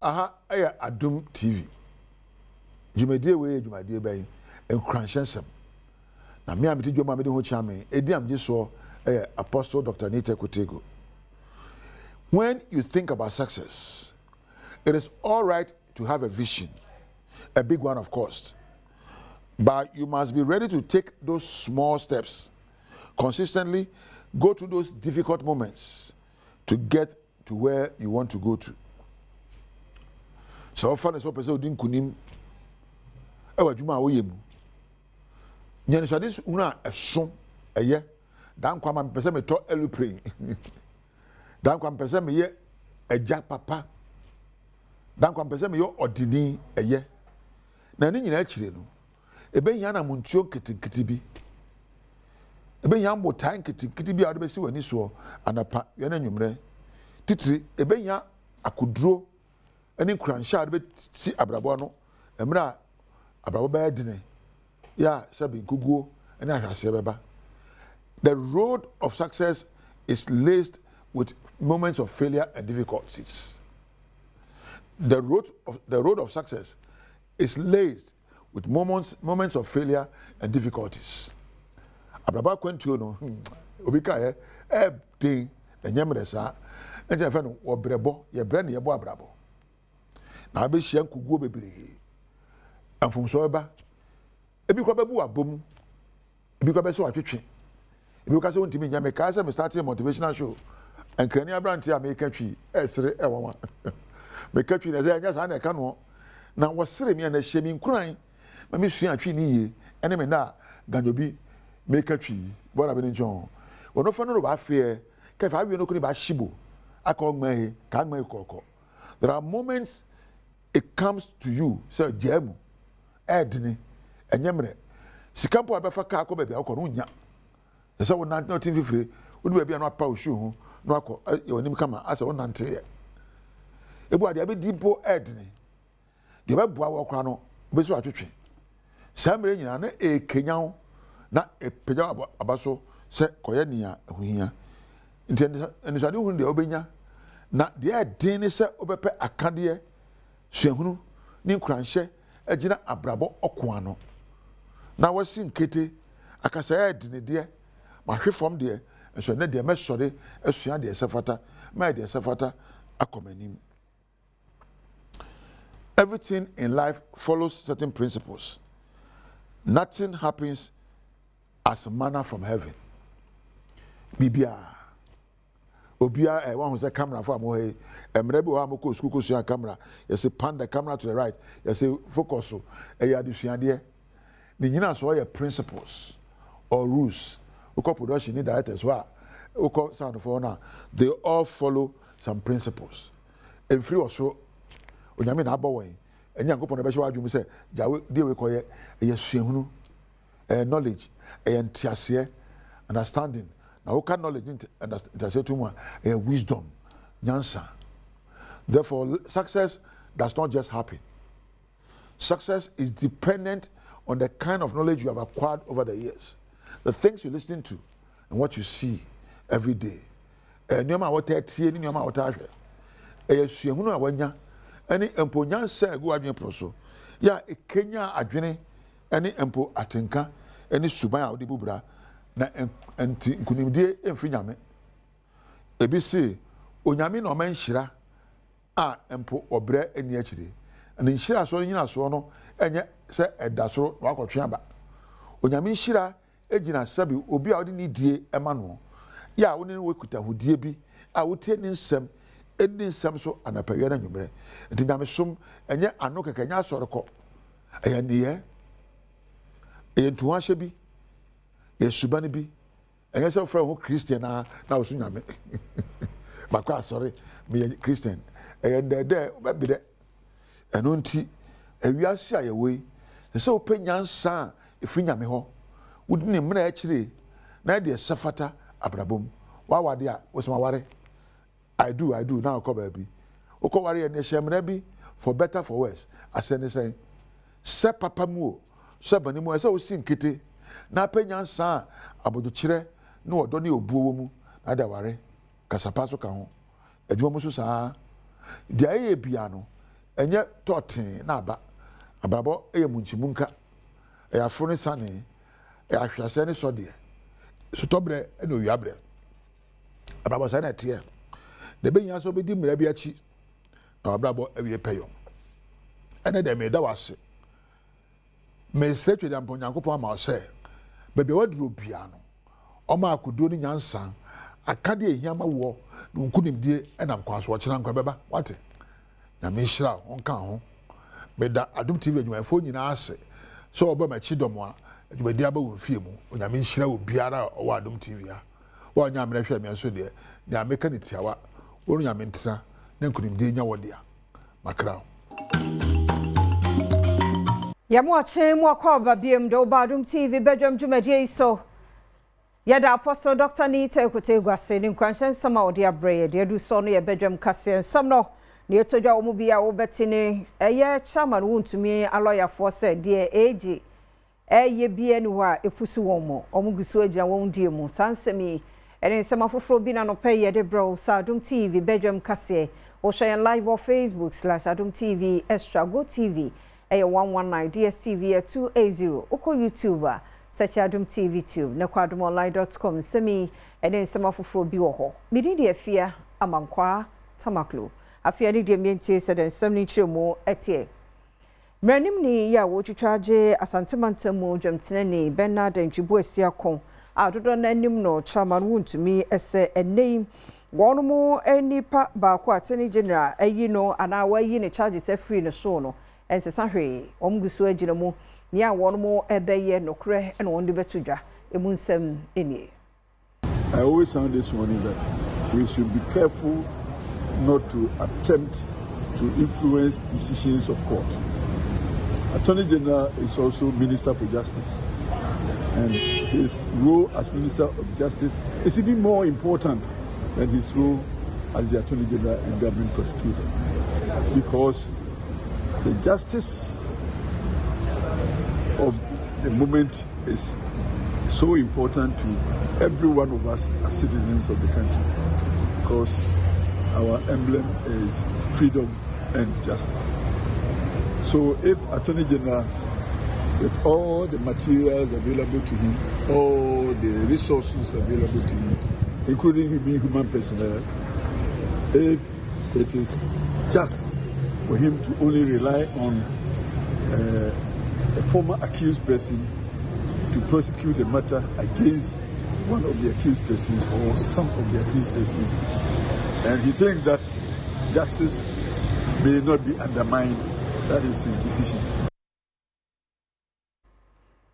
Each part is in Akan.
aha aya Adom TV. Jumedie we jumedie bay enkransensem. Na me ameti dwoma me de ho chiame edi amje so Apostle Dr. Nite Kutego. When you think about success, it is all right to have a vision, a big one of course. But you must be ready to take those small steps consistently, go through those difficult moments to get to where you want to go to. So often as person odin kunim e wadwuma wo yemu. Nyane so this una eso eye dan kwa ma pese me to eluprey. Dan kwa pese me ye eja papa. Dan kwa pese me yo odini eye. Na ni nyina akire no. Ebe nya na muntuo kitinkiti bi. Ebe nya mbo tan kitinkiti bi a de besi wani so anapa ye na nwumre. Titiri ebe nya akuduro eni kuransha de besi abrabo no. Emra abrabo ba dine. Ya sabi nkuguo eni ahwase beba. The road of success is laced with moments of failure and difficulties. The road of success is laced with moments of failure and difficulties. Abraba kwentio no obika ye den enyemre sa enje fa no obrebo ye bre ne ye bo abrabo na abehia nkuguo bebre amfumso eba ebi kwa bebu abom ebi kwa beso atwetwe ebi kwa se wontimi nya me ka se me start motivational show enkrani abranti a me katwi esere ewawa me katwi na ze nya sa na ka no na wosere me na hyemi nkuran ma me sua atwi ni ye ene me na ganjobi me katwi bona be njon wono fa no ba fe ka fa wi no kuni ba shibo aka ogmahe ka agmahe kokko. There are moments it comes to you say jemu edini enyemre sikampo abefa ka akọ bebia akọ no nya ese wo nante otin fifire wo du bebia no apa o shoe ho no akọ yonim kama ase wo nante ye ebu ade abe dimpo edini de beboa wo kra no beso atwetwe samre nyina na ekenyawo na epeja abaso se koye nia ehuhia ntende hu de obenya na de edin ne se obepe akade suahunu ni nkuranhye agina abrabo okoano na wasi nkete akasa edine de ma hwefom de enso ne de mesore asua de sefata ma de sefata akomanim. Everything in life follows certain principles. Nothing happens as manna from heaven. Bibia obia one who say camera for mo he emre bi o amoko school ko sua camera you say pan the camera to the right you say focus so e ya adusua de ni nyina so your principles or rules uko production ni directors wa uko sound for na they all follow some principles every also onyame na abawon enya nkopon na be hwa adwum say jawe de we koye ye suahunu knowledge ntiase understanding. Now, what knowledge and wisdom, nyansa. Therefore, success does not just happen. Success is dependent on the kind of knowledge you have acquired over the years, the things you listen to, and what you see every day. Nyoma wata tie ni nyoma wata hwe. Suahunu awanya ani empo nyansa egu adwen proso. Ya ekenya adwene ani empo atenka ani suban a odi bubra. Na enti nkunimdie emfiri nyame ebi se onyame na omanhyira a empo obre ani akire na nhyira so nyina so no enye se edasoro na akotwe aba onyame nhyira egina sabi obi a odi ni die ema no ya woni we kuta hodie bi a wotie ni nsem edi nsem so anapawe na nwumre enti nyame som enye ano kekanya asoreko eya niye entuwa hye bi yesubani bi enye se ofra ho Christian na osu nyame bakwa sorry me Christian ndede obabi de eno nti awiase ayewoi se openyansa efri nyame ho wudi ne mra akire na de sefata abrabom wawade a wosema ware I do now ko ba bi okoware ye ne hyemra bi for better for worse asene sen se papa mu o se bani mu se osi nkete na penyansa abodo kire na odo ne obuo mu na da ware kasapa so ka ho adwo mu so saa dia ye bia no enye totin na aba abrabo eye munchimunka e afro sane e ahwase ne so de so tobre e no wiabre abrabo sane tie de benya so be di mra bi achi na abrabo ewie peyo ene de me da wase me setwe de amponyankopon ma ose bebe wadro bia no oma akudo ni nyansa akade ehiama wo nkunimdie enam kwaso o kira nkwa beba wate na me hira onka ho beda Adom TV adwumayefo nyina ase so oba ma chidom a adwumadi aba wo fie mu onyame hira obiara o Adom TV a wo nya amre hwe me so de na ameka ni tiawa wo nyame ntra na nkunimdie nya wo dia makra Yamu ache mu akoba biem do Adom TV Badwam dwumadie so Yada Apostle Dr. Nita Kutegwase ni nkwanshen sama odi abreye de du so no ye Badwam kase nsam no ne etodwa omu bia wo betine eye chairman wontumi aloya for say de age eye bia ni wa efusu won mo omu gusu agina won die mu sansemi ene nsema foforo bi na no peye de bro sa Adom TV Badwam kase o share live on Facebook/Adom TV Extra Go TV eye 119 DSTV 280 oko YouTuber search Adom TV tube na kwadomonline.com semi ene nsema foforo bi wo ho midi de afia amankwa tamaklo afia ni de mientie se den nsem ni chemu etie mranim ni ya wo twitwaje asantemantamu dwamtene ni Bernard Njibu asiakon adodo na anim no chairman wontumi ese eneim wonomo enipa ba kwa attorney general ayi no ana wayi ne charges free no so no ensesa hwe omgusu agina mu ni a wonomo ebeye nokre ene wonde betudwa emu nsem enie. I always sound this morning that we should be careful not to attempt to influence decisions of court. Attorney General is also Minister for Justice, and his role as Minister of Justice is even more important than his role as the Attorney General and Government Prosecutor, because the justice of the moment is so important to every one of us as citizens of the country, because our emblem is freedom and justice. So if Attorney General, with all the materials available to him, all the resources available to him, including him being human personnel, if it is just for him to only rely on a former accused person to prosecute a matter against one of the accused persons or some of the accused persons, and he thinks that justice may not be undermined, that is his decision.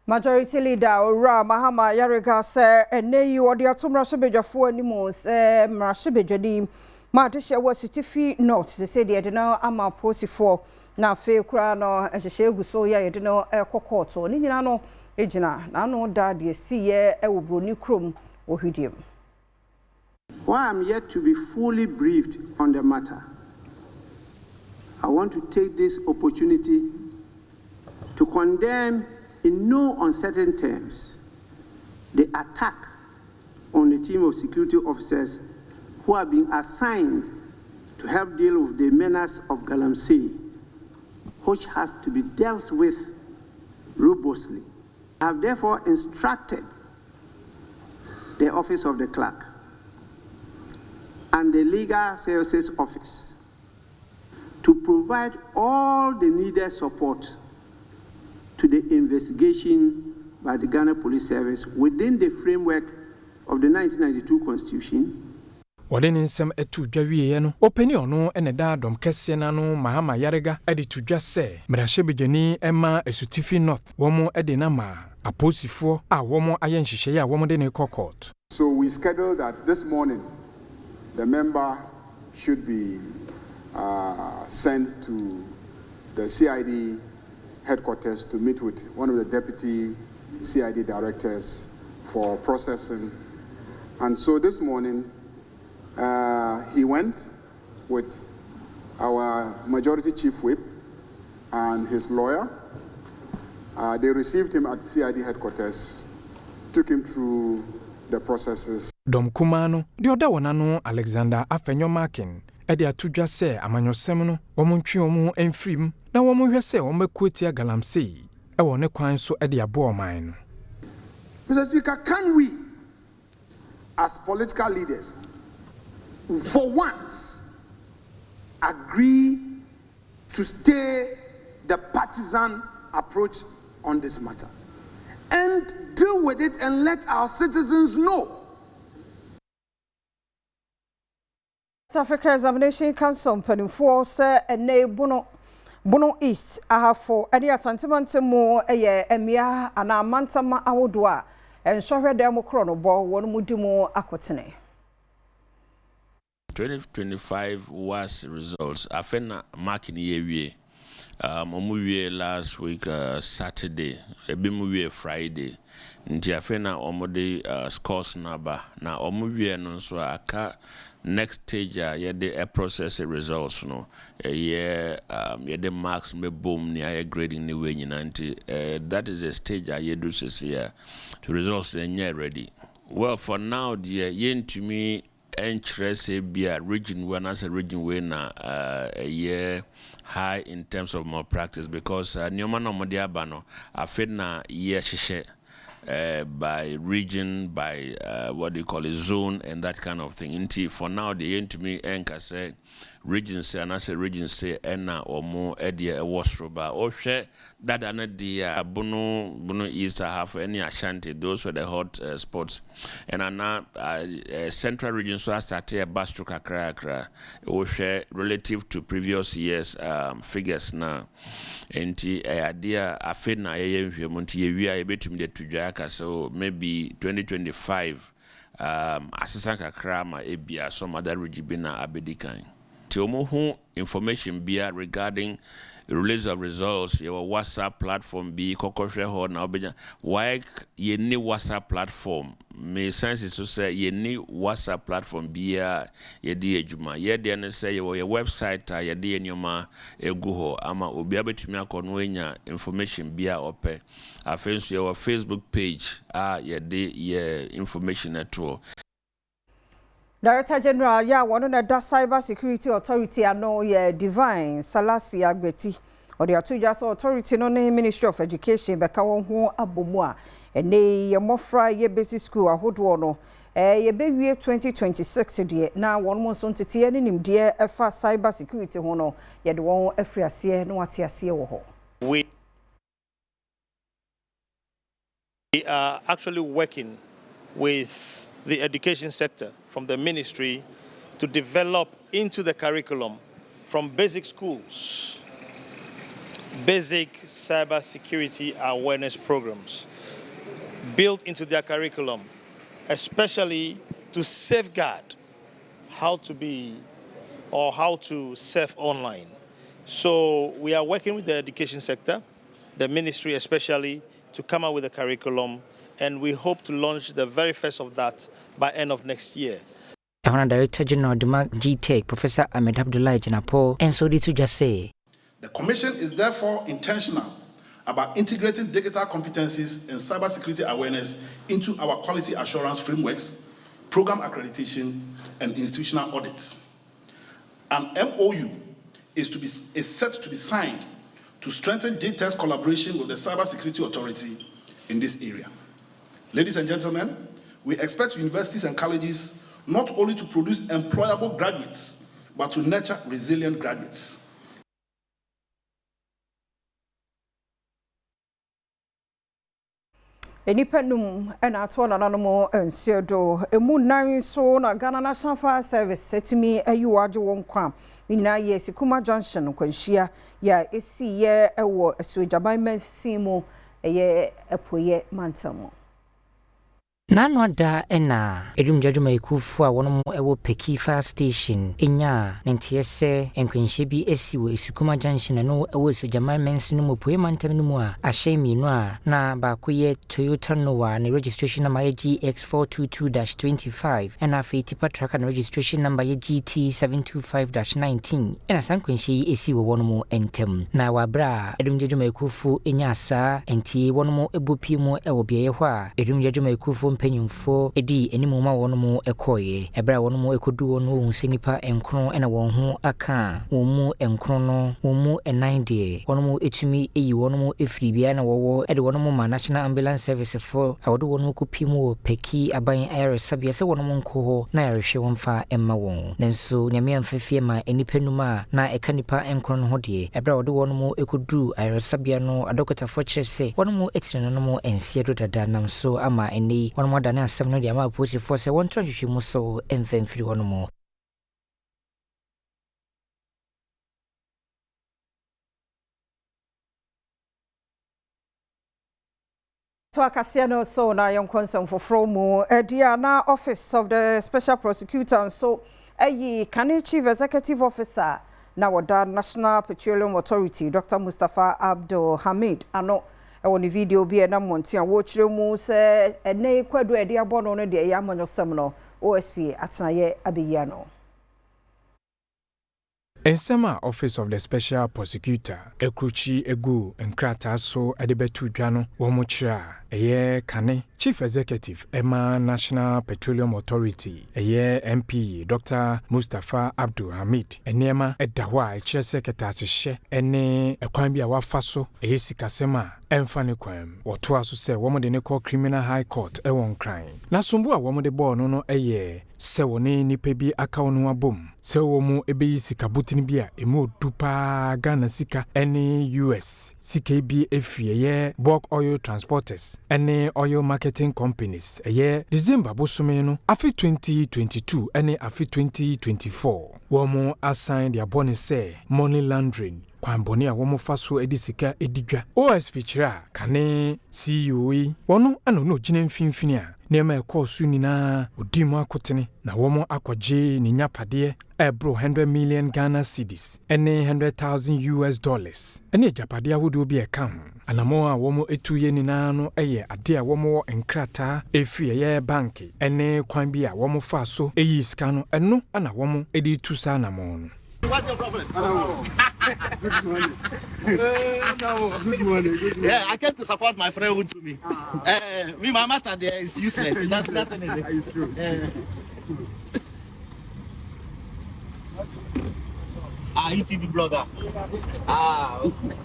Majority Leader Ora Mahama Yarega say eneyi odi atumra sebejafo animu se mrashebejadi ma de hye City North se de no ama posifo na fe kura no ehye eguso ya de no ekokoto ni nyina no ejina na no da de siye ewobroni krom ohwidiem. While I'm yet to be fully briefed on the matter, I want to take this opportunity to condemn in no uncertain terms the attack on the team of security officers who have been assigned to help deal with the menace of Galamsey, which has to be dealt with robustly. I have therefore instructed the Office of the Clerk and the Legal Services Office to provide all the needed support to the investigation by the Ghana Police Service within the framework of the 1992 Constitution. Wade nsem etu dwawie no openi ono ene da Adom kese na no Mahama Yarega edi to dwa se mrashebejani ema City North womo edi na ma aposifo a womo aye nhihye ya womo de ne court. So we scheduled that this morning the member should be sent to the CID headquarters to meet with one of the deputy CID directors for processing. And so this morning, he went with our majority chief whip and his lawyer. They received him at CID headquarters, took him through the processes. Dom Kumano, the other one, Alexander Afenyo Markin. ɛde atodwa sɛ amanyɔsɛm no wɔn ntwe wɔn mfirim na wɔn hwɛ sɛ wɔn bɛkuatia galamsey ɛwɔ ne kwan so ɛde aboa ɔman no. Mr. Speaker, can we, as political leaders, for once, agree to stay the partisan approach on this matter and deal with it and let our citizens know? South Africa Examination Council mpanimfoɔ sɛ ɛnɛ Bono East ahafo ɛde asantemante mu ɛyɛ emia ana mantama ahodo a ensɔhwɛ dɛm korɔ no bɔ wɔn mu di mu akotene. 2025 was results. Afena marking year we last week Saturday, ebimu Friday. Nti afena omode scores number na omuwie no so aka next stage a process results no the marks me boom ni grading ni we nyina nti that is a stage you do this year the results are ready. Well, for now dear yentumi entrese bia region when as a region we na a year high in terms of more practice because nyoma no mode aba no afena year hyehyɛ by region, by what do you call it, zone, and that kind of thing. Until for now, the end to me, Enka say, region say, and I say region say, Enna or more, Edia, a wasroba, or share that anadia, Bono East, half any Ashanti, those were the hot spots. And I now, central region, so I started a Bastruka Krakra, or share relative to previous years' figures now. Enti idea afena yeye monti yewia yebetum de tudwaka so maybe 2025 asesa kakra ma ebia some other region abedikan ti omo hu information bia regarding the release of results your WhatsApp platform be kokohwe ho na obenya why ye ni WhatsApp platform me sense so say ye ni WhatsApp platform bia ye di adwuma ye de ne say your website ye de nyoma egu ho ama obi abetumi akono enya information bia ope afenso your Facebook page ye de ye information at all. Director General one of the Cyber Security Authority ano ye Divine Salasi Agbeti or the Atujas Authority no Ministry of Education beka won ho abomu a ene ye mofra ye basic school ahodo no ye bewie 2026 de na won mo so ntete ye nim de efa cyber security ho no ye de won afriase no wate ase wo ho. We are actually working with the education sector from the ministry to develop into the curriculum from basic schools, basic cyber security awareness programs built into their curriculum, especially to safeguard how to be or how to surf online. So we are working with the education sector, the ministry especially, to come up with a curriculum, and we hope to launch the very first of that by end of next year. Director General G-Tech, Professor Ahmed Abdullahi Janapo, and so did you just say. The Commission is therefore intentional about integrating digital competencies and cybersecurity awareness into our quality assurance frameworks, program accreditation, and institutional audits. An MOU is set to be signed to strengthen G-Tech's collaboration with the Cybersecurity Authority in this area. Ladies and gentlemen, we expect universities and colleges not only to produce employable graduates, but to nurture resilient graduates. Enipenum and atwana nanomo ensedo emu nan so na Ghana National Fire Service setumi ayiwaje wonkwa ina ye Sikuma Junction kwanhia ya esi ye ewo asujaban mesimo eye epoye mantamo. Nano da ena edum jadwuma ekufu a wono ewo Peki Fire Station enya ntiese enkwenhye bi esiwo Sikuma Junction no ewo Sujaman Mensi no mopoe mantam no mu a ahye mienu a na ba koye Toyota Noah ne registration number GX422-25 ena fa tipa tracker ne registration number GT725-19 ena sankwenhye esiwo wono mu entem na wabra edum jadwuma ekufu enya sa entie wono mu ebupi mu ewo bieye ho a edum jadwuma ekufu mpanyimfo edi enimu ma wono mu ekoye ebra wono mu ekodu wono hu senipa enkron ena won ho aka won mu enkron no won mu enande wono mu etumi eyi wono mu efiri bia na wowo ede wono mu ma National Ambulance Service for awodo wono mu kopimu peki aban ayre sabia se wono mu nko ho na yarehwe wonfa emma won nanso nyame amfafie ma enipanuma na eka nipa enkron ho de ebra wodo wono mu ekodu ayre sabia no adokota fo kyerese wono mu etine no mu ensie do dada nam so ama eni wono mu dana asem no de ama police force won tro mu so emfamfiri wono mu to akasiano so na yon konsem foforo mu dia na office of the special prosecutor so Kane Chief Executive Officer na wada National Petroleum Authority Dr. Mustafa Abdul Hamid ano woni video bi na montia wo kire mu se ene kwadu ede abono no de ya manyosem no OSP atnaye abeya no Ensema Office of the Special Prosecutor ekruchi egu enkrata so edebetu dwano wo mo kira Kane Chief Executive Emma National Petroleum Authority MP Dr. Mustafa Abdul Hamid enema edawa echire secretary hye ene ekwan bia wafa so sikasema emfane kwam woto aso se wo mo de ne call Criminal High Court ewon kran na sombo a wo mo de ball no se woni nipa bi aka wono abom se wo mu ebeyi sika butini bia emu dupa Ghana sika ene US sika bi efie bulk oil transporters ene oil marketing companies December bosome no afi 2022 ene afi 2024 wo mu assign their bonus say money laundering kwamboni a womo faso edisika edidwa OSP kira Kane CEO wono ano no gine mfimfini a nema ekosu nina odimu akotene na womo akwaje ni nyapade ebro 100 million Ghana cedis ene $100,000 ene japade ahodo bi eka anamo a womo etuye nina no ade a womo enkrata efie banki ene kwan bi a womo faso sika no eno ana womo edi tusa na mo no. What's your problem? Good morning. Good morning. Yeah, I came to support my friend who to me. Me, my matter there is useless. It does nothing in it. It's true. YouTube blogger. Okay.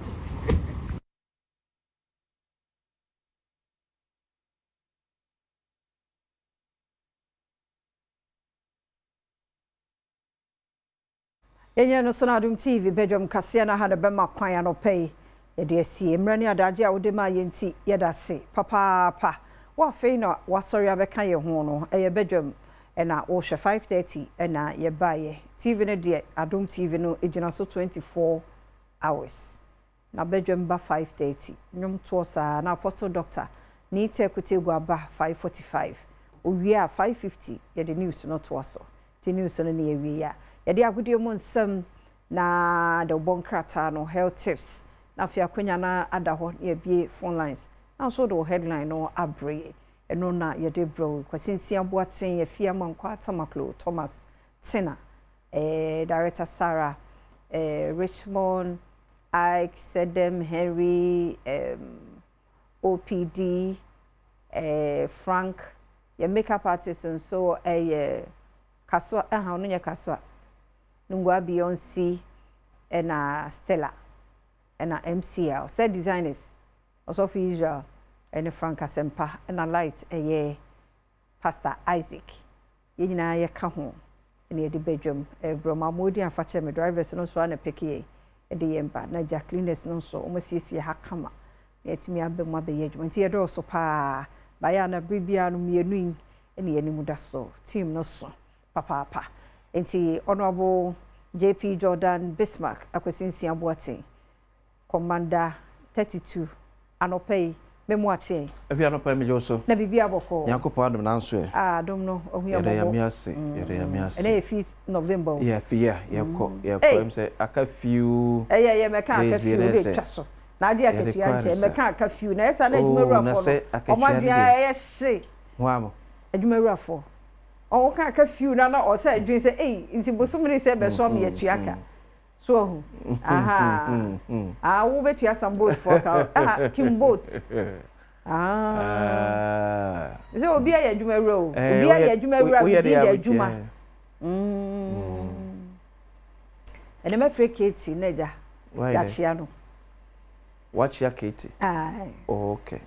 Enye no so na Adom TV Badwam kase na ha ne bema kwan anopei ye de asie mrani adaje a wode ma yenti ye da se papa wa fei na wasori abeka ye ho no eye Badwam na wo hwe 5:30 na ye baye TV ne de Adom TV no ejina so 24 hours na Badwam ba 5:30 nyom to sa na Apostle Doctor Nite Kutegwu aba 5:45 owie a 5:50 ye de news no to so ti news no ne ye wie ya yadi agudie mu nsem na de bonkrata no health tips na afia kwanya na adaho na bie phone lines na so do headline no abre eno na yede bro kwasinsia boaten ya fia mankwa atamaklo Thomas Tina director Sarah Richmond Ike Sedem Henry OPD Frank ya makeup artist so kaswa no nya kaswa Nungwa Beyonce and Stella and MCL set designers also for Israel and Frank Asempa and a light Pastor Isaac yina ye ka ho and the bedroom Broma Modi and Fache me drivers no so na peke e de yemba na Jacqueline no so almost see ha kama yet me abema be yedwuma nti ye do so pa ba ya na bibia no mienu and ye nimu da so team no so papa Enti Honorable JP Jordan Bismarck akwesinsi aboate Commander 32 anopei memoache efi anopei me joso na bibi aboko Yakopo Adom na nso Adom no ohu abobo yere ya miase na 5th November ye say aka few meka aka few de twaso na ade akatua nche meka aka few na esa na adwumaruafo no omadua ye hye wamo adwumaruafo o ka ka few na o say adwin say nti bosomri say be so me atuaka so aha wo betua some boat for ka kim boats Is it obi aye adwuma ro? Obi aye adwuma ro abi di adwuma. Ene me free Katie neja. Ya chia no. What ya Katie? Aye. Okay.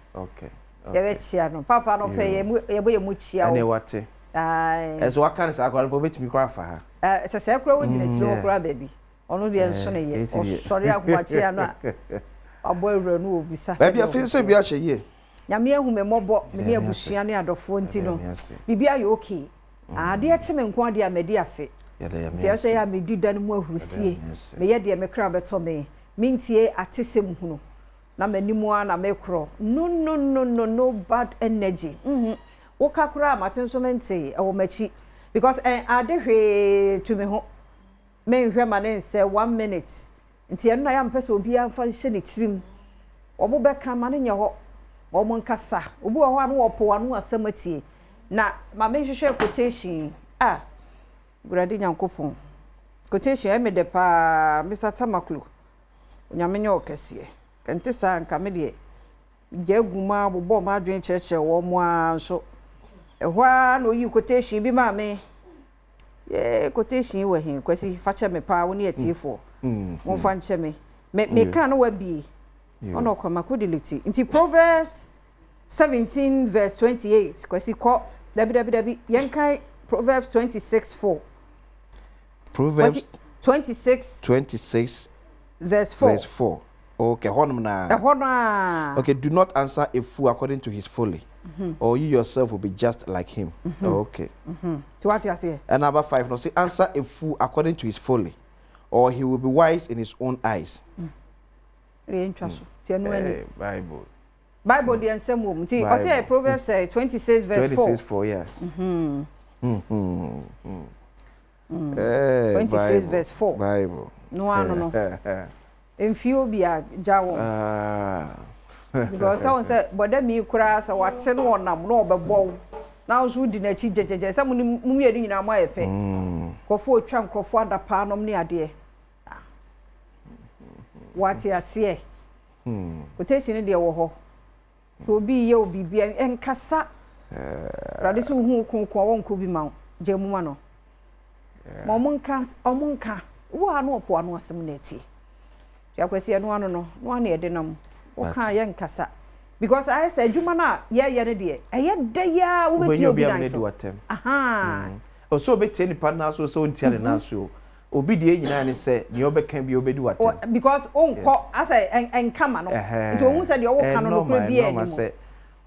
Ya chia no. Papa no pay ye boye mu chia. Ene wate. Aye. Eso aka nsa akwa no betimi kra fa ha. Se kura wodi na tiro kura baby. Ono de nso ne ye. O sori akwa chia no a. Abo ewura no obi sasa. Baby afi se bi a hye ye. Nyame ahume mobo me abusua ne adofo nti no. Bibia ye okay. Ade a cheme nko ade a medi afe. Ti ase ya me didan mu ahurusie. Me ye de me kra beto me. Mintie atesem hunu. Na manimu a na me kro. No bad energy. Woka kra matenso mente e wo machi because ade hwe to me ho. Me hwe ma ne say 1 minute. Nti eno na ya mpese obi anfa hye ne tirim. Obo beka ma ne nye ho. Omo nkasa obi wo ho anu opo anu asamatie na ma me hwehwe quotation Guradi Nyankopon quotation e me de pa Mr Tamaklu onyame nye okese kente sa nka me de jaguma bobo ma adwen cheche wo mo anso ehwa no yi quotation bi ma me ye quotation we hin kwasi fache me pa woni atifo mo fa nche me kan no wa bi ono kwa makodility nti Proverbs 17 verse 28 kwasi ko dabi yenkai Proverbs 26:4 Proverbs 26 verse 4 okay honum na okay do not answer a fool according to his folly or you yourself will be just like him okay to what you say and number 5 no say answer a fool according to his folly or he will be wise in his own eyes Bible the answer mum ti o say Proverbs 26 verse 4 26:4 yeah 26 verse 4 Bible no enfio bia jawo because someone said boda mi kura sa wate no onam no obebo na so di na chi jejeje sa mum ye nyina mo ayepe kofo otwa nkrofo adapa anom ne ade wate ase quotation de wo ho to bi ye obi bia enkasa radiso hu konkon wonko bi ma jemu ma no omunka wo anu opo anu asem na eti ya kwesi anu anu no anu ye de nam wo kan ye nkasa because I say adwuma na ye ne de eye da ya wo beti obi na so so beti ni pa na so ntia ne na so obi de nyina ne se ne obeka bi obedi watem because onko asa enkama no nti ohun se de wo kan no kura bi e ni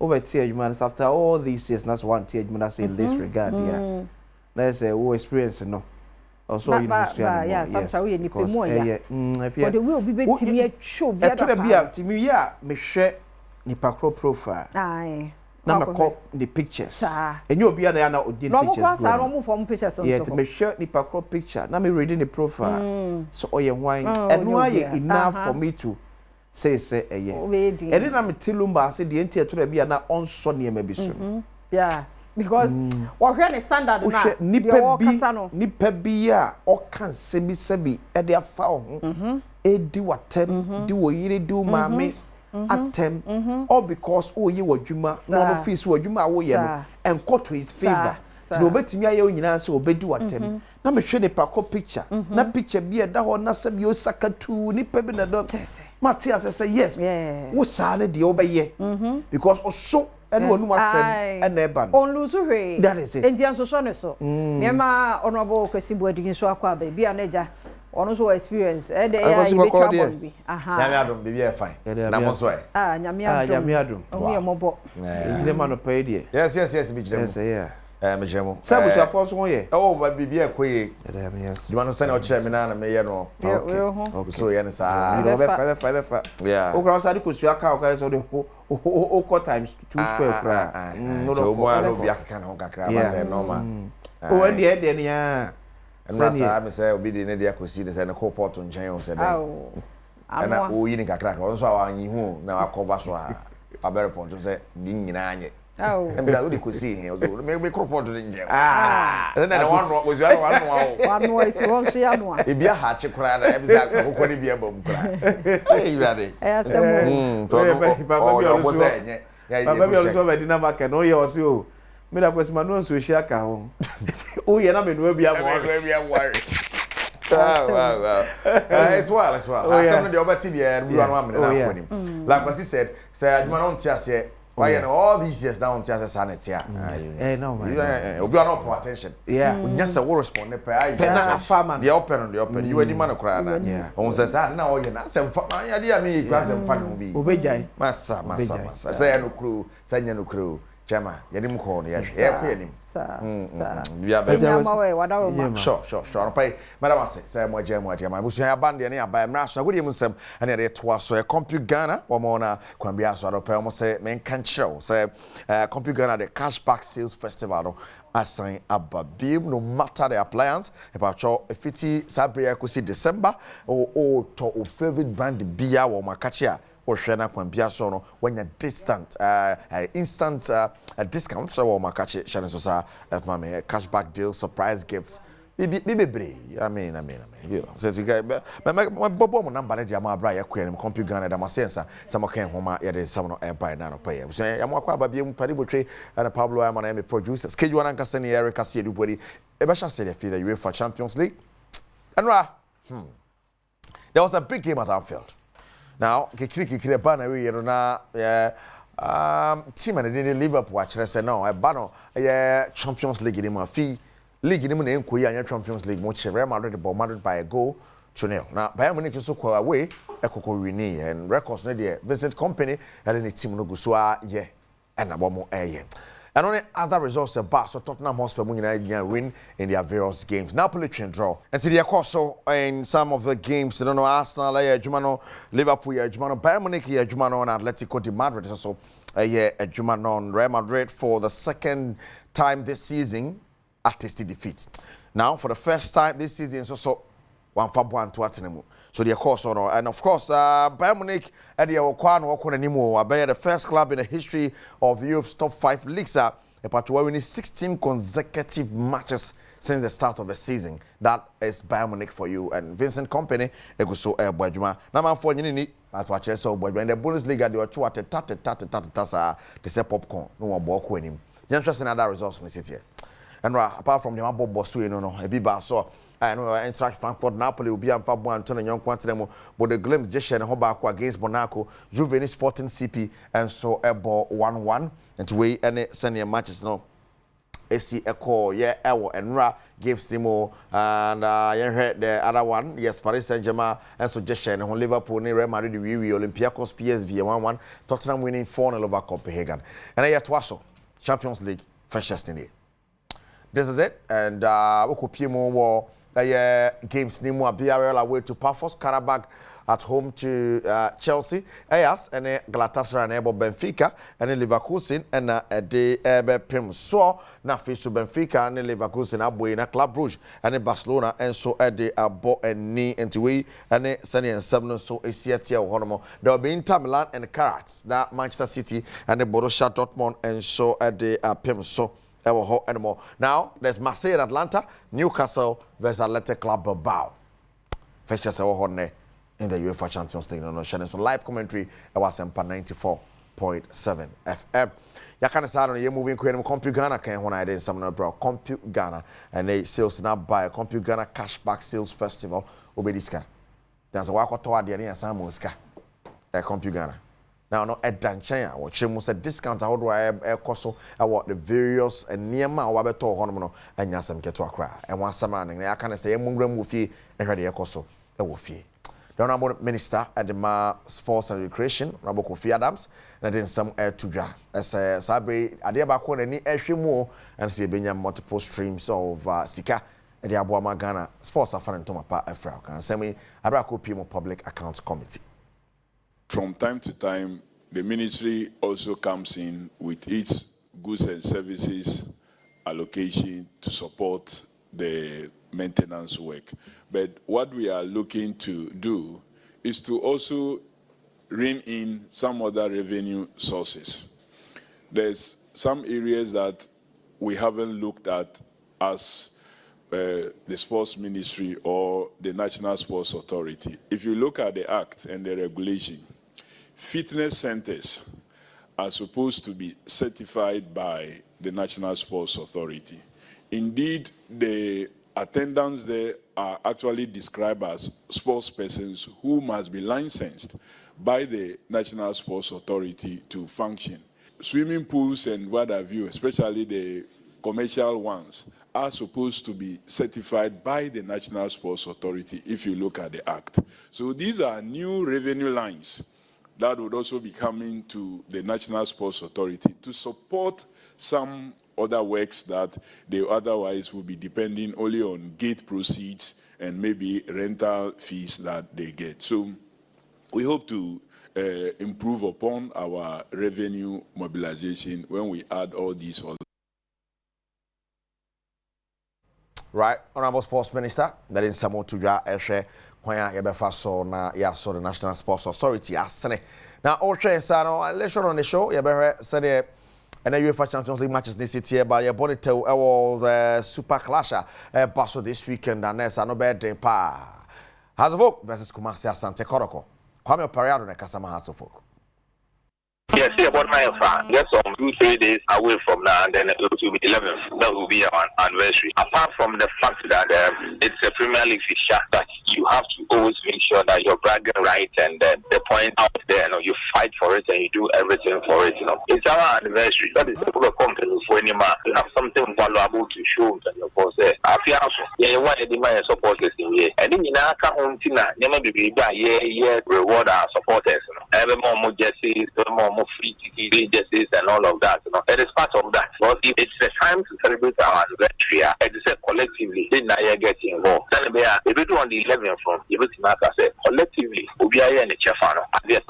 obeti adwuma after all these years that's one tia adwuma say in this regard yeah na say wo experience no also you know yeah sometimes we ni pe mo ya for the way obi betimi atwo bi ada bia timi ya me hwe ni pakro profile na me call the pictures enye obi na ya na odi pictures no mo kwasa no mo form pictures on yeah me hwe ni pakro picture na me reading the profile so oye wine and why enough for me to say eye and na me tilumba say the enti eto bia na onso ne ma bi so yeah because what we standard na nipa bi a o kan sebi e de afa ho e di watem di wo yire di maame atem all because o yi wadwuma no fees wadwuma wo ye no enko to his favor so obetimi aye onyina so obedi watem na me hwe ne prako picture na picture bi e da ho na se bi o sakatu nipa bi na do Matthias say yes wo sa ne de obeye because also and one was said and never on lose way that is it and so so mema honorable kwesibu adin so akwa baby aneja ono so experience e dey ya be trouble bi nyame adom baby e fine na mo so nyame adom o ye mobo ejire ma no pay die yes bi jire mo yes yeah me jire mo sabu so afo so ye baby e koye di ma no sane o chere me na me ye no okay so ye ne sa be yeah o kra sa di kosu aka o kra so de o times 2 square kra no do mo no bi aka na ho kakra ba say normal o and the ne ya na sa me say obi de ne dia kosi de say ne ko port nchen o say dem ana o yi ni kakra o so awanyi hu na akoba so a abere port say di nyina anye e bi da do kosi he o me port de nchen na one was you one is one so ya no e bia ha che kra na e bi say akoko ne bia bom kra e ready e asemo so no o say nye Maybe also by dinner back and no you also. Me that person no so share ka ho. Oh yeah na me no be am worry. Wow. It's well. Some of the other TV and we are one minute. Like what he said, say you don't tell say why you know all these years down to sanity. No man. We are not pay attention. Yeah. Just a respond the open. You any man cry na. On says now you na say I dey me grass and fan be. Obejai. Massa. Say no crew, say no crew. Chama, yanim ko ne ya hwe nim. Yeah, be sure. Pay, madam say mo jam. Busu ya band ne aba mra so agodi mu nsem ene de to aso e Compute Ghana wo mo na kwambia so ado pay mo say men kan chiro say Compute Ghana the cashback sales festival no assign ababim no matter the appliance about cho fiti sabre akosi December o to o favorite brand bia wo makachi or Shana Kwambia Sono when you're distant, instant discounts. So, Makachi, Shannon Sosa, F-Mame, cashback deals, surprise gifts. Bibi, I mean, you know, says you guys, my Bobo number, Jama Bria, Queen, Compute Ghana, Damasensa, some came home, yet is some by nano pay. I'm Waka Babium, Padibutre, and Pablo Amanami producers. Kijuan Cassini, Erica Siedubody, Ebasha said if you UEFA Champions League. And there was a big game at Anfield. Now, kikiri bana we you na team and the Liverpool actually say no e bano Champions League ni ma fi league ni mu na enkoyi anya Champions League mo Real Madrid by a goal to nil. Now Bayern Munich so kwa away ekoko win and records no dey Vincent Company and the team no go so and abomo and only other results about so Tottenham Hotspur win in their various games. Napoli can draw. And see the also in some of the games, I don't know, Arsenal, Jumano, Liverpool, Jumano, Bayern Munich, Jumano, and Atletico de Madrid. So, Jumano, Real Madrid for the second time this season, a tasty defeat. Now, for the first time this season, so one Fabuan to Atenemu. So the course and of course Bayern Munich at the the first club in the history of Europe's top 5 leagues but winning 16 consecutive matches since the start of the season. That is Bayern Munich for you. And Vincent Company so Badwam number 4 ni at watch so Badwam the Bundesliga they were 2 at they say popcorn no one ball ko anim. Interesting other results in the city. And apart from the Mabo Bosu, a bit so I know Eintracht Frankfurt, Napoli will be on Fabu and young quantity, but the glimpse just shared Hobaku against Monaco, Juventus Sporting CP, and so a ball 1-1. And to wait any senior matches no. AC Echo, and Ra gives Timo, and you heard the other one, yes, Paris Saint-Germain, and so just shared Liverpool, Real Madrid, Olympiacos, PSV 1-1, Tottenham winning 4-0 over Copenhagen. And I Twaso, Champions League, first yesterday. This is it, and we could play more games. Nimu BRL away to Pafos, Karabakh at home to Chelsea, Ayas, and Galatasaray and Benfica, and Leverkusen, and the Pim so na face to Benfica and Leverkusen, Abuena Club Brugge, and Barcelona, and so at the Abo and Ni and Tiwi, and Sunny and Seven, so a Seattle Honomo. There will be Inter Milan and Carats, that Manchester City, and the Borussia Dortmund, and so at the Pim so. Anymore. Now, there's Marseille and Atlanta, Newcastle versus Athletic Club Bilbao. Features in the UEFA Champions League. No, so live commentary, it was 94.7 FM. Ya can say on you moving Queen Compute Ghana can when I did some bro Compute Ghana and they sales now by Compute Ghana Cashback Sales Festival Obediska. There's a walk toward the near Samuska at Compute Ghana. Now, no, a danchaya, or Chimus a discount. How do I cost about the various and near my Wabeto Honomono and Yasam get to Accra? And one summer, and I can say, Mungram Wufi, and ready a costo, a Wufi. The Honorable Minister at the Sports and Recreation, Rabo Kofi Adams, and then some air to draw. As a Sabre, Adiabako, and any more, and see Benya multiple streams of Sika, and the Abuama Ghana Sports are fun to my part of Frank, and send me Abrako Pimo Public Accounts Committee. From time to time, the ministry also comes in with its goods and services allocation to support the maintenance work. But what we are looking to do is to also rein in some other revenue sources. There's some areas that we haven't looked at as the sports ministry or the National Sports Authority. If you look at the Act and the regulation, fitness centers are supposed to be certified by the National Sports Authority. Indeed, the attendants there are actually described as sports persons who must be licensed by the National Sports Authority to function. Swimming pools and what have you, especially the commercial ones, are supposed to be certified by the National Sports Authority if you look at the Act. So these are new revenue lines that would also be coming to the National Sports Authority to support some other works that they otherwise would be depending only on gate proceeds and maybe rental fees that they get. So we hope to improve upon our revenue mobilization when we add all these other. Right, Honorable Sports Minister, that is Samo Tuja Eshe, Kwaya Yebefaso na Yaso, the National Sports Authority, Asane. Now, Oche Sano, later on the show, Yebe said, and the UEFA Champions League matches this year, but your body to the Super Clash, Basso this weekend, and there's no bad day. Hazofok versus Kumasi Asante Koroko. Kwame Pariado na Kasama Hazofok. Yes, about my fan. Just 2-3 days away from now, and then it will be 11th. That will be our anniversary. Apart from the fact that it's a Premier League fixture, that you have to always make sure that you're bragging right, and the point out there, you fight for it and you do everything for it. It's our anniversary. That is the company for any man. You have something valuable to show to your boss. I feel also, you want to demand support in here. And then you know, home tina, never be reward our supporters. Every more jerseys, more free TV justice and all of that. It is part of that. But if it's the time to celebrate our anniversary, it is collectively, then I get involved. Then if we do on the 11th from, if it's not, I say, collectively, we'll be here in the Chefano. Yes.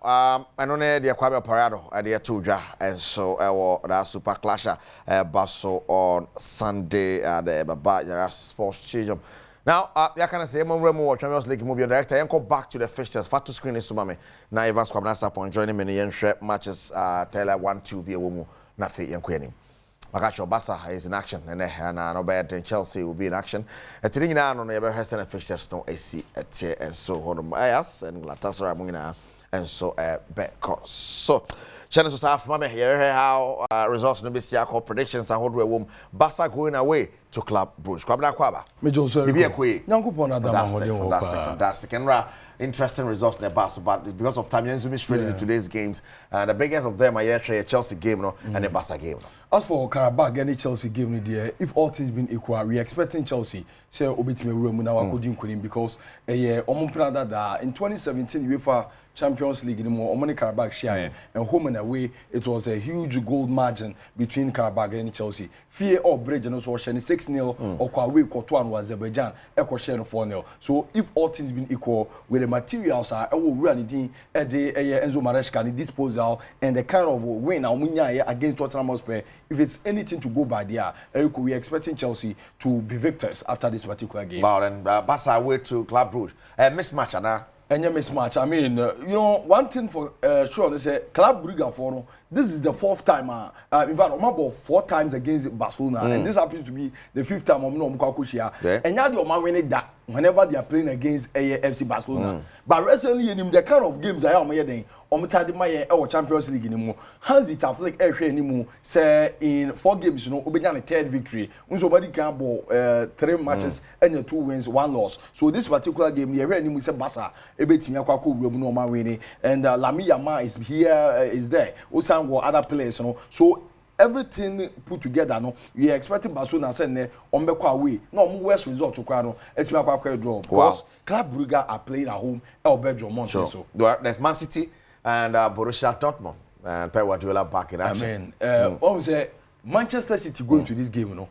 I know the Kwame Parado at the Tuja, and so that Super Clash Basso on Sunday at the Baba Sports Stadium. Now, I can say, Remo Champions League movie director, and go back to the fixtures. Fat to screen is Sumame. Now, Evans Kwabnasa upon joining me in the matches. Taylor 1-2 be a woman, Nafi and Queenie. Magacho Bassa is in action, and no bad Chelsea will be in action. At the now on the ever has and fixtures no AC at here, and so on Ayas and Glatasara Muna, and so Becos. So, Channel half Mame here how results in the BCA predictions and hold womb Bassa going away to Club Brugge. Kwabna Kwaba. Fantastic. And interesting results in the Bassa, but because of time, Yanzumi straight into today's games. The biggest of them are a Chelsea game and a Bassa game. As for Karabakh, any Chelsea game, if all things been equal, we expecting Chelsea. Say, obit me room now, because in 2017 UEFA Champions League, Omani Karabakh share and home and away, it was a huge goal margin between Karabakh and Chelsea. Fear or bridge and also 6-0 or Kwawe Kotuan was Azerbaijan, Echo Shen 4-0. So if all things been equal, with the materials are really at the Enzo Maresca disposal and the kind of win against Tottenham Hotspur, if it's anything to go by there, we are expecting Chelsea to be victors after this particular game. Wow, and Bassa away to Club Brugge. Mismatch, Anna. And mismatch. I mean, one thing for sure, they say Club Brugge for this is the fourth time. In fact, I'm about 4 times against Barcelona, and this happens to be the 5th time I'm not Mkakushia. And now they're winning that whenever they are playing against FC Barcelona. But recently, in the kind of games I am hearing, our Champions League anymore. Has the tough like anymore? Say in 4 games, Obedian a 3rd victory. When somebody can ball 3 matches and 2 wins, 1 loss. So this particular game, the anymore say Bassa, Ebetimia Kwaku, Robinoma winning, and Lami Yama is here, is there. Osan or other players, So everything put together, we are expecting Barcelona send on away. No more worst result to Crano. It's my draw because Club Brugge are playing at home. El Bedroom, so there's Man City and Borussia Dortmund and Pep Guardiola back in action. I mean, what we say, Manchester City going to this game,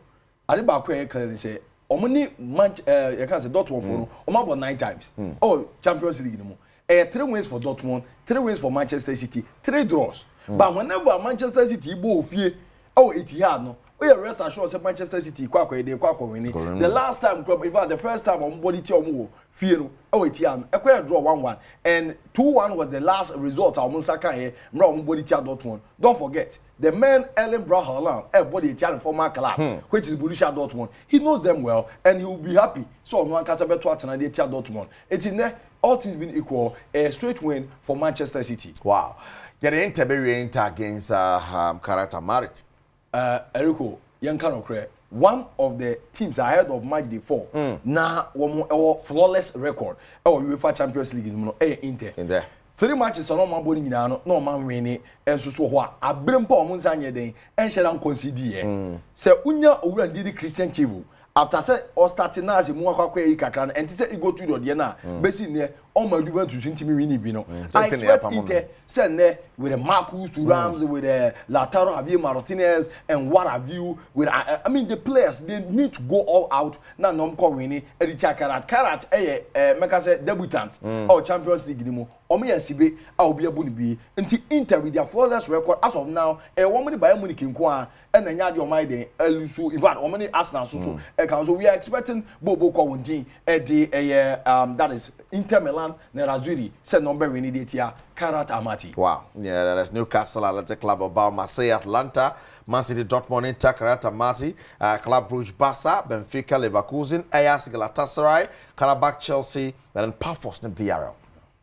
I did back where clearly say, Omani I can't say Dortmund for about 9 times. Oh, Champions League anymore. 3 wins for Dortmund, 3 wins for Manchester City, 3 draws. But whenever Manchester City go fear, oh, it's hard no. we are rest assured say Manchester City kwa winning. The last time, in fact, the first time on body team fear etiam e draw 1-1 and 2-1 was the last result our Musaka here body team Dortmund. Don't forget the man Erling Braut Haaland body Italian former club which is Borussia Dortmund. He knows them well and he will be happy. So no one can say better than the Dortmund. It is there all things being equal, a straight win for Manchester City. Wow. Get the Inter against Karata Marit. Eriko, Yankano, one of the teams ahead of match day 4. Now, one flawless record. UEFA Champions League Inter. In there. 3 matches on my body no man winning and so what a brim pomon sanya day and shall concede. So unya over did Christian Kivu. After say or starting now as a more kakran and say go to the Diana, basically near all my Juventus to me winning bino. I expect Inter send there with a Marcus to Rams with a Lautaro Javier Martinez and what have you with I mean the players they need to go all out now no call winning Eritia Karat make us debutant or Champions League anymore. Omi Sibe I'll be able to be until Inter with their flawless record as of now a woman by Munich in Kwa and then your mind Lusu in fact Omani Arsenal so we are expecting Bobo Kawundi that is Inter Milan Nerazzurri said number we need it here Karat Amati. Wow, yeah, that's Newcastle Athletic Club about Marseille, Atlanta, Man City, Dortmund, Inter, Karat Amati, Club Brugge, Barca, Benfica, Leverkusen, Ajax, Galatasaray, Karabakh, Chelsea, and then Pafos, Villarreal.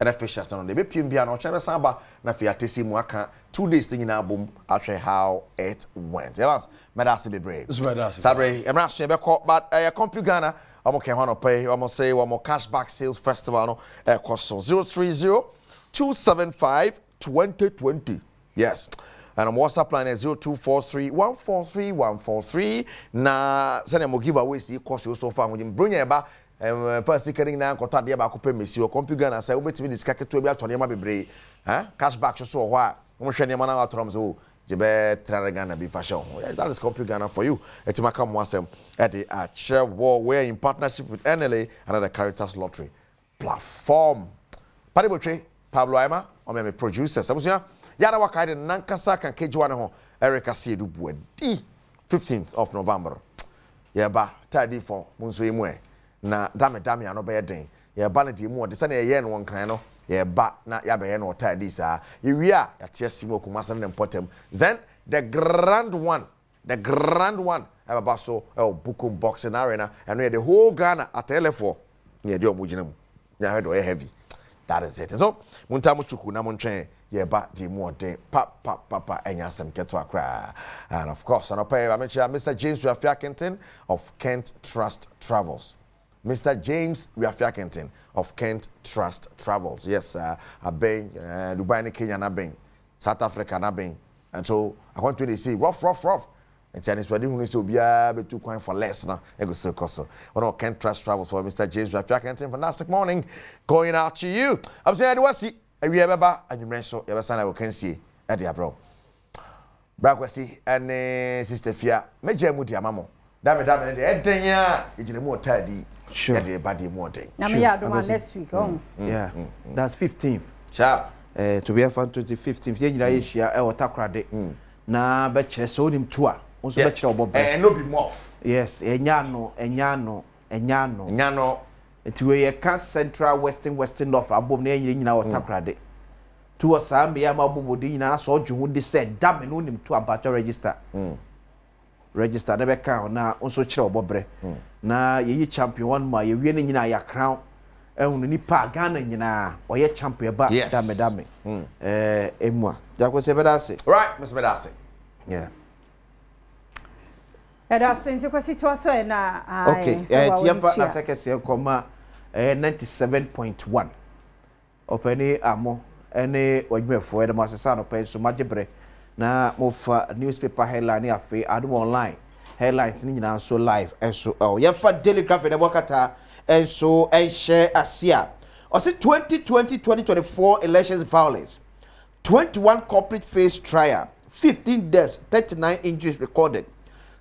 And officials on the BPMB and Ochebe Samba, na fiatesi mwaka 2 days thing in album after how it went. Yes, Medasi be brave. Sabre, I'm not sure about but Compu Ghana, I'm okay, want to pay, I'm going to say one more cashback sales festival, no, cost 030-275-2020. Yes. And I'm WhatsApp line is 0243-143-143. Na, send them give away, see, cost you so far, when you bring your first second now kota dia ba ko pe mesi o computer na say obetimi disika keto bi atone ma bebre cashback so ho a mo hwe ne ma na atrom so je be Ghana bi fashion. That is computer for you. Etimaka mo asem e dey a war where in partnership with NLA and the Caritas Lottery platform. Paribotwe Pablo Aima o me producer sabusia yara waka de nankasa kan kejiwa ne ho Erica Siedu Buedi 15th of November. Yeba tadi for munso emu na dame ano be den ye ba na di mu de se na ye no won kan no ye ba na ya be no ta di sa ye wi a ya tie simo kuma san dem potem then the grand one eba so bukum boxing arena and the whole Ghana at L4 ne de omugina mu nya head o heavy that is it so munta mu chuku na muntwen ye ba di mu den papa enya sem keto akra and of course on pay Mr. James Rafiakenton of Kent Trust Travels. Mr. James Rafiakenton of Kent Trust Travels. Yes, I've been Dubai, Kenya, I've been South Africa, I've been. And so I want to see rough. And then it's ready who needs to be able to coin for less now. Ego so koso. One of Kent Trust Travels for Mr. James Rafiakenton. Fantastic morning, going out to you. I'm saying I see a baba and you mentioned you ever I can see Eddie bro. Brakwesi and Sister Fia. Major Mudi Amamo. Dame the Edenya. It's the more tidy. Sure. Yeah, body more day. Next week. Yeah. That's 15th. Sharp. To be a fan 25th. Yeah, Asia. Takrade. Na betche so nim tour. Also betche obobo. No be moff. Yes. Enyano. It we can central western north. Abom na nyina o takrade. Tour sam be am abobodi nyina so dwu de said dam no nim to ampato register. Register never count na also chire obobre na ye champion one ma ye wie ne nyina ya crown ehunu ni pa Ghana nyina oye champion ba dame emwa jako se bedase right Mr. Bedase yeah Bedase nti kwasi to so na okay tiafa na sekese koma 97.1 openi amo ene wajmefo ede masesa no pen so majebre na mofa newspaper headline afi Adom online headlines ni nyina so live enso ye fa daily graphic de bokata enso share asia o say 2020-2024 elections violence 21 corporate face trial 15 deaths 39 injuries recorded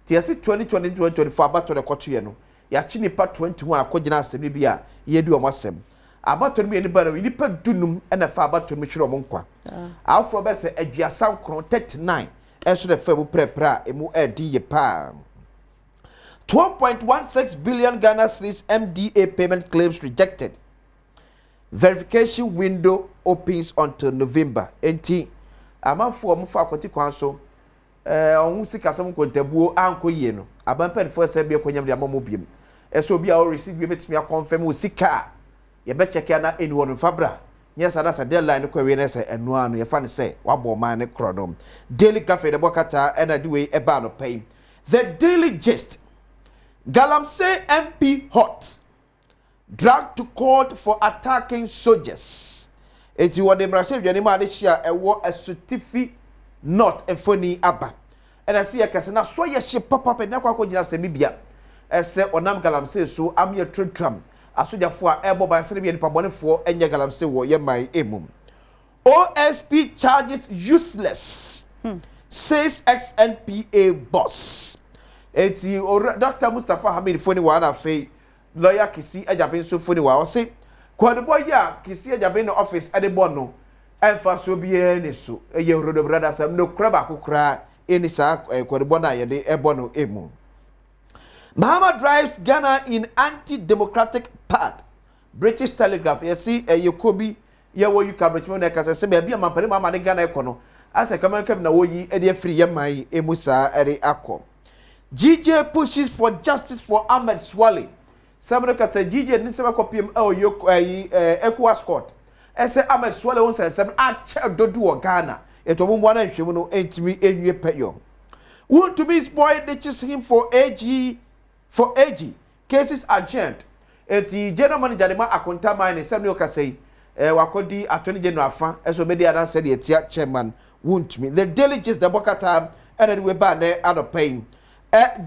ti say 2020-2024 abato de koto ye no ya chi nipa 21 akogina asem bi a ye du omasem abato no eni bara nipa dunum na fa abato no hwere omonkwa afro be se aduasa nkron 39 enso de fa mu prepra emu edi ye pa 12.16 billion Ghana cedis MDA payment claims rejected. Verification window opens until November. Enti amanfo omufa akwati kwan so ohun sika sam kontabuo anko ye no abampen fo se bia konyam de amamo biem eso obi a o receive bia metimi a confirm o sika ye be check na anyone fabra yes ada sa deadline ko we na se enu anu ye fa ne se wabo man ne krodom daily graphic de bokata and adi we e ba no pay the daily gist Galamsey MP hot dragged to court for attacking soldiers. Eti wo de mrashe dwani ma de hia ewo asutifi not efoni aba. And I see a kase na so ye hye papa pe na kwa gina se bibia. Ese onam Galamsey so am ye tram. Asojafo a ebo ba se bia nipa bonefo enye Galamsey wo ye mai emum. OSP charges useless. Says ex-NPA boss. Eti Dr. Mustafa Hamid foni wa na fe lawyer kisi ajaben so foni wa o se kwadebo ya kisi ajaben no office adebo no emfa so bie ni so eye rodo brother sam no kraba kokra eni sa kwadebo na ye de ebo no emu Mahama drives Ghana in anti-democratic path. British Telegraph yesi Yokobi ye wo you cabinet na kasa se bia mampare mama de Ghana ekono asa kaman kam na wo yi e de free ye mai emu sa ere akọ GJ pushes for justice for Ahmed Swale. Samro kasa GJ ni sema kopiem ECOWAS court. Ese Ahmed Swale won say sem a che dodu o Ghana. Eto mo na hwemu no entimi enwie peyo. Want to be spoiled they chase him for AG cases adjourned. Eti general manager de ma akonta mine sem no kasa wakodi attorney general afa eso be dey said the chairman want me. The daily gist the bokata and we ba na adopin.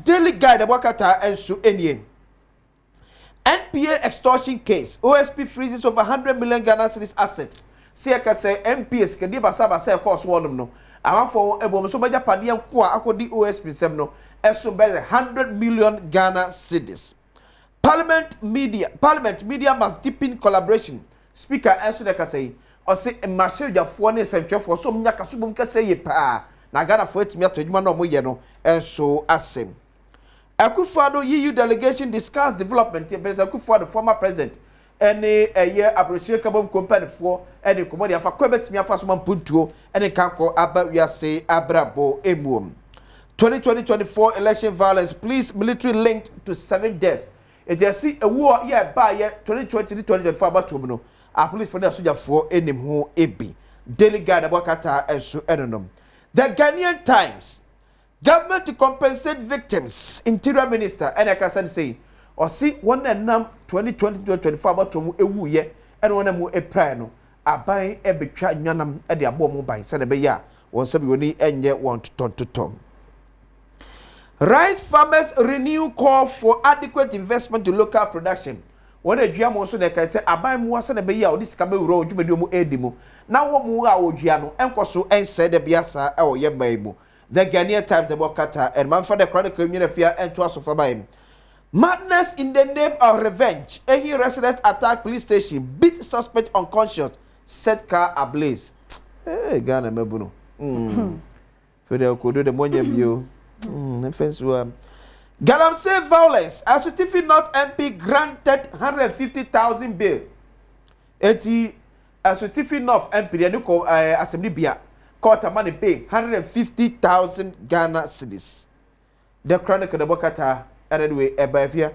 Daily guide about Qatar and so any NPA extortion case. OSP freezes over 100 million Ghana cedis asset. See, I can say MPS can give us a course one no. I want for a woman so much Japan kwa akodi OSP 7 no. As so by 100 million Ghana cedis. Parliament media must deepen collaboration. Speaker answer the say or say a marshal ya for ne central for so many kasubum ka say pa. Na Ghana for it me atodwuma no mo ye no enso asem Akufo-Addo EU delegation discussed development. President Akufo-Addo former president any a year approaching carbon company for any commodity afa kwebet me afa so mampuntuo any kanko aba wiase abrabo emum 2024 election violence police military linked to 7 deaths. It you see a war year by year 2020-2024 about to no a police for the soldier for enim ho ebi daily guide about Qatar enso enonom. The Ghanaian Times, government to compensate victims, Interior Minister, and I can say, or see one and num 2020-2024 about to ewu ye, and one more a prano, a buy a big yanam at the abom by Senebeya, or Sabioni and yet want to tom. Rice farmers renew call for adequate investment to local production. When a jam also can say, I buy more Senebeya or this Cabe road, you may do edimo. Now what more our Giano, and Cosso and said the Biasa or Yemaimu. The Ghanaian Times the Bokata and man for the Chronicle Unifia and to us of Abaim. Madness in the name of revenge. A resident attack police station, beat suspect unconscious, set car ablaze. Hey, Ghana Mebuno. Fede Kodo the Monye view. Offense Galamsey violence. A certificate not MP granted 150,000 bail. Eti a certificate of MP the new assembly bia court money pay 150,000 Ghana cedis. The Chronicle the Bokata anyway ebafia.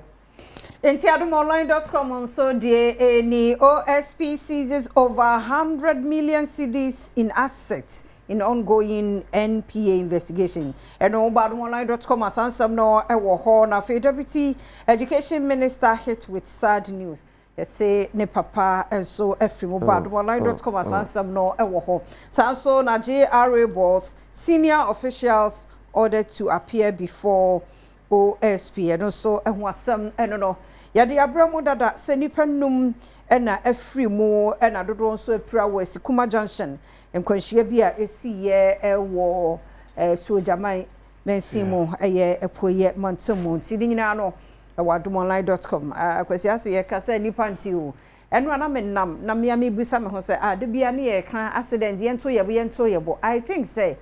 Enti adomonline.com on so the any OSP seizes over 100 million cedis in assets in ongoing NPA investigation. And on badomonline.com as answer no ewo ho na Deputy Education Minister hit with sad news. Say ne papa and so every badomonline.com as answer no ewo ho. So na JRA boss senior officials ordered to appear before OSP and also ehwasam eno ya de abramo dada se nipa num ena every mo ena dodo nso epra we Sikuma Junction enkwanhia bi a esi ye ewo sojaman mensimu eye epoye montemu ti nyina no ewadomonline.com akwasi ase ye kasa nipa nti o eno ana menam na me bisa me ho se de bia ne ye kan accident ye nto ye bo I think say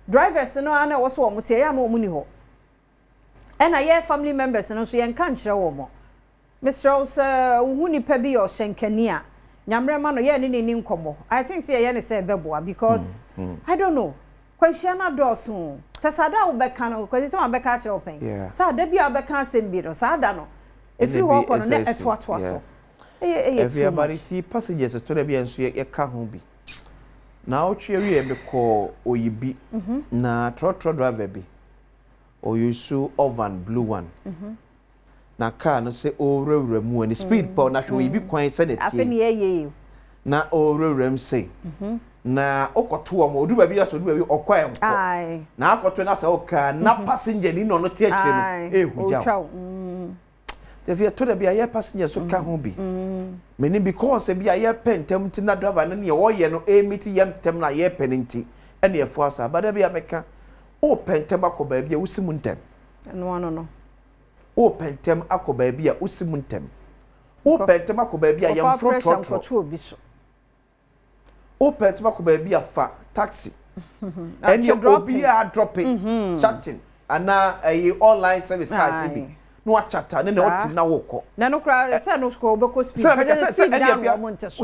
drivers no ana wo so omutie ya no omuni ho ena ye family members no so ye nka nkyere wo mo Mr. Uhuni pebi or Shenkania nyamrema no ye ni nkomo I think say ye ne say beboa because I don't know kwasiana doso tasada obeka no kwasi say obeka kire open sa da bia obeka asem bi no sa da no efi wo kono na etwato so everybody see passengers to the bia nso ye ka ho bi na otwe wi be ko oyibi na trotro driver bi oyusu ovan blue one na car no say owurewura mu ani speed pa na hwe oyibi kwan se na tie afeni ye na owurewura say na okoto am odu ba bi aso odu ba bi okwa enko na akoto na say oka na passenger ni no tie akire no ehujja Tefia to da bia ye passenger so ka ho bi meni because bia ye pentem ti na driver na ne wo ye no emiti ye pentem na ye penenti ene e fo asa ba da bia meka o pentem akoba bia usimu ntem no o pentem akoba bia usimu ntem o pentem akoba bia ye mfro trotro o pentem akoba bia fa taxi ene obi a dropping chatting ana online service car bi no achata ne na otim na woko na no kra se no scroll beko speed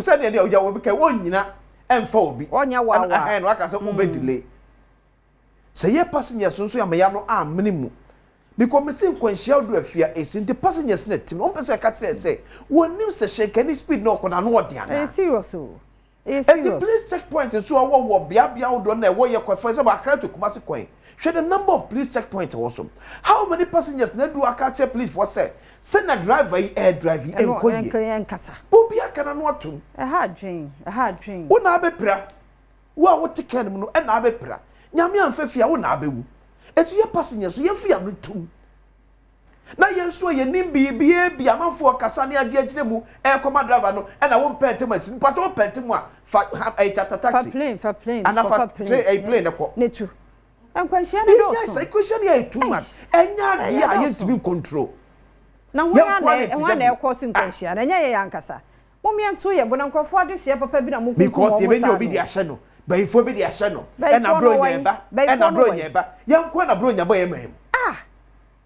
se ne dia oja obi ka wonyina emfa obi onya wa no aka se ube delay se ye passengers so ya me ya no amenimu because me sin kwanhia odu afia esi the passengers na tim on pese ka kire se wonim se shake speed no ko na no odiana serious o serious and the police checkpoint so wo bia odo na wo ye kwafa se ba kra to kumase kwan. Share the number of police checkpoints also. How many passengers na do catch police for say na driver air drive enkoye. Enkasa. Obi aka na no atum. A hard dream. Wo na abepra. Wo a wo take no no na abepra. Nyame amfafia wo na abewu. Etu ye passengers so ye fia no tum. Na ye nso ye nim bi amanfo kasa ne age agire mu koma driver no na wo mpente masin pato wo pente mu a tata taxi. For plane. Ana fa plane ko. Netu. Enkwashia ne do. Yes, enkwashia ne too much. Enya dia ye to be control. Na ho na e cause enkwashia. Na nya ye yankasa. Momianto ye bona nkrofo ade hye papa bi na mo because ye be ni obi di ahye no. Bayifo bi di ahye no. E na bro nyeba. E na bro nyeba. Ye nko na bro nyeba ye mahim.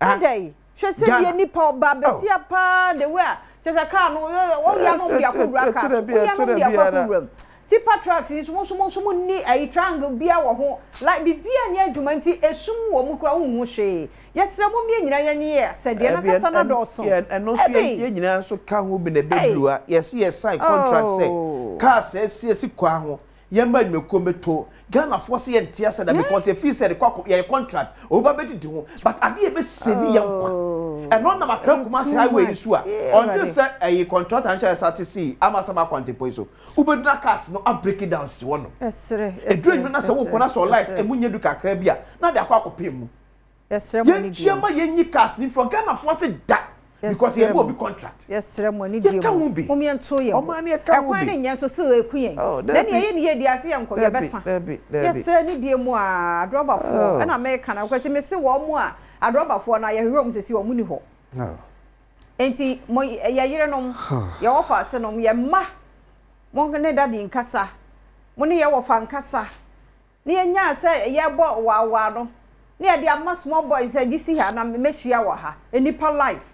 Today. Hwese ye nipa oba besia pa the way. Chese car no o ya no bi akobra car. O ya no bi akobra. Tipa trucks is so ni a triangle bia wo ho like bibia nya adwuma nti esum wo mu kura wo hu hwe yesra mo mie nyina ye nye se de na kasa na do so and no so ye nyina so ka ho bi na bedua yes sign contract say car say kwa ho ye ma nweko meto Ghana force ye ntia say that because if you said the contract oba bedidi ho but ade e be save ye nkwa and no na makra kuma say highway isu a until say a contract and share start ama sama quantipo so ubeduna cars no a break it down si wono esre edru na say wo kona so life emunye du kakra bia na de akwa mu esre mo ni ye ma ye nyi cars ni from Ghana force da because ye bo bi contract esre mo ni die mo mi ento ye o ma na ka wo bi akwa ni nyen so se ekuyen then ye ni ye di ase ye nko ye besa esre ni die mu a adrobafo na America na kwese me se wo mu a adrobafo na ye hwom sesi wo mu ni ho enti mo ye yire nom ye wofa se nom ye ma mo ne dadi nkasa mo ne ye wofa nkasa ne ye nya se ye bo wa no ne ye dia ma small boys agisi ha na mehia wo ha enipa life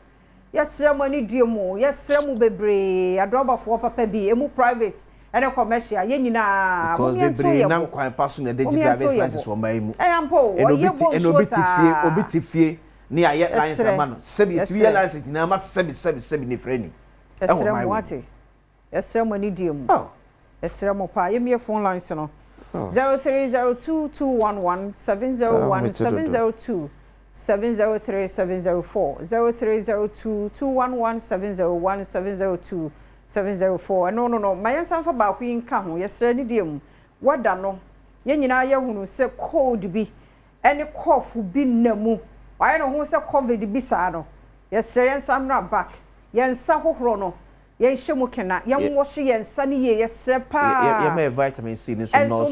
yesre mo ni die mu yesre mu bebre adrobafo papa bi emu private ene commercial ye nyina because bebre nam kwan paso na de driver's license wo mai mu ampo wo ye bo so sa obi tifie ni aye license ma no sebi tifie license nyina ma sebi ni freni esre mo ati esre mo ni die mu esre mo pa ye me phone lines no 0302211701 703-704 0302-211-701 704 no mayansa fa ba ku yinka ho yesra ni dem wada no ye nyina ye hunu se cold bi ene cough bi namu waye no hu se covid bi sa no yesra yensa mra back yensa hohoro no yenhye kena yenwo hye yensa ni ye yesra pa ye me vitamin C ni so no so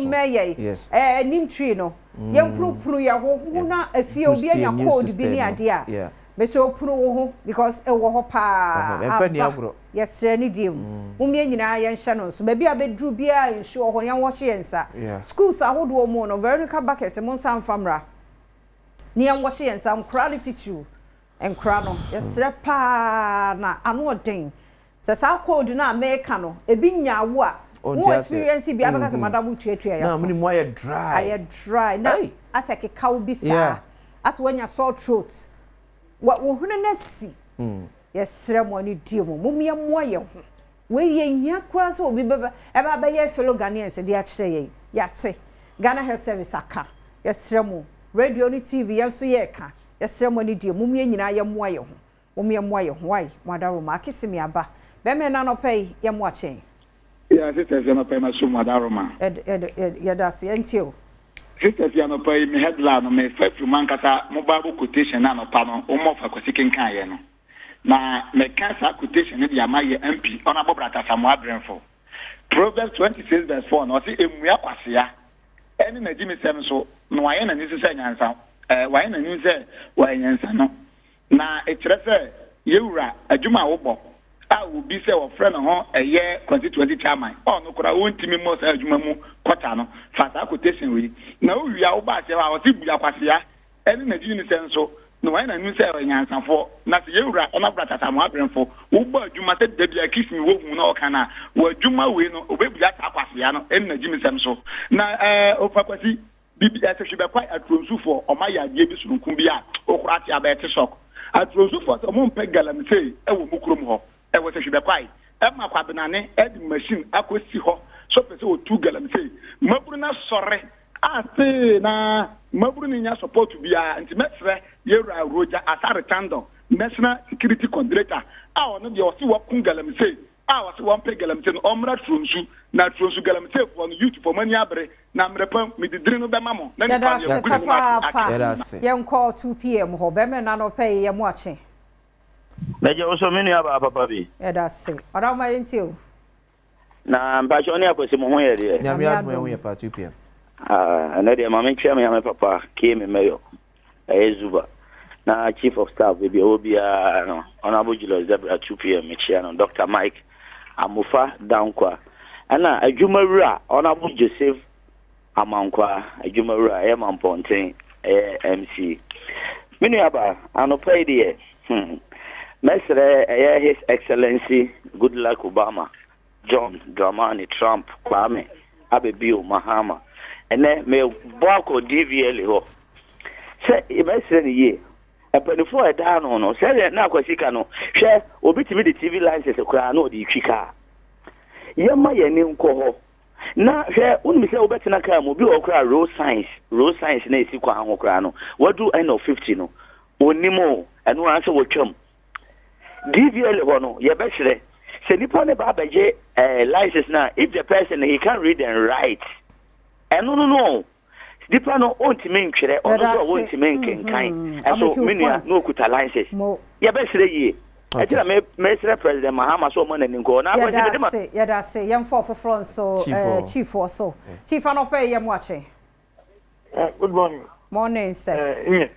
yes nim tree no yenpurupuru ya ho na afie obi anya cold bi ni ade a be so punu wo ho because e wo ho pa yes ni dim mumye nyina ye nhye no so ba bia be dru bia ensure ho yan wo hye yensa schools ahodo mo no vertical bucket mo san famra ni yan wo hye yensa quality too enkra no yes pa na ano odin se sa code na America no ebi nyawo a wo experience bi abaka se madamu tuatua ya so na muni mo aye dry na aseke kaw bi sa as when you sore throat what wo hunu na si yes mo ni diemo mumye mo ye ho we ye hia kura so obi beba e ba ba ye fellow Ghanaians de a kire ye yate Ghana Health Service aka yes mo radio ni TV ye so ye ka yes mo ni die mumye nyina ye mo ye ho mumye mo ye ho why madaro ma kisimi aba be me na no pay ye mo achen yeah sisters na pay ma so madaro ma ya da se entio sisters ya no pay me headline me fafu mankata mobile quotation na no pa no o mo fa kwasikin kan ye no na me cancer quotation ni ya maye MP ona bobrata Samuel Adrenfo Proverbs 26:4 no say emua kwasea eni na jimi sem so no aye na nisi se nyansa waye na nisi se waye nyansa no na ekire se yewura adwuma wo a obi se wo frɛ no ho eye constituency chairman no kora wontimi mo sa adwuma mu kwata no fata quotation we na wo wia wo ba se wa wo ti bua kwasea eni na jimi sem so no waye na nisi se nyansanfo na se yewura ona brata Samuel Adrenfo wo ba adwuma se da bia kisimi wo hu na o kana wo adwuma we no obebua ta kwasea no eni na jimi sem so na ofakwasi BBS should be quite a true for or my idea be Kumbia or Kratia Betty Shock. A true for some moon peg galam say, I will mukrum ho. I was a should be quite. Emma Quabanane, Ed machine, I could see ho. So, 2 galam say, Mabruna sorry. I say, na Mabruna support to be a intimate, Yera Roger Asaritando, National Security Coordinator. I want to be also what Kungalam say. I was one peg galam say, Omra Trunsu, not Trunsu galam say for youth for money abre. Na mrepa mi di drino be mamo na ni papa yem call 2 p.m. ho be me na no pay yem wache meje oso menu aba papa bi da se ora ma yentio na mba joni akwese mo ho ye de nyame admo ho ye pa 2 p.m. na de mama nchia me papa ke me meyo ezuba na chief of staff be obi no honorable Julius Zebra 2 p.m. me chia no Dr. Mike Amufa Dankwa ana adwumawura honorable Joseph Amankwa adwumawura e mamponten MC minu aba anopai de mesre His Excellency Goodluck Obama John Dramani Trump Kwame Abebio Mahama ene me boko DVL ho se mesre ni ye epenifo eda no se na akwasika no hwe obitimi de TV license kura na odi twika yema ye ni nko ho na hwe unmi se obetina ka mo bi okra road science na esi kwa ho kra no wadu end of 50 no onimo enu anse wotwam DVL ho no ye be hire se nipa ne ba beje license na if the person he can read and write no nipa no ontime ntwere ono so ontime nkenkan eso menua no kuta license ye be hire yi Ajira me President Mahama so mo nani nko na agbaji ya da se yem for so chief so chief an opay yem wache good morning sir nye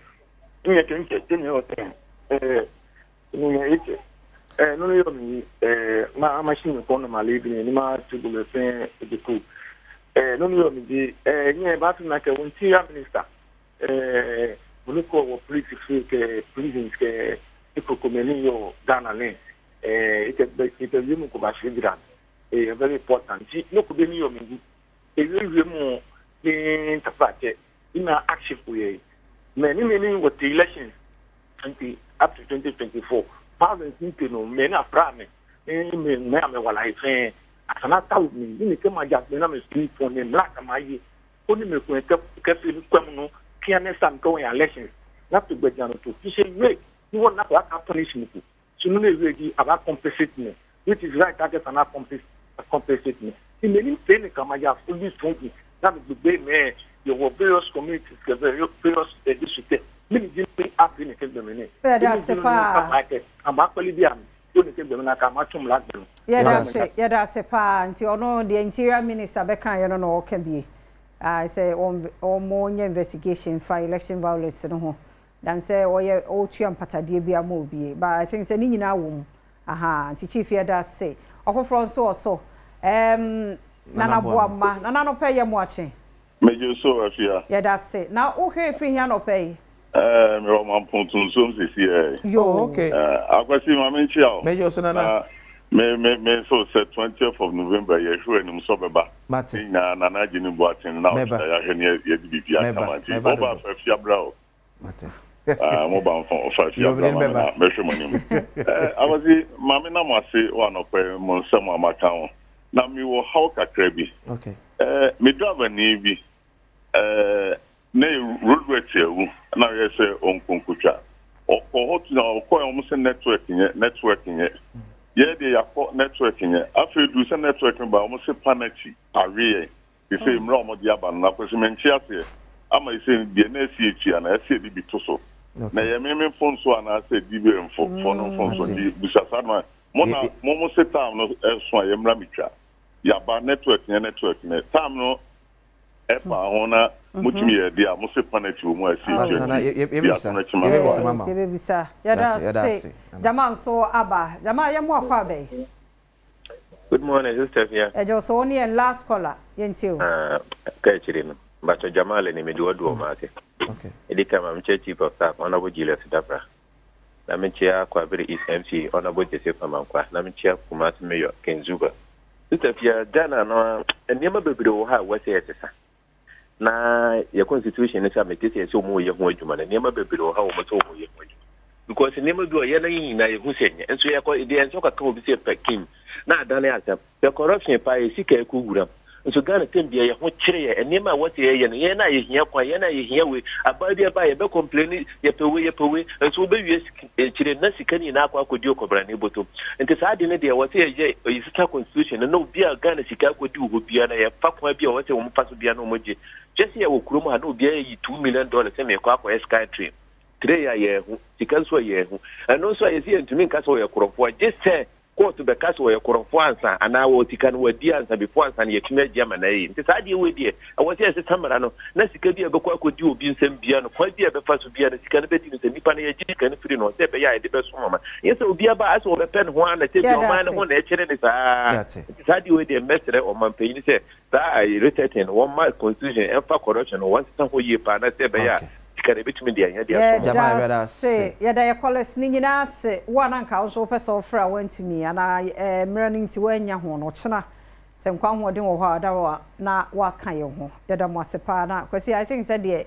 kenye hotel nye ite no yo mi ma machine ko no malibi ni ma tubule pen de ku no yo mi di nye ba tu na ke untia minister uniko wo politics ke prisons ke Econommy yo Ghana ne it you ko ba shibran very important no ko be ni yo mi ewe mu ni tapate ina active we many with the elections up to 2024 parliament ni no me na prame me wala ife asana taw ni ke ma ja na me speak for ni black ma yi oni me ko ke fi kwam no kiane sam ko elections na to gbejano to ti se we you want not to punishment. So no way about compensate me, which is right that can compensate me. In many things, come I have fully strongly. That is the way me your various communities, various districts. Many people are in the kingdom. That's a I'm actually there. Yeah, that's a pa. Until no, the Interior Minister Becca, you know, can be. I say on more investigation for election violence. No, dan say oye otua mpatade bia ma obi but I think say ni nyina wo aha nti chief yada say okofro nso oso nana boama nana no pay yem wache mejo so afia yada say na o hwe free here no pay me ro man pontun so sisi yo okay akwasi ma me nchia mejo so nana me so say 20th of November ye hwe nim so beba Martin na nana jini boatin na ya hwe ne ye di bia kamanti oba afia brao Martin mo ba fon afia brao na me hwe monim awazi ma me na mo ase wa no pe mo nsam amaka ho na mi wo how kakra bi okay me driver ni bi na roadway ewu na ye say onkonkutwa o hot na o ko o se network nye ye de yakọ network nye afi du se network ba o se panachi awie they say mra o de aba na kwesi menchi ase ama ise de na esi echi ana ese bi to so na ye me phone so ana ase di be mfo phone so di bisasa na mo se tam no so ye mra mitwa ya ba network nye tam no epa hona mutumi ye dia mo se panachi o mo esi yebisa yada say jama so aba jama ye mo akwa be. Good morning, sister here. Ejo so oni en last caller yentio ka chiri no bacho jamale ni medu odu o mate. Okay Edika ma mche chief of staff honorable Julius Dabra na mchia kwa biri is MC honorable Joseph Amankwa na mchia kumasi mayor Kenzuga. Sister here dana no enema bebre wo ha wase yetesa na your constitution is a metese so mo ye ho adwuma na niam bebre wo ha wo mo so mo ye ho adwuma because niam do ye na yin na ye hu senye enso ye ko de enso ka obi se pekim na adane asem the corruption pa e sika ku gura nso Ghana tembia ye ho kire ye niam a what ye ye na ye hia kwa ye na ye hia we abadi ba ye be complain ye pewe nso be wie kire na sika ni na akwa akodi okobra ne boto nti sa ade ne de wo se ye sika constitution no bia Ghana sika akodi wo bia na ye fa kwa bia wo se wo mfa so bia no mo je just here wo kurom ha no bia yi $2 million se me kwa sky train today ya ye hu sika so ye hu and also ye see ntumi nka so ye korofo just say court be ka so ye korofo ansa ana wo tika no wadi ansa before ansa ye tumi agya na yi nti sa de we die wo se se tamara no na sika bia be kwa akodi obi nsem bia no kwa bia be fa so bia na sika no beti no se nipa na ye gi sika no free no se be ya de be so mama yes obi aba aso be pen ho ana te bi o man ho na e kire ni sa de we die mestre o man pe ni se that I written one my constitution and for corruption one time ho ye pa na se be ya tikare betumi dia nya dia yada ya college ni nyina se wana nka wo so pese ofra wantumi ana mrani nti wanya ho no chena se nkwa ho den wo ha da na waka ye ho yada mo asepa na kwesi I think said de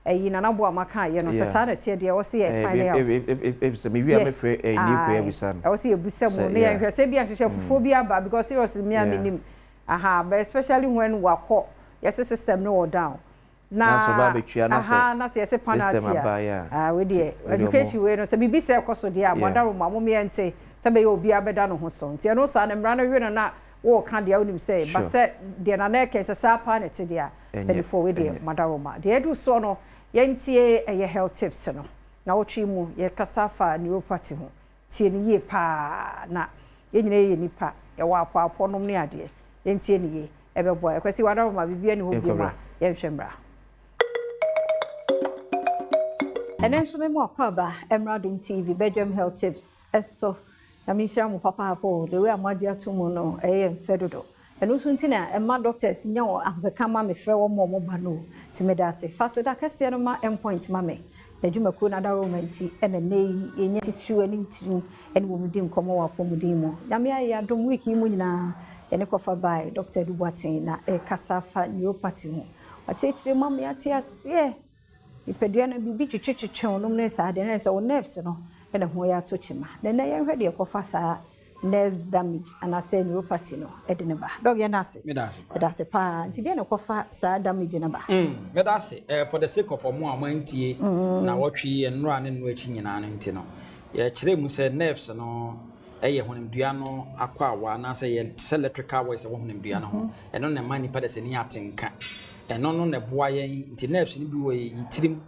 eyi na bo amaka ye no se sa na tie de wo se ye find out se me wi am free new ko ebusa wo se ebusa mu ne ye hwese bia hwehwe fufo bia ba because seriously me aminim but especially when wako yes system no down na so ba betwia na se na se yes penalty we dey education we no se bibi se koso dey amodaro mamo me ente se be obi abeda no ho so nti no sa na mra no we no na wo ka dey onim se ba se dey na na ke se sa pa ne te dey before we dey modaro ma dey do so no yentie ye health tips no na wo twi mu ye kasafa neuropathy ho tie ni ye pa na ye nyina ye nipa ye wa apo nom ne ade yentie ni ye ebebo ekwesi wadaro ma bibia ni ho bi ma ye hwembra enenso me mo akaba Adom TV Badwam health tips eso na mi share mo papa hapo the way amadi atomo no mfedodo eno so ntina emma doctors nya wo abeka ma me frɛ wo mo ba no timedase fasida kase no ma endpoint ma me adwumako na daro manti ene nei enya titiru ani ntiru ene wo mudi nkomo wa pomudi mo nyame ya Adom week yi mu nyina ene kofa by Dr. Dubatin na kasafa neuropathy ho achechire mam ya ti ase ipedua na bibi twetwetwe no ne sa de na se wo nerves no ene ho ya to chima na ye hwede kofa sa nerve damage and say neuropathy no ede ne ba dog ya nase medase pa nti de ne kofa sa damage na ba medase for the sake of omo amantie na wotwe enro ane no achi nyina no nti no ye kire mu se nerves no eye honimdua no akwa awa na say ye electrical voice wo honimdua no ho eno ne mani pa de se ni atenka eno no ne boa ye nti nerves ni bi wo yitirim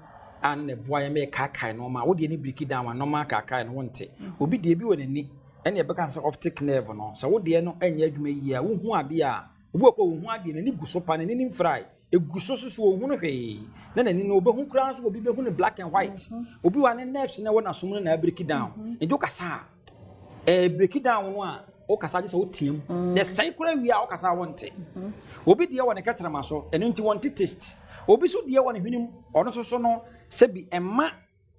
an ne boa ye me kakai no ma wo de ni break down no ma kakai no wonte obi de bi wo ne ni ene be kan say optic nerve no so wo de no anya adwuma yi a wo hu ade a obi ko hu ade na ni guso pa ne ni fry eguso so hu no hwe na nani no obi hu kra so obi be hu ne black and white obi wa ne nerves na wona som na break down ejo kasa break down no a o kasa je so tiem the cycle wi a o kasa wonte obi de wona ketrama so eno nti wonte taste obi so de wona hwenim ono so no se bi emma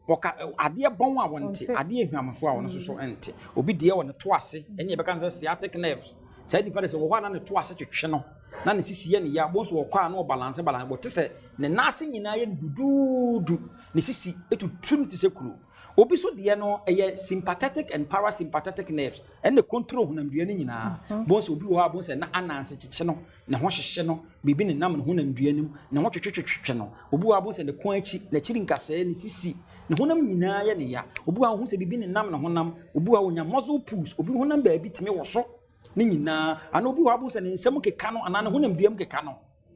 oka ade bon a wonte ade ehwamfo a ono so ente obi de wona to ase enye be kan say sciatic nerves say di pare se wo na ne to ase twetwe no na ne sisi ye ne ya bo so wo kwa na balance but te se ne nase nyina ye dududu ne sisi etutu te se kuru obi so de no eye sympathetic and parasympathetic nerves and the control hunam dua ne nyina bo so obi wo ha bo se na ananse kyekye no ne ho hyehye no bibi ne nam ne hunam dua nim ne ho twetwetwetwe no obi wo ha bo se ne kon achi na chiri nkase ne sisi ne honam nyina ye ne ya obi wa hu se bibi ne nam ne honam obi wa onya muscle pulse obi honam ba bi timi wo so ne nyina ana obi wa bu se ne nsem keka no ana ne honam duam keka no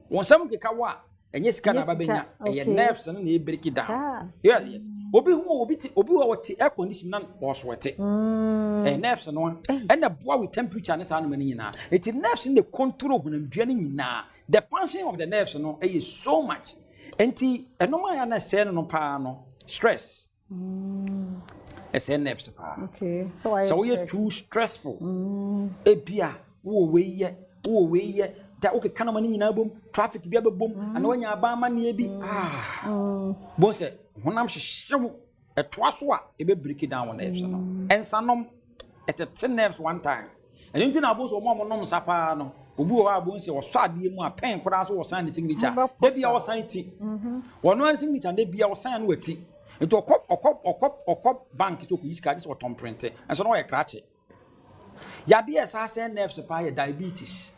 won nsem keka wa enye sika na babenya eye nerves no na e break down yes obi hu obi wa wote air condition na wo so wote nerves no and the boy with temperature na sa no mani nyina it nerves in the control honam dua ne nyina the function of the nerves no is so much enti enoma ya na se no pa no stress nerves pa okay so we are too stressful ebia wo we ye da okay kana mani nyina bom traffic bia bebom ana wanya ba ma ne bi bon se honam hyehyew etoa so a e be break down on nerves no ensanom etete nerves one time and nti na bo so mo nom sapa no obi wo abo nse wo so ade mu a pen kora so wo san ne signature da bia wo san ti wono an signature da bia wo san no wati nti okop bank so ku iska just wo tom print enso no wo ye krache ya de esa sen nerves pa ye diabetes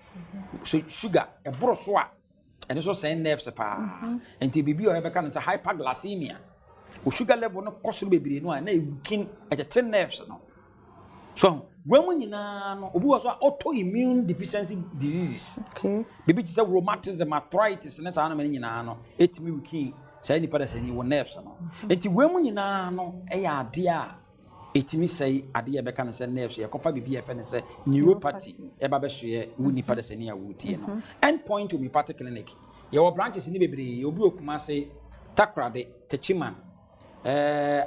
so sugar e bro so a ene so sen nerves pa nti bibi o e be kan say hyperglycemia o sugar level no koso bebire no a na e weaken e nerves no so when nyina no obi was autoimmune deficiency diseases bibi ti say rheumatism arthritis na sa na mani nyina no etimi weaken say ni pada say ni wo nerves no enti when nyina no e ya ade a etimi say ade e be kan say nerves e kofa bibi e fe ne say neuropathy e ba be so ye woni pada say ni ya wutie no end point homeopathic clinic ye wo branches ni bebre obi okuma say takrade techiman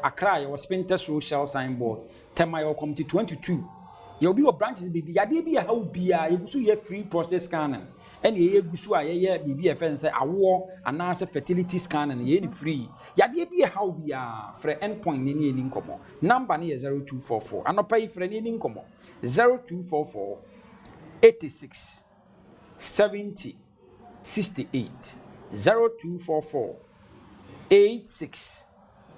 Accra ye wo spinter social signboard tema ye committee 22 ye obi wo branches bibi yade bi ha ubia ye gusu ye free prostate scanning ene ye gusu a ye bibi e fe say awo anase fertility scanning ye ni free yade bi ha ubia frɛ endpoint ni eni nkomo number ni ye 0244 anopa yi frɛ ni eni nkomo 0244 86 70 68 0244 86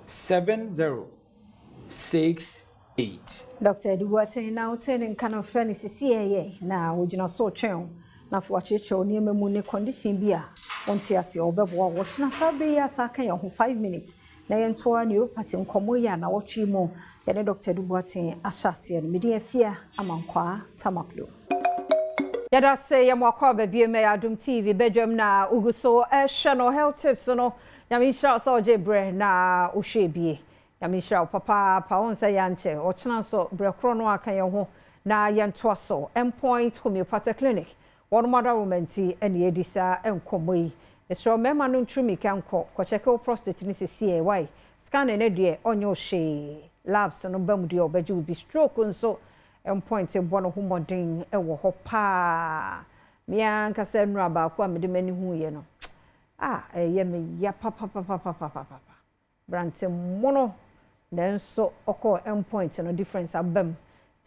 7068. Dr. Duwate now turning kind of friend is CCA na wojina so twen na for wachecho ni memu ne condition bia onti ase obebo watch na sabe ya saka ya 5 minutes na yentoa neuropathy nkomo ya na watchi mo ya ne Dr. Duwate ashase no medi afia amankwa tamaklo yada say ya mwakwa bebie me Adom TV bedwam na uguso no health tips no Yamisha so jebre na uhwebie Yamisha papa pa onsa yanche ochena so brekro no aka ye ho na yentoa so endpoint homeopathic clinic one mother woman ti ene edisa enkomoyi esro mema no ntumi kanko ko check prostate ni sisi why scan ene de onyo hwe labs no bamudi obaji bi stroke nso endpoint e bono humodin e wo ho pa mia nkasa nura ba ko amede mani hu ye no ye me ya papa brante mono nenso oko endpoint no difference abam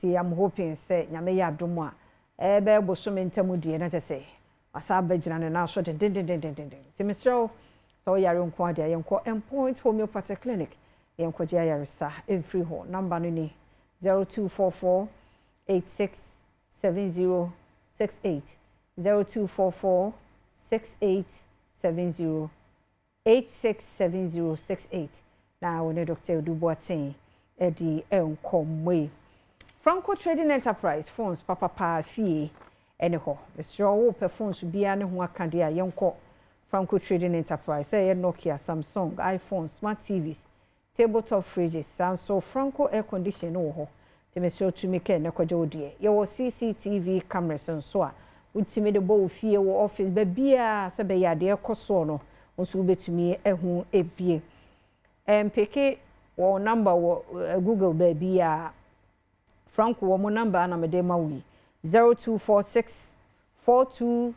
ti am hoping say nyame ya domo a be bosomi ntamu die na tese asa bagina ne na so den ti mistro so yare nko ade yenko endpoint homeopathic clinic yenko je yare sa every ho number no ni 0244 867068 0244 6870867068 na wone Dr. Duboatin edi enkomwe Franco Trading Enterprise phones papa fie ene ho Mr. wo pe phones bia ne ho akade a yenko Franco Trading Enterprise Nokia Samsung iPhone smart TVs tabletop fridges Samsung Franco air conditioner wo ho Mr. to make ne kwaje odie ye wo CCTV cameras nso a utimi de bo fie wo office ba bia se be ya de ekoso no nso betumi ehu ebie mpeke wo number wo Google ba bia Frank wo mo number na me de ma wi 0246 42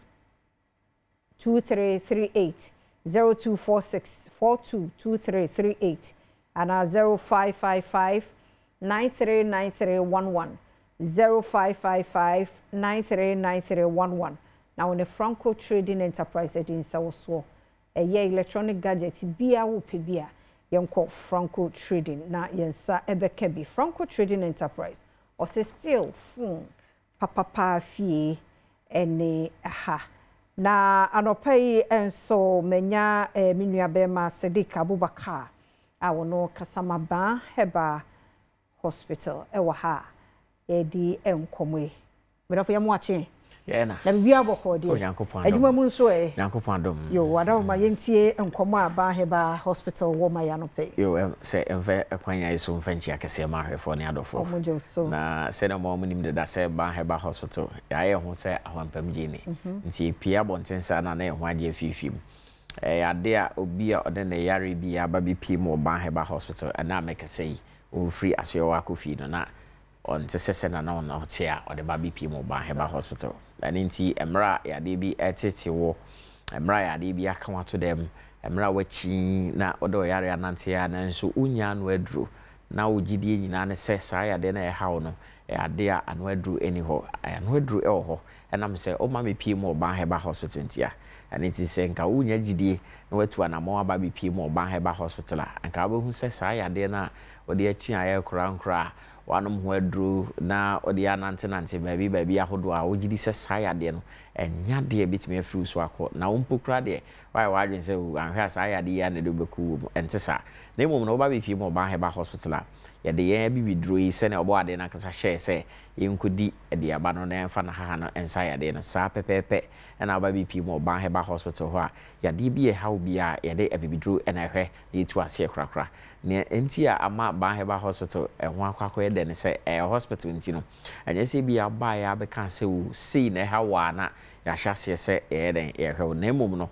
2338 0246 422338 and 0555 939311 0555 939311 now on the Franco Trading Enterprise in Sawoso electronic gadgets bia wo pe bia yenko Franco Trading na yensa ebeke bi Franco Trading Enterprise or still phone papa fie ene aha na anopai enso menya minua bema Sadiq Abubakar awono kasama ba heba hospital ewa ha edi enkomwe medafo yamwache na bibia boko de adwuma mu nso Nyankopon dom yo wada ma yentie enkomo aba heba hospital wo ma ya no pe yo se enve ekwanya iso mfanchi akese ma hwefo ne adofo na se na mo nim de da se ba heba hospital ya ye ho se ahwampam gini nti pia bontensa na na ho ade afifim ade a obi a ode na yare bi aba bi pie mo ba heba hospital na make say o free asyo akofi no na on se na na on tia ode ba bi pie mo ba heba hospital aninti emra ya de bi etete wo emra ya de bi aka wato dem emra wachi na odo yare anante ya na nso unya no aduro na ogidie nyina ne se sa ya de na hawo no ade a anu aduro eni ho anu aduro e ho enam se o ma me pie mo ba heba hospital ntia aninti se nka unya gidie na watu anamo aba bi pie mo ba heba hospital anka abahu se sa ya de na ode achi aye kura wanom ho aduro na odi anante baabi ahodo a ogidi se saya de no enya de bitime afiri so akọ na wompokra de why wadwen se anhwa saya de ya na de beku entesa na emom na oba bepie mo ba heba hospital a ya de ya bibiduro yi se na obo ade na kasa share se yenkodi de aba no na emfa na haha no ensaya de no sa pepepe na oba bepie mo ba heba hospital ho a ya de bi e hawo bia ya de abibiduro na ehwe na etu ase krakra ne enti a ama ba heba hospital ho akwakọ de ne se hospital enti no anya se bia ba ya be kan se o sei na hawa na ya hyase se den ehwe na emom no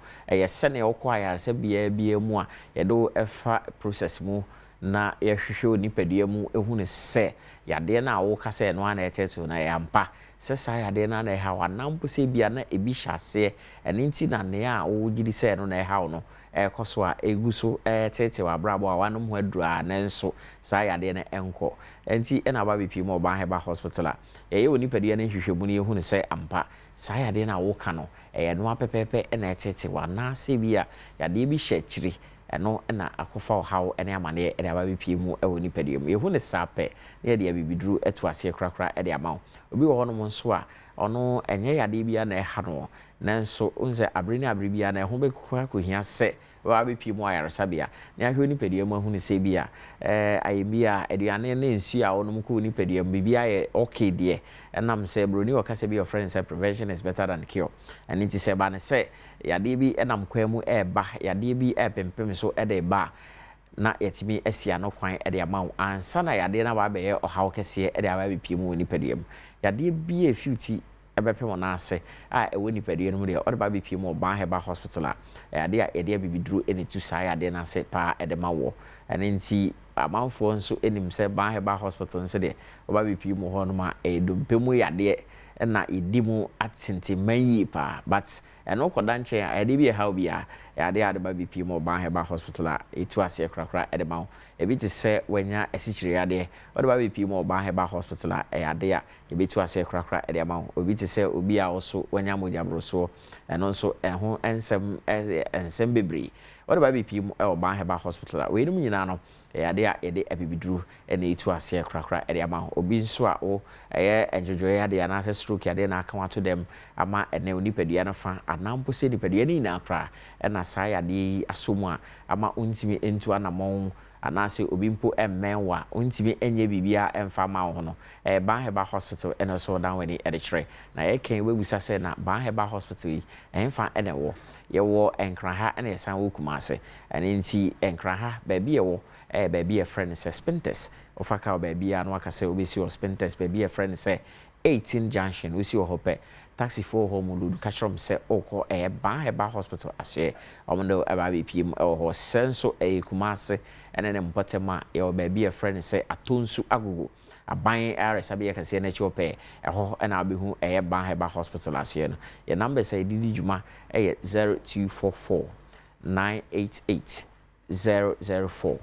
se na okọ ya se bia mu a ye do efa process mu na yehwehwe onipadua mu ehu ne se yade na awo kase no ana etetu na yampa se sa yade na na ha wanampo se bia na ebi hyase ene nti na ne a wo gidi se no na ha no ekoso a eguso tete wa brabo a wanom ho adura na nso sa yade na enko enti ena ba bipi mo ba heba hospital a ye onipadua na hwehwe mu ne ehu ne se ampa sa yade na wo ka no no apepepe ena tete wa na se bia yade bi hyachiri eno na akofa hawo ene amane ene aba bipie mu ewo nipadua mu yehu ne sape ne de abibiduru etu ase krakra ede amawo obi wo hono nso a ono enye yade bia na eha no nanso unze abrene abribia na eho bekwa kohia se wa bipie mu ayaresa bia ne ahwe nipadua mu ahu ne se bia ayebia eduane ne nsu a ono ko nipadua mu bibia ye okay de enam se broni o kase be your friend say prevention is better than cure and it say ba ne say yade bi enam kwa mu eba yade bi epempem so ede ba na yetimi asia no kwan ede ama ansa na yade na ba be ye ohaw kese ede aba bipie mu nipadua mu yade bi e futi ebepem na ase a ewo nipadua mu de ode ba bipie mu ba heba hospital a yade a ede bibiduru ene tu sa yade na ase pa ede ma wo ene nti amanfo nso enim se ba heba hospital nse de oba bipie mu ho no ma edompemu yade na idimu atinte manyi pa but eno koda nche ade bi how bia yade ade ba bipie mu ba heba hospital a etu ase krakra ede ma ebi te se wanya esichire yade ode ba bipie mu ba heba hospital a yade a ebi tu ase krakra ede ma obi te se obi a oso wanya mojabroso eno nso eho ensem bebre ode ba bipie mu ba heba hospital a we nim nyina no yade a yede abibiduru ene etu ase krakra ede ma obi nso a o enjojo yade ya na stroke yade na aka wato dem ama ene onipadua no fa anampo se nipadua ni na kra ena sa yade asomu a ama ontimi entu anamon anase obi mpo emmenwa ontimi enye bibia emfa ma ho no ba heba hospital ene so dan weni ede kire na ye kan webusa se na ba heba hospital yi emfa ene wo ye wo enkraha ene san wo kumase ene nti enkraha ba bi ye wo baby a friend say Spintes ofaka baby anu aka say obisi o Spintes baby a friend say 18 junction we see o hope taxi for home load catch them say oko Baheba hospital ase omondo eba BPM ho senso Kumase and then mpotema your baby a friend say atonsu agogo aban RSAB ya kase na chope ho na abehu Baheba hospital ase no your number say didi juma 0244 988 004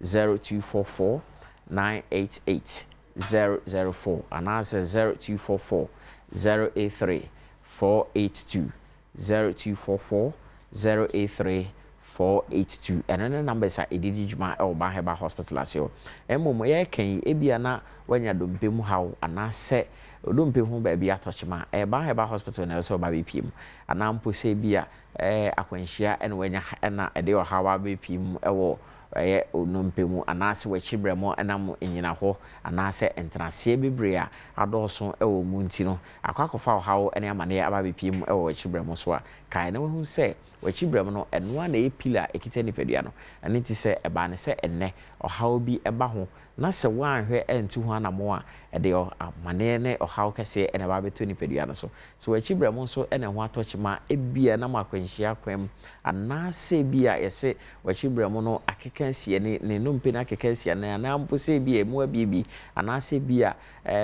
0244 988 004 and answer 0244 083 482 0244 083 482 and then the numbers are edidi juma Baheba hospital asio emom ye kan ebia na wanya dompe mu haw ana se dompe hu ba bia tochima Baheba hospital na so ba BPM ana mpo se bia akwanhia en wanya na ede o hawa BPM ewo onompe mu anase wachibre mo enam enyina ho anase entrase bebre a adoso ewo mu nti no akwakofa hawo ene amane aba BPM ewo wachibre mo so a kai na hu se wachibre mo no eno na pila ekita nipadua no ene ti se eba ne se enne hawo bi eba ho na se wanhwe entu ho anamo a ede amane ne hawo kase ene ba beto nipadua no so wachibre mo so ene ho atochima ebia na makwanhia kwam anase bia yese wachibre mo no kansie ne nompe na kekansie na na mpose bi emu abibi anase bia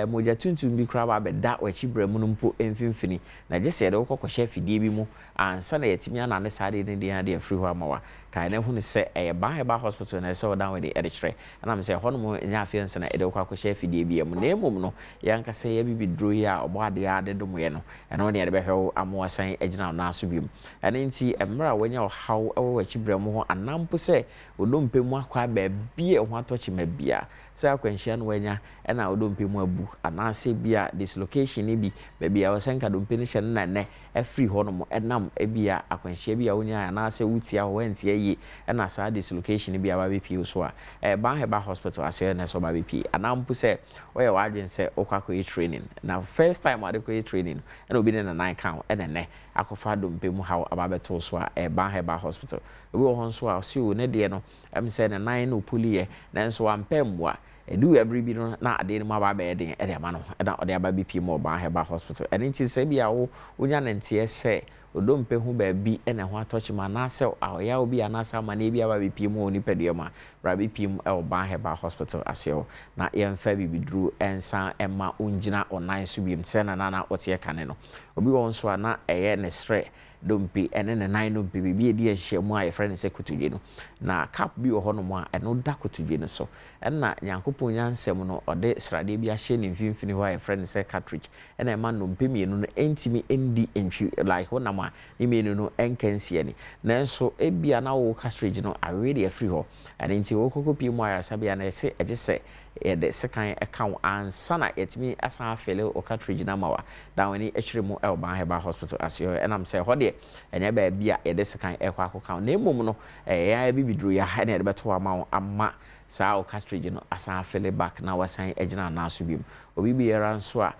moja tuntum bi kra ba beda wachibre mu mpo emfimfini na gese de kokoshe fidie bi mu ansa na yetimi ana ne sade ne dia de afri ho amawa kai na hu ne se Baheba hospital na se odan we de edichere na me se hono mu nya afianse na ede kokoshe fidie bi mu na emom no yanka se ya bibi dro ya obade ade dom ye no eno ne de behwe amawa san agina na aso bi mu ene nti emra wanya haw ewo wachibre mu ho anampo se odompe mu akwa ba bia ho atochi mabia se akwanhia no wanya ena odompe mu abu anase bia dislocation ni bi bia wasanka dompe ni hye na ne afri ho no mo enam bia akwanhia bia wonya anase wutia ho entie yi ena sa dislocation bia ba BPO so a Baheba hospital ase na so ba BP anampo se oye wadwen se okwakoyi training na first time adekoyi training ena obi ne na 9 count ena ne akofa dompe mu hawo ababeto so a Baheba hospital obi wo so a si o ne de no em se na 9 no puliye na nso ampemwa edu every bi no na ade no ma ba eden e de ma no na ode aba BPM Baheba hospital ene nti se bia wo onya na ntie se odompe hu ba bi ene ho atochima na se ya obi anasa ma na bia ba BPM oni pedua ma ra BPM Baheba hospital asio na yemfa bibidru ensa ema ongina online so biem se na na otie kane no obi won so na eye ne stre dompe ene ne nan no bibi edi ahyemu a friend se kotudwe no na cap bi wo hono mo a eno da kotudwe no so enna nyankopon nyansem no ode srade bi ahye ne mfimfini ho a friend se cartridge ena ema no mpemienu no entimi endi entwi like wona ma imienu no enkansie ni nanso ebia na wo cartridge no already afri ho ene nti wo kokopi mu a sabia na ese ejese de second account ansana yetimi asa afele o cartridge na mawa da woni echiremu Baheba hospital asio enam se hode enya ba bia de second ekwa account na emom no ya bibidru ya ha na de beto ama amma saa o cartridge no asa afele back na wasan egina na aso bim obi bi era nso a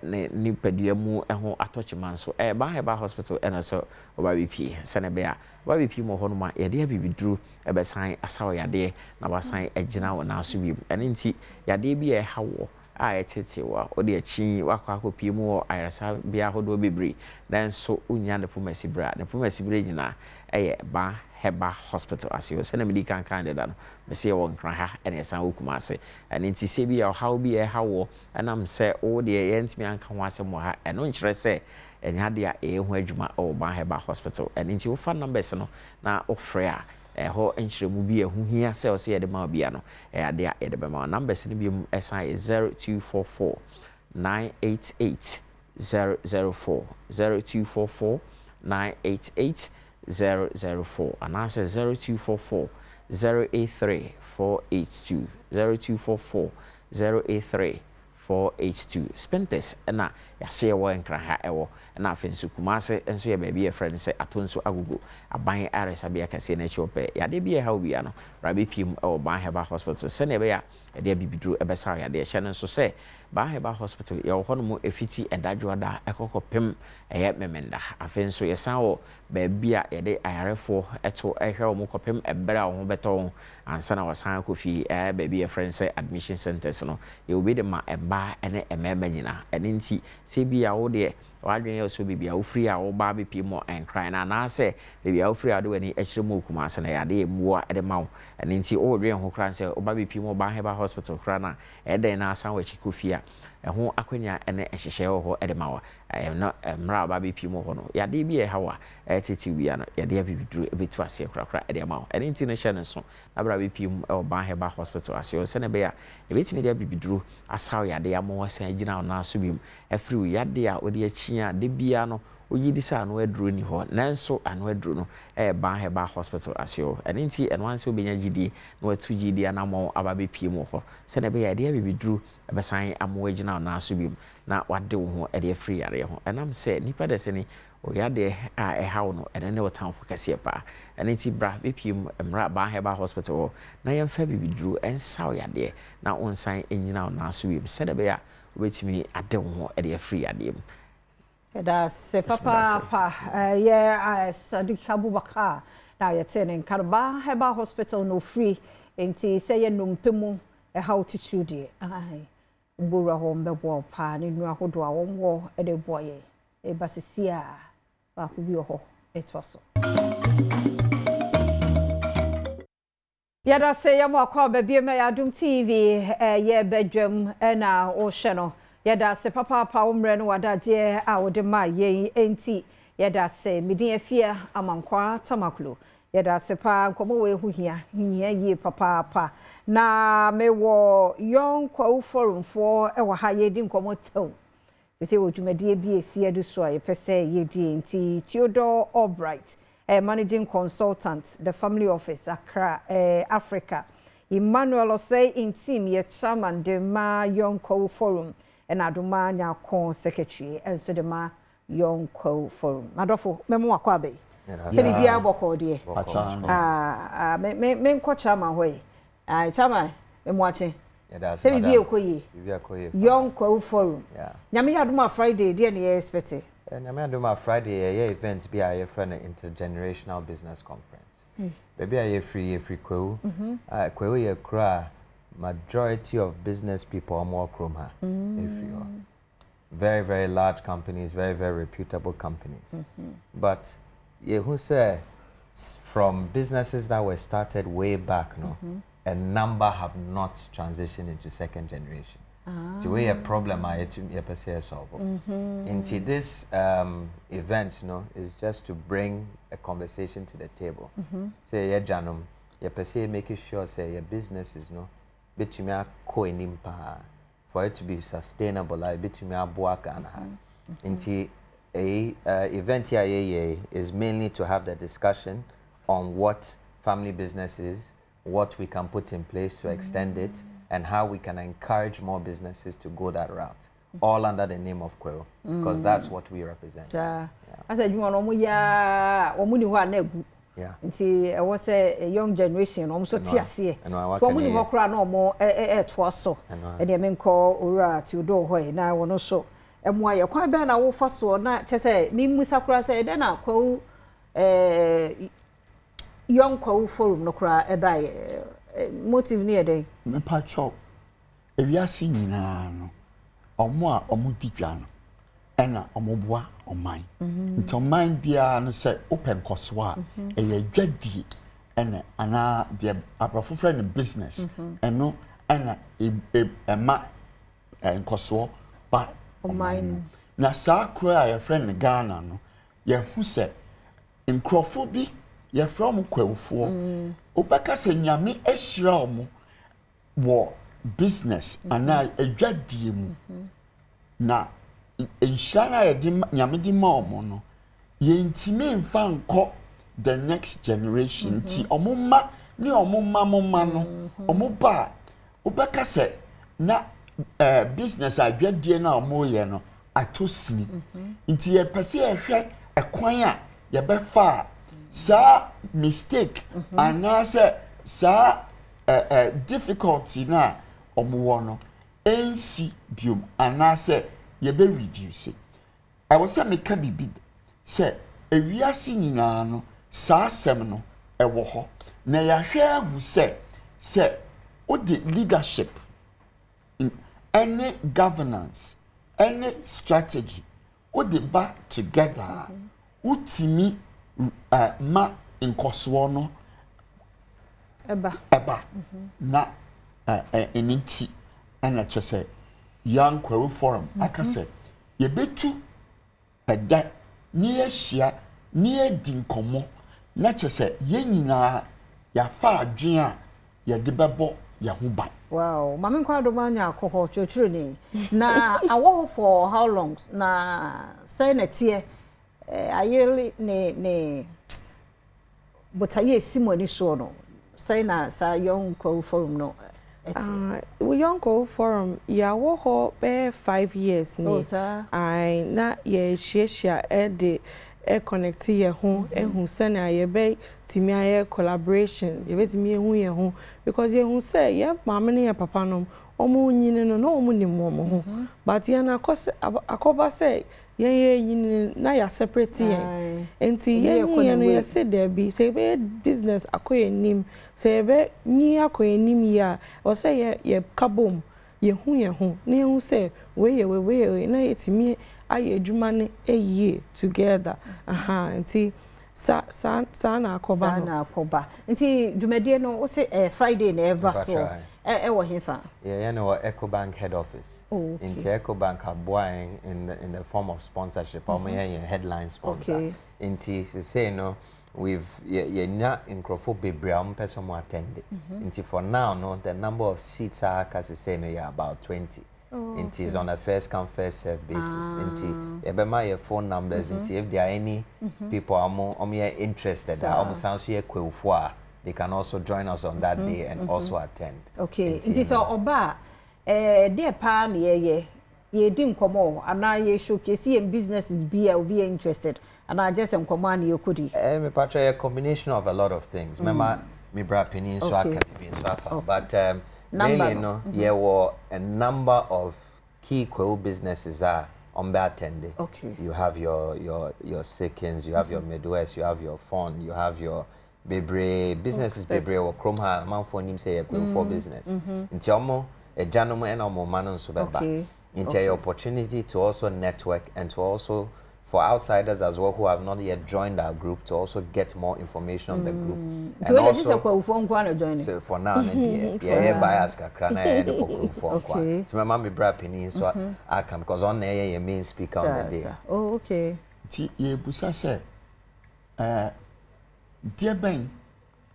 ne nipadua mu ho atochima nso Baheba hospital ena so oba BP sene be a oba BP mo ho no ma ye de bibidru ebesan asawo yade na wasan egina wo na aso bim ene nti yade bi e hawo a etete wa odi achi wakwa akopie mu ayarasa bia hodo bebre dan so unya ne pomasibra nyina Baheba hospital asio sene medi kan de da no me se won kran ha ene san okumase ene nti se bia how bi e hawo enam se o de yentimi anka ho asem ha eno nkyere se enya de a ehu adwuma Baheba hospital ene nti wo fa numbers no na ofre a ho enchiremu bi ehu hia se o se ye de ma bia no ade a ye de be ma numbers ni bi esa 0244 988 004 0244 988 004 and answer 0244 083 482 0244 083 482 Spentes na ya se wo enkra ha ewo na afensu kumase enso ye baby e friend say atonso agugo aban aresabia kase na chope ya de bia ha obi ano rabi pim Baheba hospital se ne be ya de bibidru ebesa ya de hye nso se Baheba hospital ya ho no mo efiti edadwo da ekokopem eye memenda afenso ye san wo baby a ye de ayarefo eto ehwe wo mo kopem ebere a wo beto ansa na wasan kofi baby e friend say admission centers no ye obi de ma eba ene emema nyina ene nti say be a wo wadwen yɛ so bibia wo free a wo ba be pi mo and cry na say bibia wo free a do ani ɛkyerɛ mu kuma se na yade muwa ɛde ma wo ɛne nti o dwen ho kra sɛ wo ba be pi mo ba heba hospital kra na ɛden na asan wa chikofia ɛho akonya ɛne ɛhyehyɛ ho ɛde ma wo na mra ba be pi mo ho no yade bi ɛha wa ɛtete bia no yade abibiduru ebetu ase kra ɛde ma wo ɛne nti ne hyɛ ne so na bra be pi mo ba heba hospital ase o se ne be ya ebetimi de abibiduru asaw yade amo wasan agina na so bim afiri yade a odi achia de bia no oyidi sa no aduro ni ho nanso ano aduro no ba heba hospital asio ene nti enwanse obenya gidi no atu gidi anamo ababe pie mo ho se ne be ya de abibiduru ebesan amo agina na so bim na wade wo ho e de afiri yare ho enam se nipa de se ni oyade a ehaw no ene ne wotan fo kase pa ene nti bra be pie mra ba heba hospital na yemfa bibiduru ensaw yade na onsan enyina na so bim se ne be ya obetimi ade wo ho e de afiri yade mu. That's Papa yeah Sadiq Abubakar now you're telling Karba Heba Hospital no free enti say ye numpemu e how to study ai bura hom bebo pa ni nu ahodo a wonwo e de boye e basisia ba ku bi ho etwaso yada say yamo akwa ba bi me Adom TV ye Badwam na o hye no yada se papa umre no wadaje a wode ma ye enti yada se midin afia amankwa tamaklo yada se pa nkomo we hu hia ye papa na mewo yon kwa forum for e wa ha ye di nkomo taw we say odwumade bi esi adu so ye pese ye di enti Theodore Albright managing consultant the family office Accra Africa Emmanuel Osei in team ye chairman de ma yon kwa forum and Adoma nya kon secretary and so the ma young co forum madofo memo akwa be se bibia boko de me ko chama hoy chama memo ache se bibia okoye young co forum nyame Adoma Friday de na expect nyame Adoma Friday ye events bi a ye friend intergenerational business conference baby a free kwewu kwewu ye kra majority of business people are more chroma if you are very, very large companies, very, very reputable companies. But who say from businesses that were started way back, a number have not transitioned into second generation. The way a problem I solve. Into this event, is just to bring a conversation to the table. Say, yeah, Janum, making sure say your business is betumi ko for it to be sustainable like betumi aboaka na nti event here is mainly to have the discussion on what family business is, what we can put in place to extend it, and how we can encourage more businesses to go that route, all under the name of Kweo, because that's what we represent. I said you want yeah. Nti I was a young generation almost tiasie. To mo ni hokra na omo to so. E de men call ora Theodore hoy na wono so. Emo aye kwan be na wo fa so na che say mi musa kra say de na kwa young kwa forum no kra e bai motive ni e dey. Me pa chop. E wiase nyina no. Omo a omo didwa no. Ena omoboa oman nti oman bia no se open koso a eye dwadi ena ana de abrafo friend business eno ena ema enkoso ba oman na sa kra ya friend Ghana no ye hu se nkrofo bi ye from kwawfo obeka se nyame ehira omo wo business ana adwadie mu na Inshana nyamedi ma omo no ye ntime mfa nko the next generation ti omuma ni omuma moma no omuba obeka se na business adwadie na omo ye no atosini nti ye pese ye hwe ekwan a ye be fa sa mistake anase sa difficulty na omo no ensi biom anase ye be reduce. I was say make bibi say ewiase nyina no sa asem no e wo ho na ya hwe ahu say o the leadership in any governance any strategy what the back together utimi ma nkoswo no eba na eniti ana chese young Kwewu forum aka say ye betu eda ni ehia ni edi nkomo na chese ye nyina ya fa adwen a ye de bebo ye ho ban. Wow, mama nkwado manya akoko chochuru ni na awo for how long na say na tie ayeli ne botaye simoni so no say na sa young Kwewu forum no we young Kwewu forum ya wo ho be 5 years ni ai na ye hia de connect ye ho ehun say na ye be timi aye collaboration ye be timi ehun ye ho because ye hu say ye mama ne ye papa no omo nyine no no omo ni mo ho but ye na akoba say ye nyine na ya separate ye enti ye ni no ye say there be say be business akoye nim say be ni akoye nim ya o say ye kabom ye hu ne hu say we na ye timi aye adwuma ne eye together enti sa na akoba nti dwumadie no wo say Friday na eva so wo hefa yeah no EcoBank head office into EcoBank aboying in the form of sponsorship headline sponsor nti say no we've na incrofo bebre am person mo attend nti for now no the number of seats are say no about 20. It is on a first come first serve basis. Ebema your phone numbers. If there are any people are interested, they can also join us on that day and also attend. Okay. It is oba dear pan ye didn't come on and now ye showcase in businesses be interested and I just am command you could me patcha a combination of a lot of things. Remember me bra opinion so I can be so but mainly, no, there were a number of key Kwewu businesses are on that attending. Okay. You have your Sekins, you have your Midwest, you have your Fon, you have your Bebre businesses. Bebre or Kromha, man for him say a Kwewu for business. Into almost a gentleman and almost man on Subeba. Into your opportunity to also network and to also for outsiders as well who have not yet joined our group to also get more information on the group. And also, so for now, yeah, bias kakrana and for Kwewu. So my mommy brought penny, so I come because on there your main speaker on the day. Oh, okay. Ti ye busa say, dear Ben,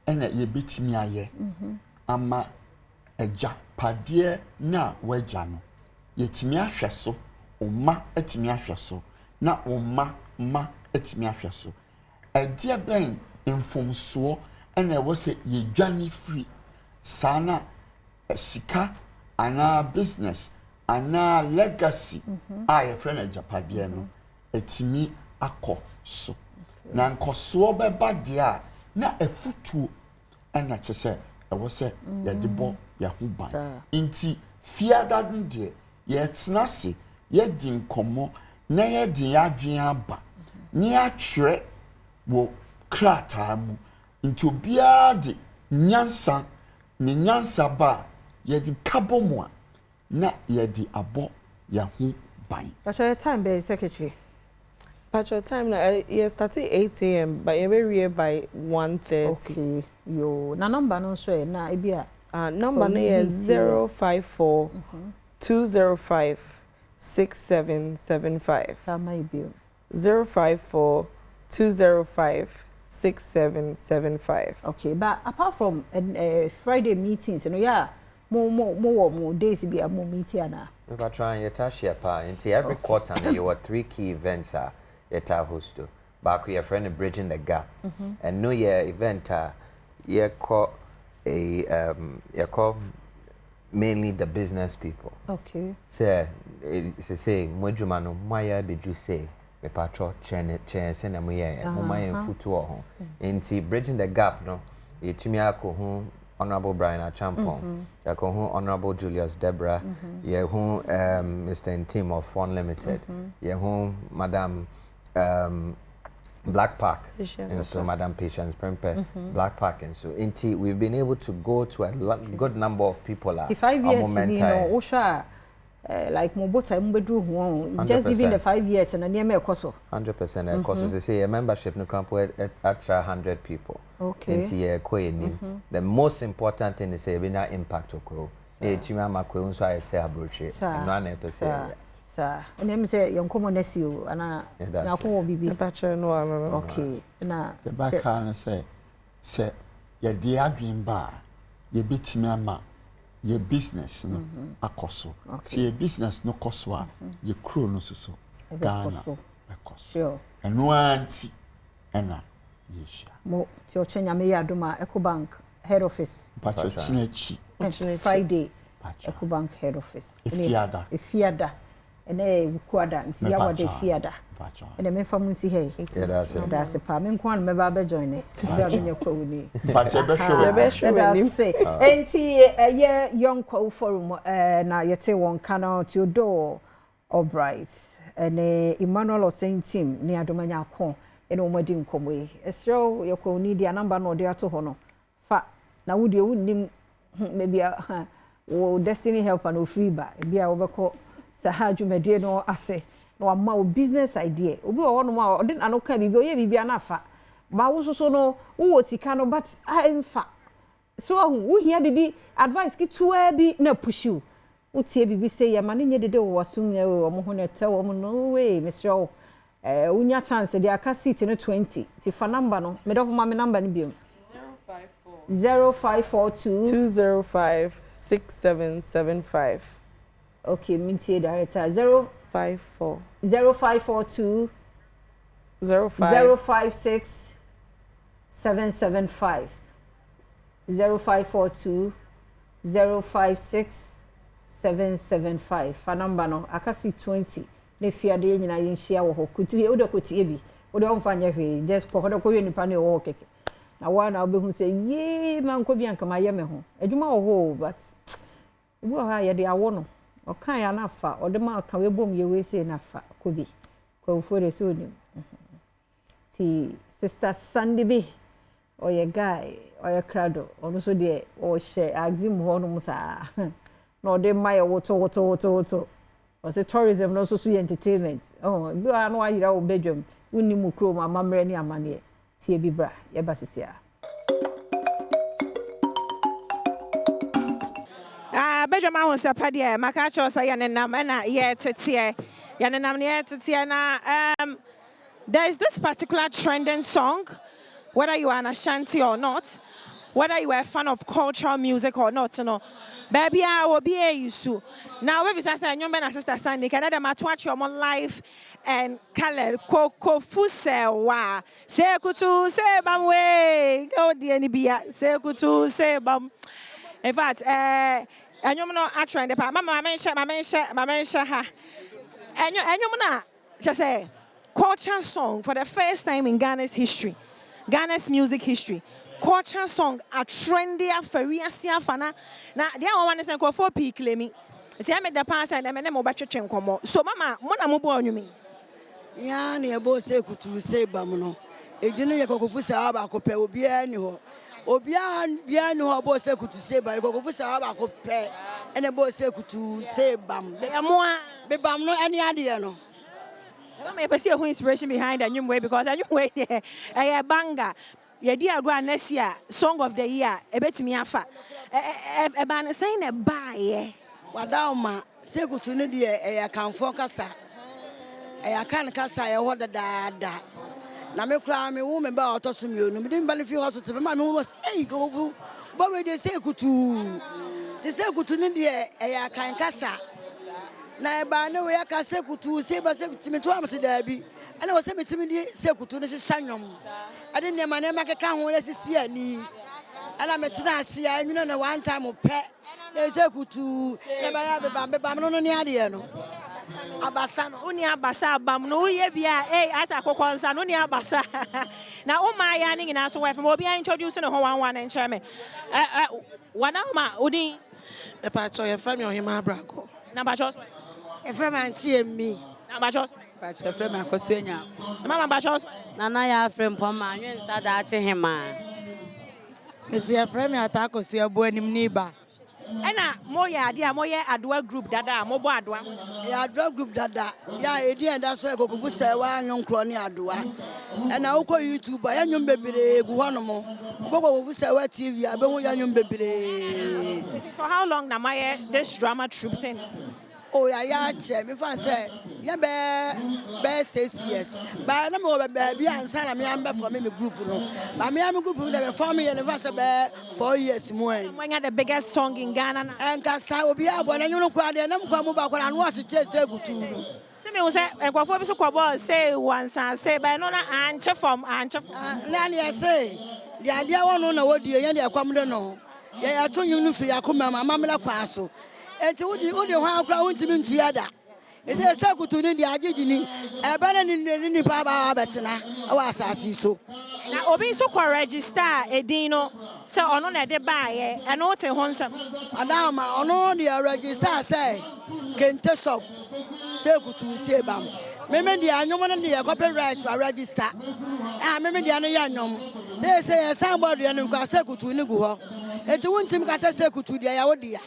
and ye beat me aye. Ama eja padie na wejano. Ye timi ahwe so, oma etimi ahwe so. Na oma ma etimi ahwe so e dia ben mfomso ena wo se ye dwane free sana sika ana business ana legacy a ye friend Japade no etimi akọ so na nkoso beba dia na efutuo ena chese e wo se ye de bo ya hu ban nti fiadaden de ye tnase ye di nkomo na ye di adwen aba ni atwere wo krata mu nti obia de nyansa ni nyansa ba ye di kabomu na ye di abo ya hu ban. But your time be secretary. But your time na you start at 8 a.m. but you be here by 1:30. Okay. Yo na number no so na e bia number no is 054 205 6775. That might be 054 205 6775. Okay, but apart from Friday meetings, you know, more days be a more meeting na. We are trying to pa. Into every quarter, you have 3 key events that are hosted. Back we are friend bridging the gap, and New Year event you call mainly the business people. Okay. Say Mojuma no Maya beju say me patro chance na moye Maya futu ho. Enti bridging the gap no yetumi akọ Honorable Brian Achampong, Honorable Julius Deborah, Mr. Intim of Fon Limited, Madam Black Park, and so Madam Patience Prempe, Black Park, and so we've been able to go to a good number of people. 5 years, you know, Osha, like Mobota Mbedu, just even the 5 years and a near Mekoso. 100%. Of course, they say a membership no cramp at 100 people. Okay. Into your the most important thing is say we not impact okwo. Chima makwe so I say abroche. No na pese. Sir, and them say young common nesio and na ko bibi. Okay. Na the back can say ye dey adwin ba ye bitimi ama ye business no akoso. See ye business no koso a ye kro no so Ghana akoso. Sure. And no anti ena yesha. Mo ti o chenya me Adom Ecobank head office. Pacho chinechi. Friday. Ecobank head office. Ifiada. Ene wukwada nti ya wade fiada. Ene me famu si hey. That's pa me nko an me ba be join e. Be abenya kwa woni. Pacho be show. Enti ye young kwa forum na yete won kana Theodore Albright. Ene Emmanuel Osen team ni adomanya akon ene omadi nkomwe. Esro ye kwa ni dia number no de ato ho no. Fa na wo de wonnim maybe wo destiny helper no free ba. Bia wo beko Sahaju medie no ase no ama o business idea obi wo no ma o den anoka bibi oye bibi anafa ba wo so no wo sika no but emfa so wo hia bibi advice ki tuwa bi na push you wo tie bibi say ya ma nye dede wo wasum ya wo mo ho na te wo mo no way Mr. Unya chance de aka seat no 20 ti fa number no me do ma me number ni biom 0542 205 6775. Okay, Mintie Director 054 0542 056 775 0542 056 775 fa number no akasi 20 ne fiade ye nyina ye nhia wo ho kuti o de kotie bi o de onfanya hwe just ko de ko ye nipa ne wo keke na wa na obehu say ye man ko bi anka ma ye me ho adwuma wo ho but wo ha ye de awo no okan ya na fa odema ka we bom ye we say na fa kobi ko fore so ni ti sister Sandy bi oye guy oye crado ono so de o she axim ho no musa no de mai woto o say tourism no so entertainment oh bi anu ayira wo bedwam wonni mu kro ma mamre ni amane tie bi bra ye basisia Badwam ahụ sapade maka cho say yanenam na ye tete yanenam ne tete na there is this particular trending song, whether you are an Ashanti or not, whether you are a fan of cultural music or not, you know. Baby, I will be a issue. Now, we say you and Sister Sandy can either watch your life and color Coco Fusewa. Say kutu say bam way. Go the NBA. Say kutu say bam. In fact, and you know, I trend the part. Mama, mention her. And you know, just say culture song for the first time in Ghana's history, Ghana's music history. Culture song a trendy afaria siafana. Na dia one is go for peak claiming. See I made the pass and them mo batwe nkomo. So mama, mo na mo bo onwumi. Ya na e bo say kutu say bam no. Ejinu ye kokofu sa ba ko pe obi ani ho. Obia bia no bo say kutu say ba kokofu sa ba ko pe. Ene bo say kutu say bam. Be mo be bam no ani ade no. So me person who inspiration behind the new way because the new way there a banger. Ye di agwa nesia song of the year ebetimi afa e ba na say na ba ye wadaoma sekutu ne de e kanfo kasa e kan kasa ye ho dada na me kura me wo me ba otoso mionu me dem ba ne fi hospital ma me wo say go fu ba we de sekutu de sekutu ne de e kan kasa na e ba ne we ya kasa sekutu se ba sekutu me to am se da bi ana wo se me timi de sekutu ne se sanyom ade ne ma keka ho lesisi ani ala metina ase anyu na one time pe na ezekutu na ba ba no ni ade no abasa no uni abasa bam no ye bia asa kokonsa no ni abasa na o ma ya ni na so we from obi introduce no ho one and chairman wana ma odi e pa cho ye from ohima abrago na ba cho e from anti emi na ba cho frame akosuenya mama bachos nana ya frame poma anwen sada ache hema esi frame ata akosu abo anim ni ba Ena moya dia moye adwa group dada mo bo adwa. Ya adwa group dada. Ya edi enda so ekokufu se wa nyonkro ni adwa. Ena uko YouTube ya nyom bebere gu hono mo. Boko fu se wa TV abehu ya nyom bebere. For how long na my this drama troupe thing? Oh ya che me fan say ya be 6 years ba na me be ansa na me am be for me group no ba me am group dey form me le say be 4 years mo en when the biggest song in Ghana na en ka sa obi abo na nyunu kwa de na mkwa mo ba kwa na wo se che se guturu se me wo say enkwafo bi so kwabo say once say ba no na anche from na na say de ade wono na wodi ye de kwam de no ya to nyunu firi akoma mama mla kwa so enti wodi ho akra wontimi ntuada ede se kutu ni de agegi ni ebe na ni pa ba betena wa asasi so na obi so kwa register edin no se ono na de ba ye eno wote ho nsam adama ono de register se kente shop se kutu se bam meme de anyom no de copyright ba register meme de anu ya anyom se somebody enu kwa se kutu ni gu ho enti wontimi ka se kutu de ya wodi ya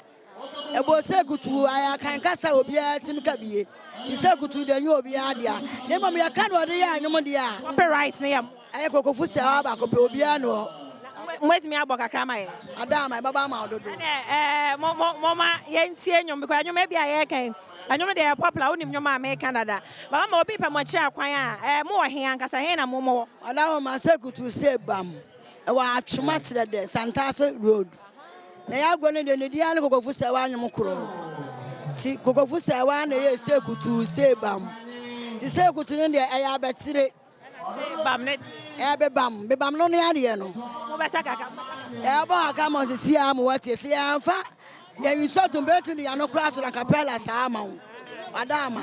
ebo se kutu aya kan kasa obi atim ka biye ti se kutu de nyu obi adia ne mam ya kan ode ya anyom de ya copyright ne yam ay kokofu se aba ko pe obi ano mwezi mi abo kakra ma ye adama baba ma ododo mama ye ntie nyom because anyom e bia ye kan anyom de popular onim nyom a Canada baba ma obi pe mo kira kwan a mo wo he ankasa he na mo mo adama ma se kutu se bam e wa atwoma kire de Santase road na ya gwo ne de ne dia ne kokofu se wa anyom kro ti kokofu se wa na ye se kutu se bam ti se kutu ne de e ya betire bam ne e be bam no ne ade no mo be saka ka e ba aka mo se sia mo wati se ya mfa ya nso to betu ne ya no kra to na kapela sa ama wo adama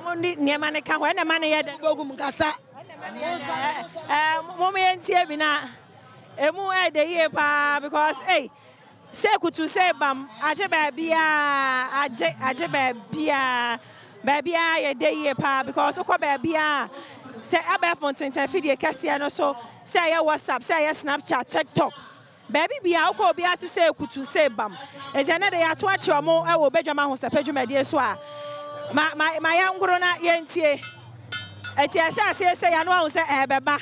mo ni niema ne ka ho na ma ne ye de bogum kasa mo me ntie bi na emu e de ye pa because se kutu se bam aje ba bia ye de ye pa because ko ba bia se aba fonten video kase no so se ya WhatsApp se ya Snapchat TikTok baby bia ko bia se kutu se bam e je na de ya to achi omo e wo Badwam ho se pedwumadie so a ma ya ngoro na ye ntie e ti a sha se ya no ho se e beba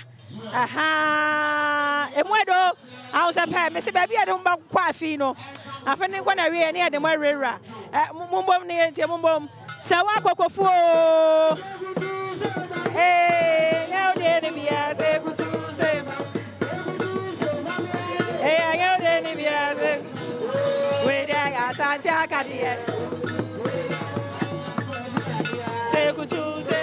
aha emwedo I was a pair, Miss Baby, I don't back quaffy no. I find it when I read near the Marira. Mumbom near Mumbom. Sawako fo. Hey, now the enemy has a good to say. Hey, I know the enemy has a way there. Santiago, say good to say.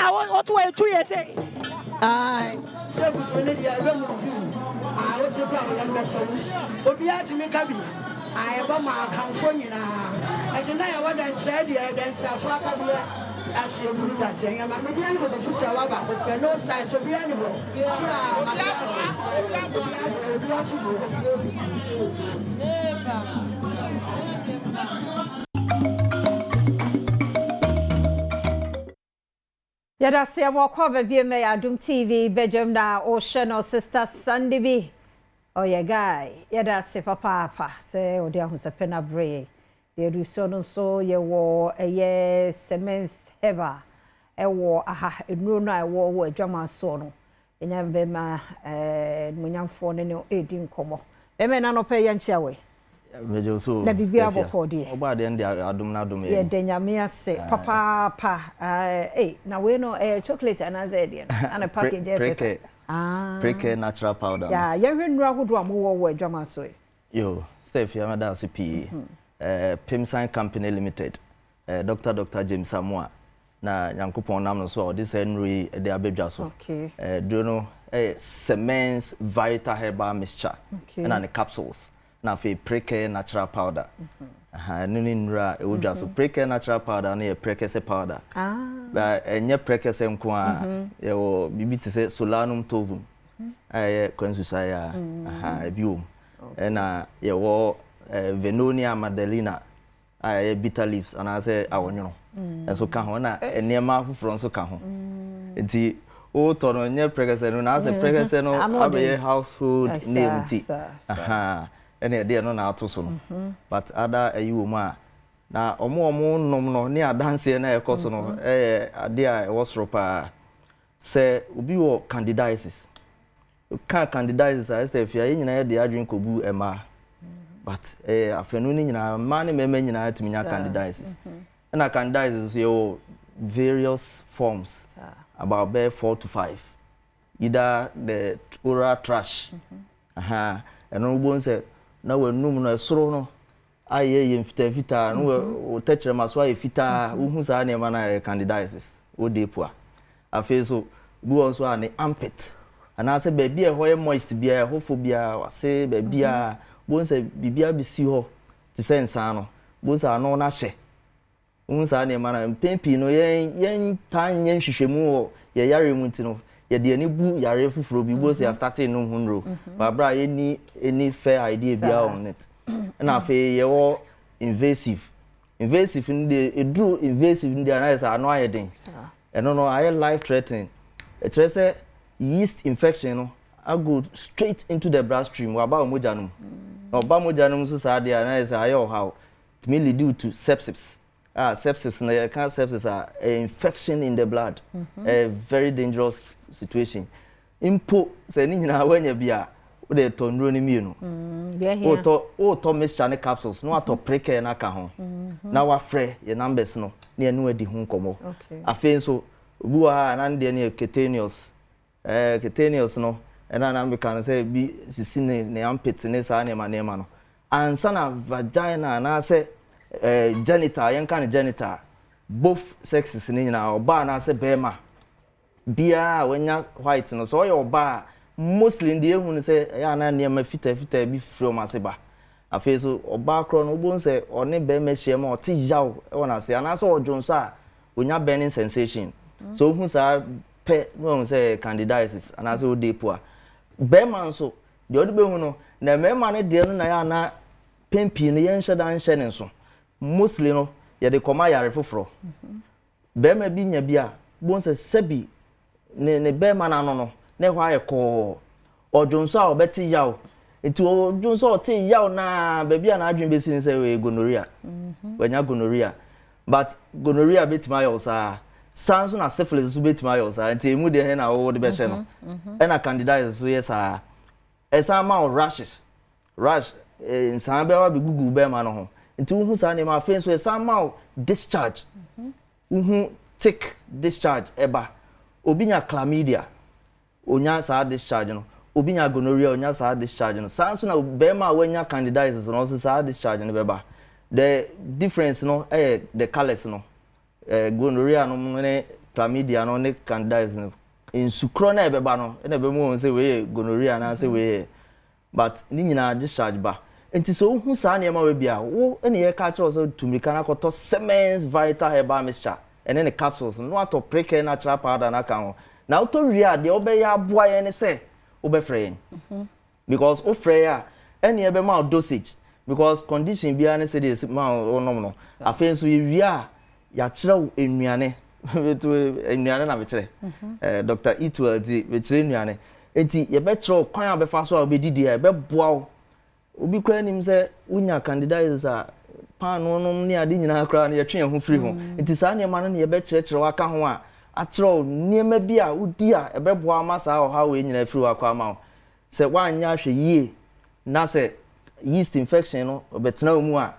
na what way 2 years say ai se kutu ne dia be mu ah what you plan ya mbeso obi atimi ka bi ai ba ma kanfo nyina ati na ya wada nkyɛ dia den tsafo aka bi asie buru da se nyama me dia ne bo fusa wa ba ko no size obi ani bo ah masa obi ati bo Yada se mo kwa be me Adom TV Badwam na o no sister Sunday bi. Oh yeah guy, yada se papa se o dia hunsepe na bre. De du so no so ye wo eye semens heva. E wo aha enuro no e wo adwama so no. Enya be ma munyamfo ne no edi nkomo. E me na no pe ye nchia we. Mejo so na bibi aboko de oba de ndi adom na adom ye de nyame ase papa na we no chocolate anaze de na package e preke natural powder ya ye hwenura hodo amwo wo adwama so yo Steph ya mada so p Pimsan Company Limited Dr. James Samoa na yankopon nam no so this Henry de abedwa so do no Semens Vita Herbal Mixture na the capsules na fe preke natural powder nini nura e wodwa so preke natural powder na ye preke se powder ba enye preke se nko a ye wo bibi te se solanum tovum ye kwansusa ya biom na ye wo Venonia Madalina ye bitter leaves ana se awonyo enso ka ho na enema afufuro nso ka ho enti o to no nye preke se no na se preke se no abe household name ti ene de no na ato so no but other ayiwo ma na omo nom no ne adanse na ekoso no ade a wosro pa se obi wo candidiasis candidiasis as if ya nyina de adwen kobu ema but afenu ni nyina ma ne mema nyina atiminya candidiasis na candidiasis yo various forms about 4 to 5 either the oral trash eno ubon se na wanum no esoro no aye ye mfita no o techere maso aye fita wo hu sa ne ma na candidiasis o depo afi so bu won so ane armpit ana se ba bia ho ye moist bia hofo bia wase ba bia bon se bibia bi si ho ti sense ano bon sa no na hye wo sa ne ma na pempi no yen tan yen hwehwemu wo ye yare mu ti no ye de ani bu yare fufuro bi bo se starting no hunro ba bra ye ni any fair idea bia on it na fe ye wo invasive ndi edru invasive ndi na say ano ayeden no aye life threatening it say yeast infection no I go straight into the bloodstream wa ba omojanum no ba mojanum so sa dia na say aye how it may lead to sepsis sepsis na can sepsis infection in the blood a very dangerous situation impo say ni nyina wanya bia o de tonro ni mienu o to mixture ne capsules no ato preke na ka ho na wa frɛ ye numbers no na enu adi ho komo afen so obuwa na de ne cutaneous no na me kan say bi sisi ne armpit ne sa ne ma no ansa na vagina na say genital yen kan genital both sexes ni nyina oba na say bema bia wanya white no so yo oba mostly ndi ehun say ya na ne ma fita bi from aseba afi so oba kro no obo say one bema hie ma oti yaw e wona say ana say odwonso a onya burning sensation so hu sa pe no say candidiasis ana say odepo a bema nso de odi be hu no na mema ne de no na ya na pempi ne yen hye dan hye ne so mostly no ye de koma yare foforo bema bi nya bi a bon se sebi ne bema na no ne hwa ye ko odwonso a obeti yaw enti odwonso o te yaw na ba bia na adwen besi ne se we gonorrhea wanya gonorrhea but gonorrhea betima yaw sa sanso na syphilis so betima yaw sa enti emu de he na wo de be hye no e na candidiasis so yes a esa ma rash insan be wa be gugu bema no ho nti wo hu sa ne ma fen so somehow discharge wo thick discharge eba obinya chlamydia onya sa discharge no obinya gonorrhea onya sa discharge no sanso na bema wanya candidiasis no so sa discharge no beba the difference no the colors no gonorrhea no ne chlamydia no ne candidiasis no insukro na ebeba no na ebemu say we gonorrhea na say we but ni nyina discharge ba enti so hu sa na ema we bia wo ene ye ka kire so tumika na koto Siemens Vital Herbal Mixture ene ne capsules no ato preke natural powder na kan ho na auto ria de obeya aboa ye ne say obefre because ofre ya ene ye be ma dosage because condition bia ne say dey ma onom no afen so ye ria ya kire enuane enuane na be kire Dr. Itweldi be kire enuane enti ye be kire kwan abefa so obedidi e be boa obi kra nim say unya candidates a pan no ne ade nyina kra na ye twen ho free ho enti sa ne ma no ne ye be kire waka ho a atro niema bi a udi a ebe boa masa o ha we nyina free wakwa ma se wanya hwe yie na se yeast infection no obetena mu a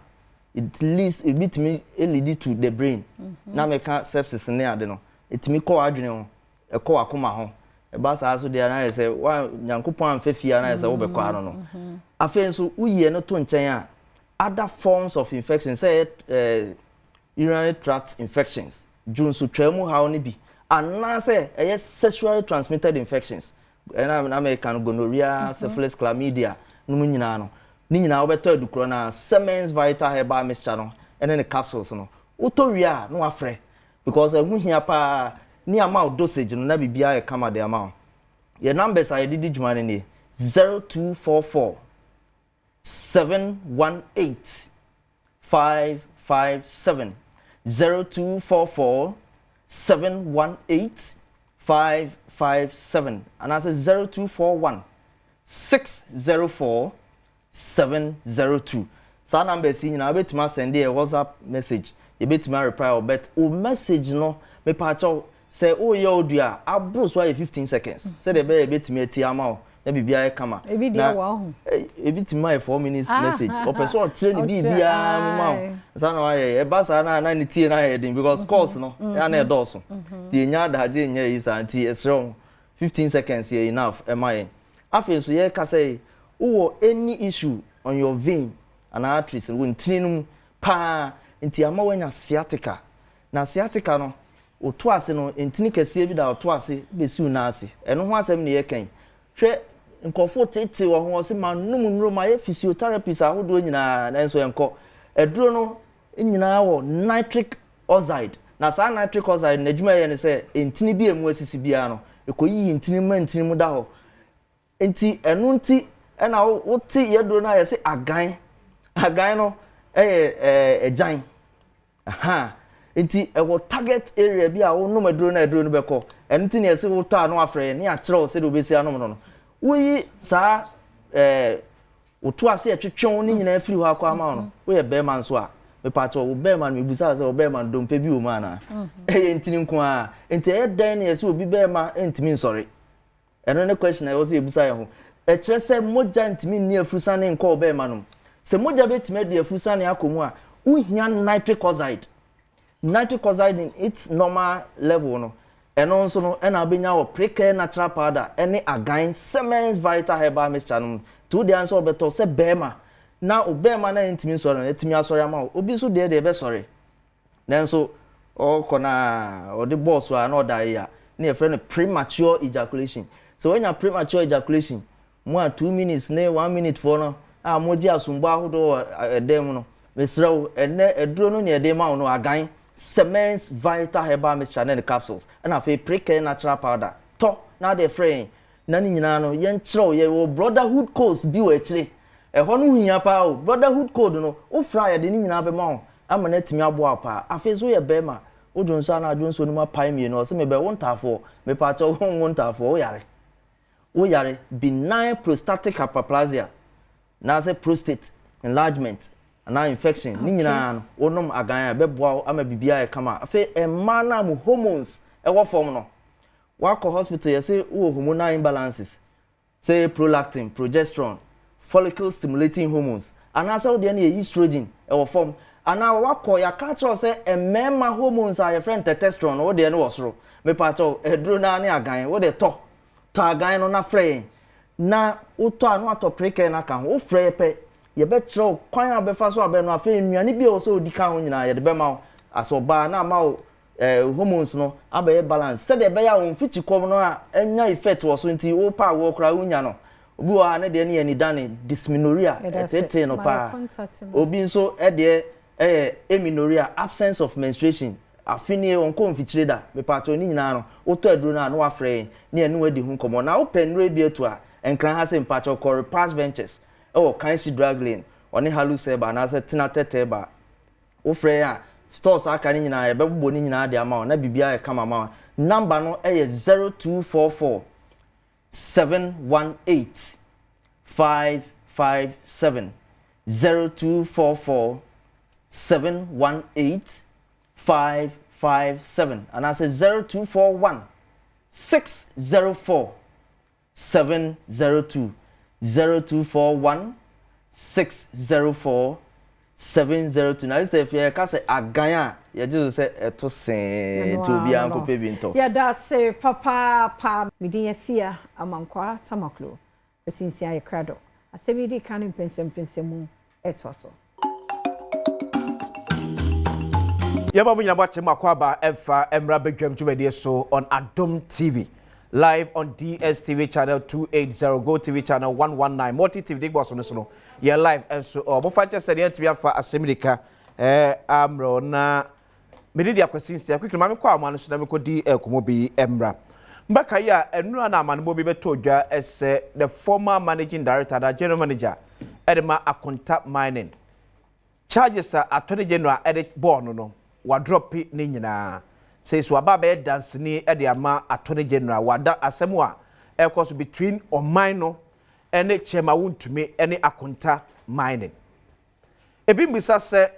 at least a bit me lead to the brain na me ka sepsis ne ade no etimi ko adwene ho e ko akoma ho e ba sa so de na se wa nyankopon amfafia na se wo be ko ano no afen so uye no to nchen a other forms of infection say urinary tract infections junsu twemu ha oni bi anase sexually transmitted infections na me kan gonorrhea syphilis chlamydia no nyina no ni nyina obeto adukro na Siemens Vital Herbal Mixture no ene ne capsules no utoria no afre because hu hia pa ni amount dosage no na bibia e kama de amount your numbers are didi djumane ni 0244 718 557 0244 718 557 and I say 0241 604 702. So number see na betima send a WhatsApp message. You betima reply or bet o message no me pacho say oh ye odua abro so 15 seconds. Say the be betima eti ama na bibia e kama. Ebi dia wa ho. Ebi tima 4 minutes message. O person tire ni bibia ma. Sa no aye e ba sa na ni tie na heading because calls no ya na e doso. Tie nya da je nya yi sa anti esro 15 seconds here enough am I. After so ye ka say or any issue on your vein and arteries when tinum pa inti ama wanya sciatica na sciatica no oto ase no intini kese bi da oto ase be siu na ase eno ho asem ne ye kan hwe nkofo tete wo ho se manum nro ma ye physiotherapist ahodo nyina na enso enko eduro no nyina wo nitric oxide na sa nitric oxide na djuma ye ne se intini bi emu asisi bia no ekoyi intini ma intini mu da ho enti enu nti ena wuti yedro na yesi agan no ejan aha enti ewo target area bi a wo no medro na edro no beko enti na yesi wuto anu afre ne a kire wo se do besi anu no wuyi sa wuto ase etwetwon ni nyina afiri ho akwa ma no wo ye be man so a me pacho wo be man me busa se wo be man dompe bi wo ma na enti nko a enti den na yesi obi be ma entimi nsori eno ne question I was ebusa ye ho e kire se moja ntimi ni afusa ne nko obe ma no se moja betime de afusa ne akomu a uhia nitric oxide in its normal level no eno nso no na abenya wo preke natural powder ene agan Siemens Vital Herbal Mixture no to de answer obeto se bema na obema na ntimi nsoro na etimi asori ama obi so de be sori nanso okona odi boss wa na oda ya na efre premature ejaculation so when you premature ejaculation mo 2 minutes ne 1 minute for no a moji asumba ahodo edem no mesrew ene eduro no ne edem ma no agan Siemens Vital Herbal Mixture and capsules and afi preke natural powder to na de frame na ni nyina no yen kirew ye wo brotherhood codes bi we kire e ho no hia pa o brotherhood code no o fra ye de ni nyina be ma o ama na timi abo apa afi so ye be ma o jonso na jonso no ma pai mi no se me be wontafo me pa cho wontafo o yare benign prostatic hyperplasia na say prostate enlargement na infection ni nyina no wonom agan be boa ama bibia e kama afi emma na mu hormones e wo form no wako hospital you say wo hormonal imbalances say prolactin progesterone follicle stimulating hormones and also the any estrogen e wo form ana wako ya catch say emma hormones are your friend testosterone wo de no wosoro me pa cho edro na ne agan wo de to agan no na frɛ na uto anu atɔpreke na ka ho frɛ pɛ ye be kwan abefa so abe no afa nnuane bi o so odi ka ho nyina ye de be ma asoba na ma hormones no abaye balance said e be ya won fiti kom no a enya effect wo so nti wo pa wo kra unya no obi wa na de ne ni dane dysmenorrhea etete no pa obi nso e de amenorrhea absence of menstruation afini won ko mfitire da me pato ni nyina no oto aduro na no afre ne enu wadi hu komo na wo penre bi etu a enkran ha se mpacho core past ventures cancer drug lane oni haluseba na se tinatete ba wo frɛ ya stores aka ni nyina ye bebo ni nyina de ama na bibia ye kama ma number no 0244 718 557 0244 718 557 and I say 0241 604 702 0241 604 702 na if you ka say aganya you just say to sen to bi anko pe bi nto ya da say papa pa midin afia amankwa tamaklo esinsia ye krado asebidi kan pensem etoso yaba munyina bwa chema kwa ba efa emra bedwam tumedie so on Adom TV live on DSTV channel 280 Go TV channel 119 Multi TV dig boss no ye live and so mo fa che se de ntwi afa asemrika amro na medidi akwasinsi akwikiri ma me kwa amano so na me kodi komo bi emra mbaka ya enura na amano bi beto dwa ese the former managing director da general manager edema akonta mining charges attorney general edit born no wa drop ni nyina says waba be dance ni ede ama attorney general wada asemu a ekos between Omaino ene chema wuntumi ene akonta mining ebi mbisa se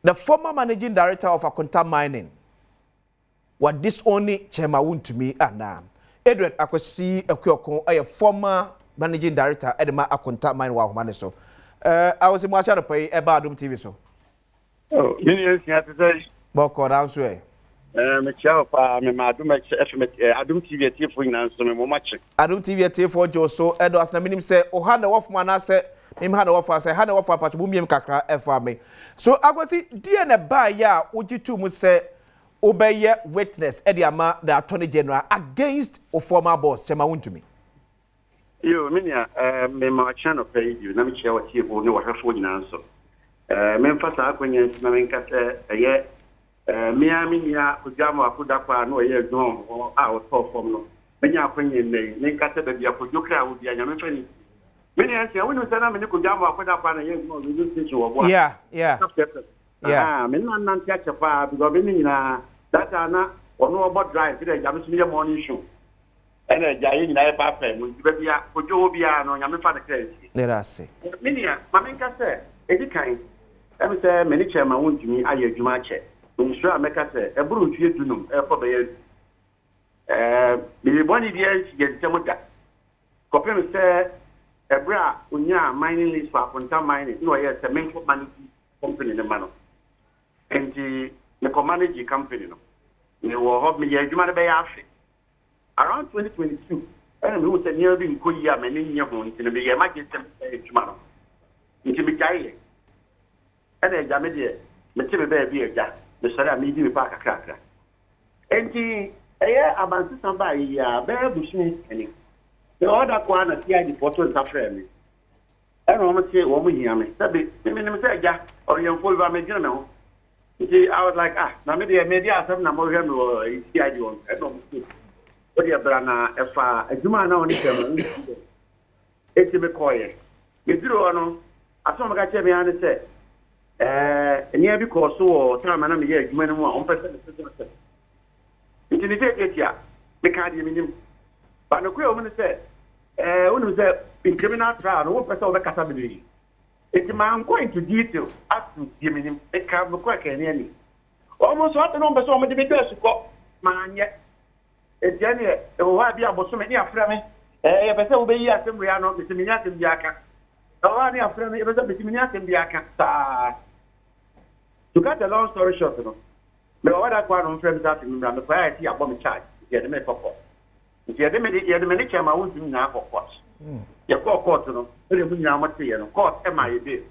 the former managing director of akonta mining what this only chema wuntumi ana Edward akwasi akuokon a former managing director edema akonta mining wa homane so I was in Machado pay eba Adom TV so oh mini ya tete boko na so me chao pa me ma Adom Adom TV tifo ina so me mo match Adom TV tifo jo so edo asna minim se o ha na wofuma na se mim ha na wofa se ha na wofa pa bu miem kakra efa me so akwasi die na ba ya ogitu mu se obeye witness edi ama the attorney general against o former boss chema wuntumi yo minia me ma channel pay you na me chia wa tifo ne wa hwefo ina so me mfasa akwanya na me nkase eye miya kujama akuda kwa no ye gon a o to form no benya akwanye ne nkase da bia kujokra wo bia nyame fani mini anse wonu sana me kujama akuda kwa na ye gon we just say wo bo yeah me nan tia chepa because me nyina data na ono obo drive dey jam so morning show ene jaye nyina e pa fa mu bia kujo bia no nyame fa de credit let us see mini ma me nkase edikan emi se me ni chairman wontumi aye adwuma che Ministry America say eburu tue dunum for be me boni dia ye temuda kopem say ebra onya mining list for akonta mining no ye cement management company ne mano enti ne ko manage company no ne wo hob me ye adwuma ne be ya afi around 2022 me wo say near bi nkoyi a me ne nye ho enti ne be ye majestem adwuma no enti me jaye ene ja me de me tebe be bi eja me sare a me di me pa kakra enti eye abansi samba ya be bushini eni the order kwa na ti adi photo nta frame ene o mo tie wo mo hia me sabe me me say eja orienfo ba me gina me ho enti I was like na me de media asem na mo hwe me ti adi on ene o mo ti o de bra na efa adwuma na oni tem enti me koye me diro ono aso mo ga che me ane say enya bi ko so o time na me ye adwuma no mu a on pese se intini tetia me ka di minim ba no ko o me se unu se in criminal trial no pese o be kasa be it man go into detail as to di minim e ka mo ko ka ni ani almost what no pese o me de be tesu ko manye e jeni e o wa bi aboso me ni afra me e pese o be yi asem ya no me se me nya asem bi aka o wa ni afra me e pese me se me nya asem bi aka ta. To cut a long story short, you know, me order kwa no friend that me me kwa ti abom charge. Ye de me poko. Ye de me chema won dum na court. Ye court no, e mu nya amate ye no. Court e ma ye be.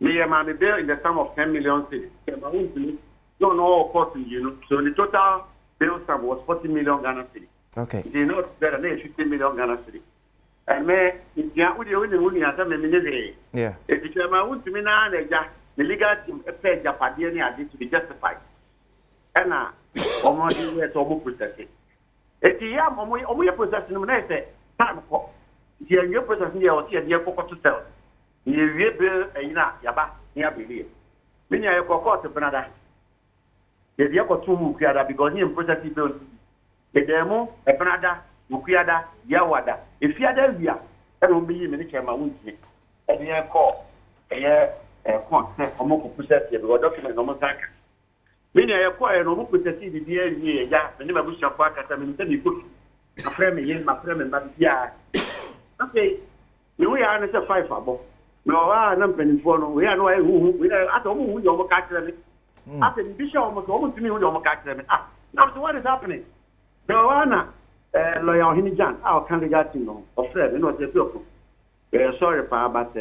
Me ye ma me bill in the sum of 10 million cedis. Chema won dum don't know cost you know. So the total bill sum was 40 million Ghana cedi. Okay. They not better than 50 million Ghana cedi. And me, if you are with the answer me, yeah. If you are want to me now, the legal team pay Japadian and to be justified. And now, almost we are to process it. If you are we are processing them, I say time for. If you are processing your focus to sell. You will bill a yaba near believe. When you are court to Canada, if you are got 2 Mukiada because you process bill. The demo, a Canada, Mukiada, Yawada. If you are there, that will be many chairman with me. And you are called a concept or more process your document almost like. When you acquire no more process the DA, yeah, and never wish your park at them in you put a friend, my friend, and that, yeah. Okay, we are not a 5 above. No, I'm penny for we are no who we are at home with your vocabulary. After the bishop almost to me with your vocabulary. Ah, now what is happening? The one lawyer Hinijan, our candidate, you know, of friend, you know, the sorry, but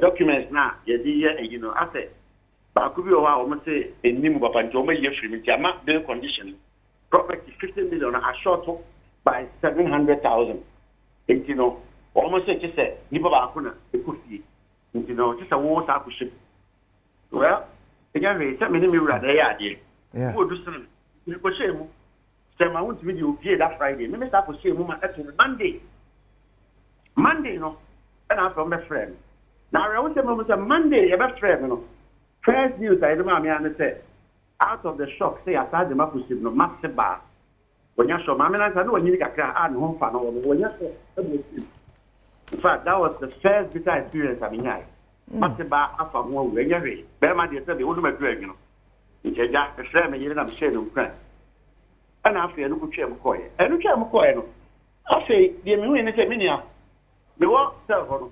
documents now, you know, I said, but could be almost say a new Bapanjoma year from Jama, bill condition, property 50 million are short by 700,000. You know. Almost just say, Nipa Bakuna, the Kufi, you know, just a war ship. Well, again, some many mirror they are there. Yeah. Who do some, you could say, I want to video here that Friday. Let me start to say, Monday. Monday, you know, and I'm from my friend. Now, I want to say, Monday, your best friend, you know. First news, I remember, say, out of the shock, say, I started the Mapuship, no massive bar. When you show Mamma, I know when you get a home fan or when you in fact, that was the first bitter experience I mean, I must about after one way, every Berma, they said the ultimate drag, you know. It's a jack, a shame, and I'm saying, friend. And after a look at McCoy, and look at McCoy. I say, the Amin is a minia. The work self,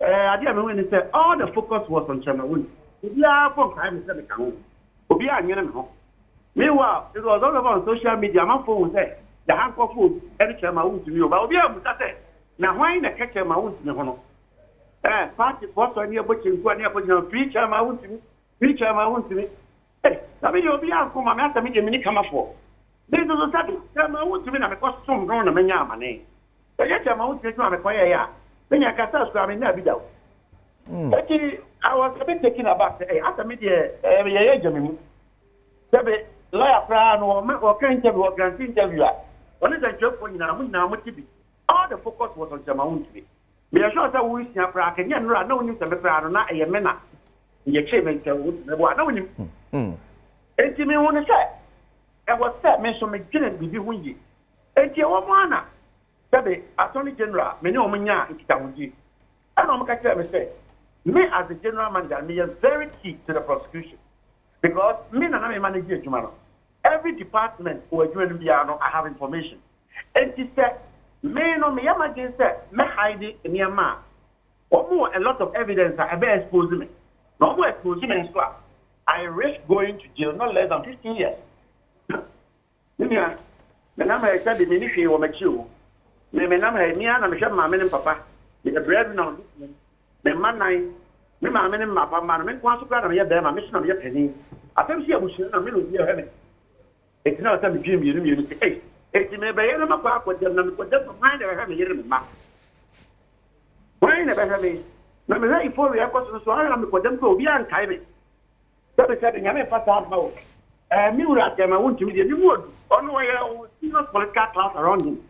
I didn't when they said all the focus was on Chairman. Yeah, for time is a come. Obi and Yenam. Meanwhile, it was all over social media. My phone said, the hank of food, every Chairman to you, but Obi and Mutate. Now, why in a catcher mount in the honor? Party was on your butching, one year, preacher mount to me, preacher mount to me. Hey, I mean, you'll be out for my master, me, and come up for. This is a study. Mount to me, I'm a costume grown a mania money. But yet, I'm out to a choir. Then I can't tell me never be out. I was a bit taken aback. After me, every age of me. Lawyer Fran or can't tell what can interviewer. What is a job for you now? What to be? All the focus was on Jamaunti. Me are sure that we see a crack and you run no news of the crowd, not a mena. Your chairman would never know him. And to me, want to say, I was that mention McGinnis with you windy. And you are one. Sabe, Attorney General, many omnia in Tamuji. I don't know say, me as the general manager, me is very key to the prosecution. Because me and I manage tomorrow. Every department who are doing piano, I have information. And she said, me no me am against that. Me hide it in your man. Or more a lot of evidence I be exposing me. No more exposing me. I risk going to jail not less than 15 years. Yeah, the number I said the ministry will make you. Me number me and I'm sure my men and papa. The bread now. The man nine. Me my men and my papa man. Me want to grab me there. My mission of your penny. I think she was in the middle of your heaven. It's not a dream you say. It's me by any of my with them, but just mind I have a year in my mouth. Why never have me? No, me before we have got to swallow them for them to be untimely. That is having a fast out mouth. Me would ask them, I want to be the wood. Oh, no, I was not political class around him.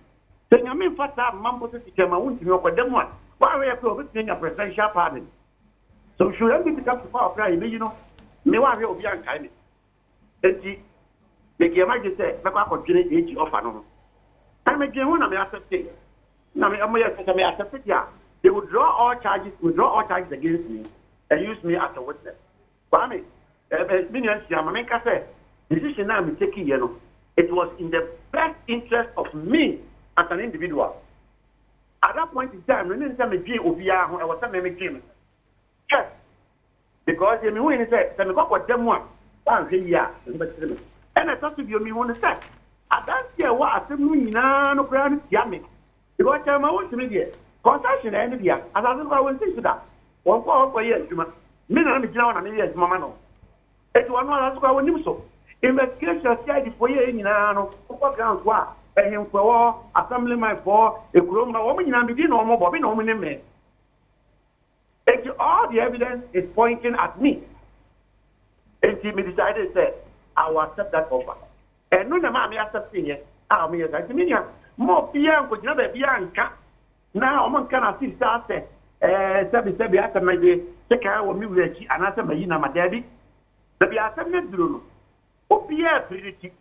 Saying, I mean, fast out, Mambo to them, I want to know what them want. Why we have to obtain a presidential pardon? So, should I be become to power cry, you know? Me want to be untimely. And the game I just said, Papa continue to offer no. I'm a game when I'm accepting. Now, I'm accepting, yeah. They would draw all charges against me and use me as a witness. But I mean, millions, I said, decision I'm taking, you know, it was in the best interest of me as an individual. At that point in time, when I was a game. Yes. Because you mean, he said, I'm going to them one. And I thought to you, me want to say, I don't see what I said, no ground yammy. Because I'm out to me here. Concession and India, as I was saying to that. One for years, me and I'm down on years, Mamma. It was not as well when so. Investigation CID for ye in an grounds were a him for assembly my for a Kuroma woman and begin no more Bobby no man. All the evidence is pointing at me. And he decided that I will accept that offer. And no, mammy accepting it. I'll be a mean, more beyond could never be anka. Now, one cannot see that. Sebi after my day, take care of me with and answer my my daddy. The be after me, Bruno. Oh, be a pretty.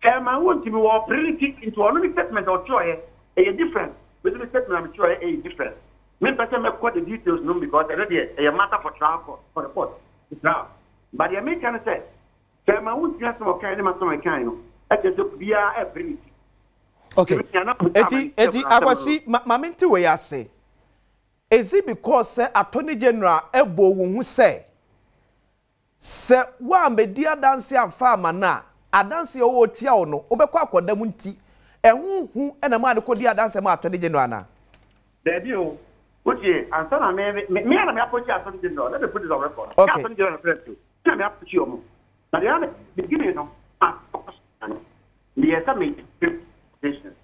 I want to be more pretty into another statement or choice, a different. With the statement, I'm sure a different. Me person make quite the details no because already a matter for trial for the court. But the American said, "Say, I want to some kind of my kind. I just be a pretty." Okay. Eti akwasi maminti we ase. Is it because Attorney General ebo wo hu se wa mbedi adanse afa mana adanse o tia wo no obekọ akoda mu nti ehunhu na ma adekodi adanse ma Attorney General na. There you. Okay, and so me and me approach Attorney General. Let me put it on record. Okay. Attorney General friend too. Me approach you. Now the beginning no. Me esa me business.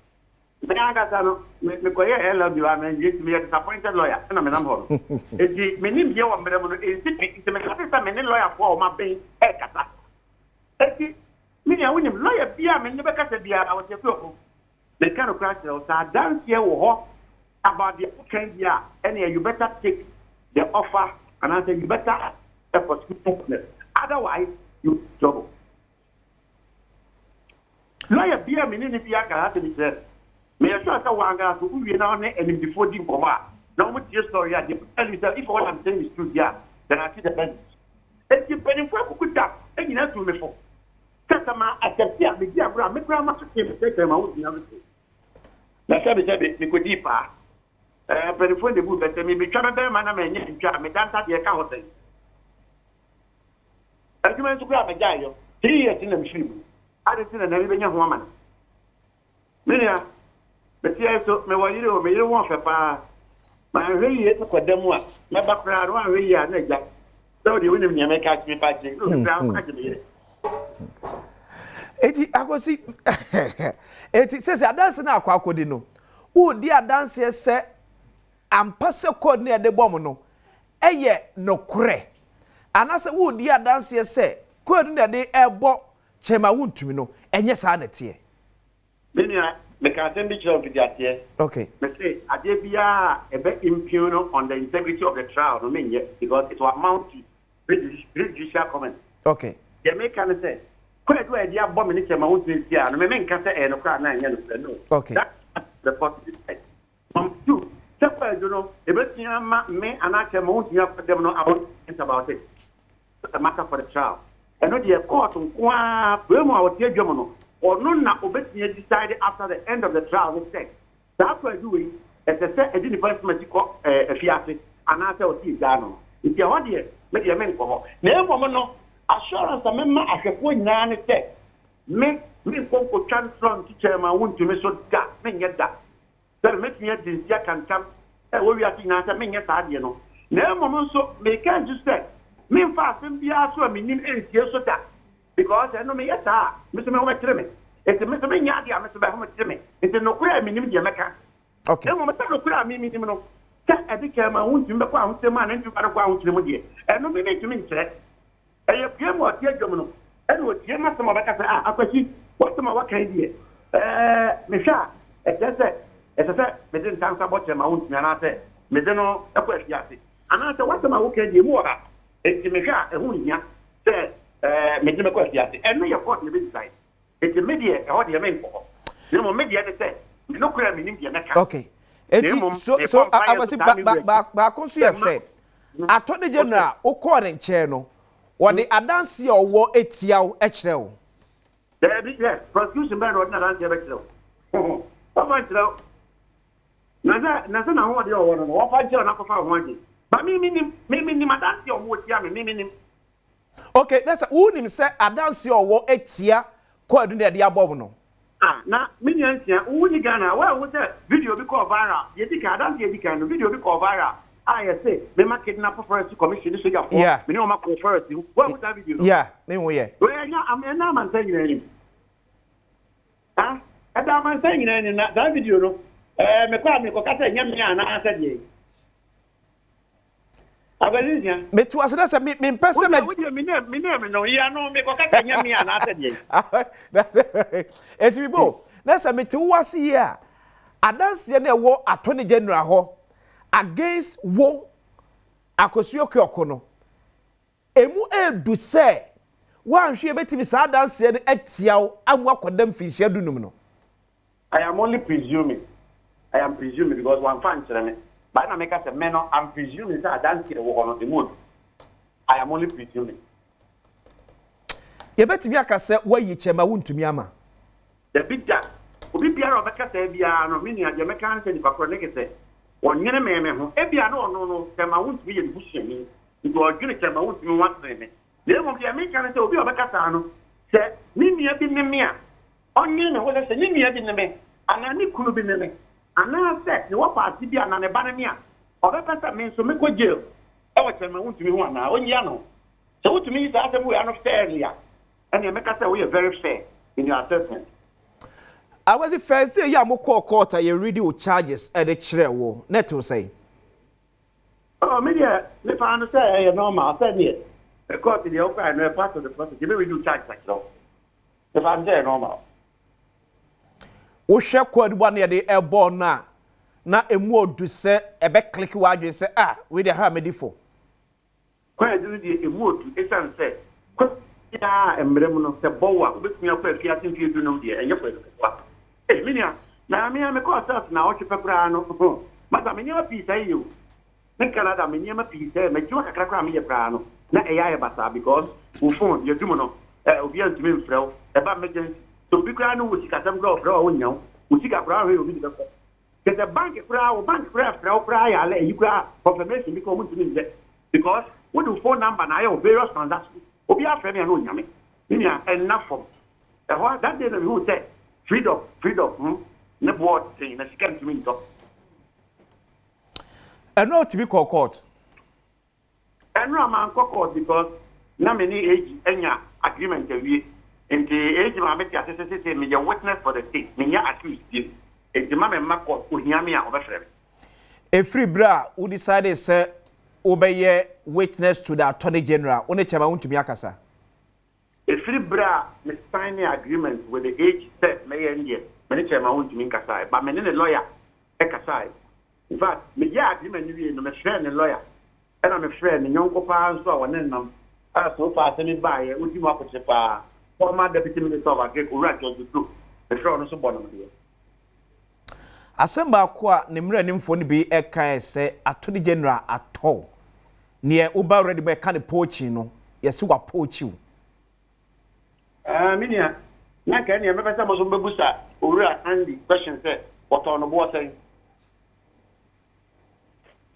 Me aga no me ko ye LLB wa me me disappointed lawyer. Na me nam ho. Enti me nim ye wo mbere mo no enti me ka say me ne lawyer for ma ben e kata. Enti me ya wonim lawyer bia me ne be ka say bia I was say ko. Me kan crash o sa dance here wo ho about the kind here, and you better take the offer, and I say you better effort. Otherwise, you trouble. Lawyer beer meaning if you are going to say, may I show one guy who we now and before the Boma. No much your story. I tell you that if what I'm saying is true, yeah, then I see the bench. And you pay for good job, and you have to me for. Customer, I can see a big diagram, make grandma to take them out in everything. That's how we go deeper. But if the book that me be trying to man me me dance at the account. I come to grab a guy. 3 years in the machine. I didn't see another young woman. Minia, but here so me what you don't want for my really is for them one. My background one really are next. So the women you make catch me fighting. Eti akosi eti says a dance na akwakodi no. Wo di adanse se ampase code ne de bom no eye nokure anase wo di adanse se code ne de ebo chema wuntumi no enye sa na tie Minia me can send it to the okay me say ade bia ebe impugn on the integrity of the trial no menye because it will amount to judicial comment okay the make can say code do ade abo me ne chema wuntumi tia no me nka say no kra na enye no okay that's the positive side. Two, you know, me and I can mount you up them about it. It's a matter for the child. And not the court on Burma or or no, not decided after the end of the trial. We say that's what I do. As I said, I didn't a fiat, and I tell you, Dano. If you're on here, make your men for her. Never no assurance a member as a point 9 say. Make me go transfer teacher, my wound to me so that, men get that. So make me a disease can come. We are seeing answer, men get that, you know. Never so, they can't just say, me fast and be also a minimum and so that. Because I know me yet, Mr. Mohammed. It's a Mr. Yadi, Mr. Mohammed. It's a no clear minimum Jamaica. Okay. No matter what minimum. I became my own to make one man and to go to the Modia. And no me make to me, sir. I have game what dear Domino. And what dear Master Mabaka, I see what's the what kind of Misha, as I said, me didn't answer about my own, and I said, me don't know a question. And I said, what's my okay, you more? It's Misha, a woman, said, me didn't question. And me, of course, you didn't say. It's a media, what do you mean for? No media, they say, no crime in India. Okay. So I was back on say, Attorney General, Okon Cheno, or the Adansi or war etiao echel. Yes, prosecution man or not answer echel. Oh, my God. Nothing I want you on what I tell you. But me, Madame, your wood yam, me. Okay, that's a wound say Adansi or war etia, quite near the abominable. Now, millions here, only Ghana, well, with that video because viral. You think I don't get the kind of video because viral. I say, me ma kidnap first commission this year. Yeah. Me no ma call first. What would that video? Yeah, me wo ye. Well, I'm na man saying any. Huh? That man saying any that video no. Me ko kata nyam nya na answer dey. Abelizia. Me to aseda say me pese me name no ya no me ko kata nyam nya na answer dey. It's we bo. Na say me to wase here. Adanse na wo attorney general ho against wo akosuo kyoko no. Emu edu say wan hwe betimi sa adanse no atiaw amu akodam finhia dunum no. I am only presuming. I am presuming because one fan challenge. But I make us a man. I'm presuming that I don't see the work on the mood. I am only presuming. You bet me aka say why you chema wuntumi ama. The big that. Obi biara obeka say bia no me nia de meka an say di kwakro ne ke say. Wonyene me ho. E bia no chema wuntumi ye bushie mi. Nti odwene chema wuntumi watre me. Le mo bia me kan say obi obeka sa no. Say me nia bi ne me a. Onye na wo say me nia bi ne me. Anani kunu bi ne me. Ana say ni wo party bi anane ba ne me a. Obeka sa me so me ko jail. E wo chema wuntumi ho ana. Onye no. So wuntumi say asem we are not fair here. And you make us say we are very fair in your assessment. I was the first day ya mo call court you ready with charges at the chere wo. Net to say. Oh, me there, if I understand normal, say me. The court in the open and a part of the process. You may do charge like so. If I'm there normal. O share code one near the airborne na emu odu say ebe click wadwe say we dey ha me for. When I do the emu to esan say ya emrem no se bowa obetumi akwa afia tin fi du no de enye kwa minia na me ko asas na o chepekura no mata me nyama pisa yiyo me Canada me nyama pisa me jiwa kakra kwa me ye pra no na eya ye basa because wo phone ye dumo no obi antumi mfrew e ba emergency so bi kra no wo sikasam kra ofra wo nyaw wo sika kra ho obi de ko ke the bank kra frew kra ya le yi kra confirmation bi ko mo ntumi nje because wo do phone number na ya various transactions obi afre me no nyame minia enough for that day we will say freedom ne board thing na sika ntumi nto and not to be called court and no man court because na me ni age enya agreement awie enti age ma me tia se me your witness for the state me nya accused enti ma me ma court ohia me a obefre a free bra who decided say obeye witness to the attorney general one chema wuntumi akasa a free bra me sign the agreement with the age set me endie me chema wuntumi akasa but me ne lawyer e kasa in fact me ya agreement ni no me friend ne lawyer and I'm a friend nyonko pa nso a wone nam so far say me buy udi mo akoche pa former deputy minister of agriculture right to do the friend no so bono me Asemba kwa ne mra nimfo ne bi eka se attorney general atọ ne uba already be ka ne pochi no yesi wa pochi wo minia na ka ne me pesa mo so bebusa owura Andy question say what on bo say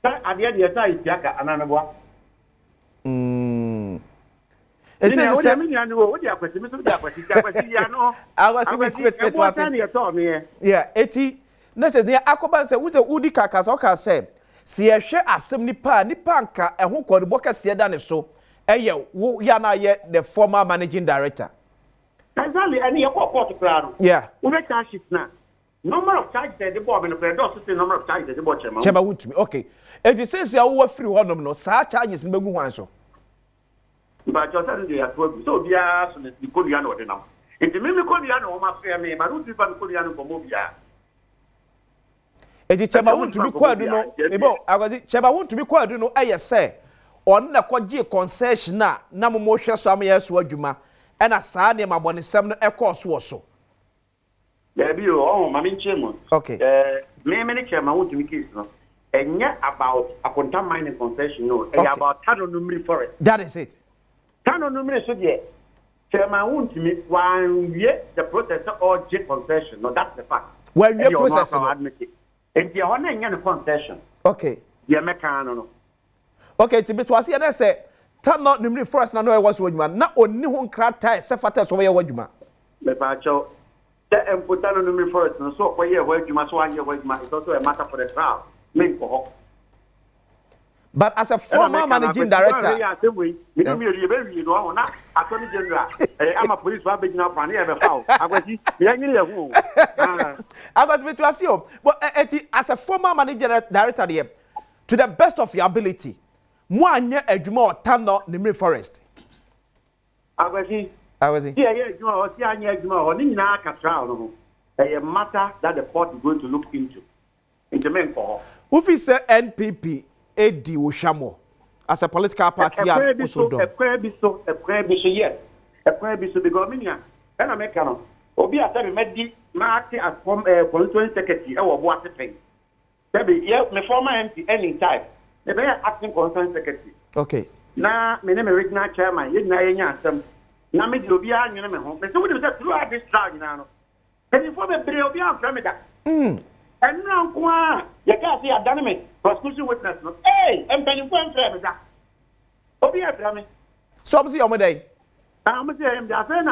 ta ade ade ta itiaka anana bo ese se minia no wo dia kwati me so dia kwati ya no awasi wait wase yeah eti na se dia akoba se wuze udi kaka so ka se se ye hwe asem nipa nka ehun kodibo ka se da ne so eye wo ya na ye the former managing director exactly and you court crowd yeah we make charges na number of charges the board no play do say number of charges the board chema wutumi okay if you say wo free honom no sa charges mbegu hwan so but just say they are so dia so the kodia no de na it me kodia no ma free me but who people kodia no ko bia Eti chema wuntumi kwadu no ebo agwazi chema wuntumi kwadu no aye se on na kwagie concession na mo hwe so am yeso adwuma e na saa ne mabonesem no ekọ so Baby oh mama nchemo okay me chema wuntumi case no enya about akonta mining concession no about Tano Numri forest that is it Tano Numri so there chema wuntumi wanwie the process or J concession no that's the fact when you process and the honor in concession. Okay. The American no. Okay, to be to us here say Tano Numri first na no was wadwuma na oni ho nkrata se fata so ye wadwuma. Me ba cho the Tano Numri first no so for ye wadwuma so anye wadwuma it's also a matter for the trial. Me ko. But as a former managing director, I'm a police I was with you. But as a former managing director, there, to the best of your ability, one year a juma tano Nimri Forest. I was here, a matter that the court is going to look into. In the main call. Who is NPP? Edi Oshamo as a political party yes. A because Obi a tell me di mark as constituent secretary or what thing. Me former MP any type. Me be acting constituent secretary. Okay. Na me name regional chairman, ye na yenya asem. Na me di obi a nwene me ho. Me say we dey throughout this trial na no. Can you for me bre obi a from me da. And now, you can't see a dynamic prosecution witness. Hey, I'm penny for him. Obi Abrami. So, I'm saying, I'm saying,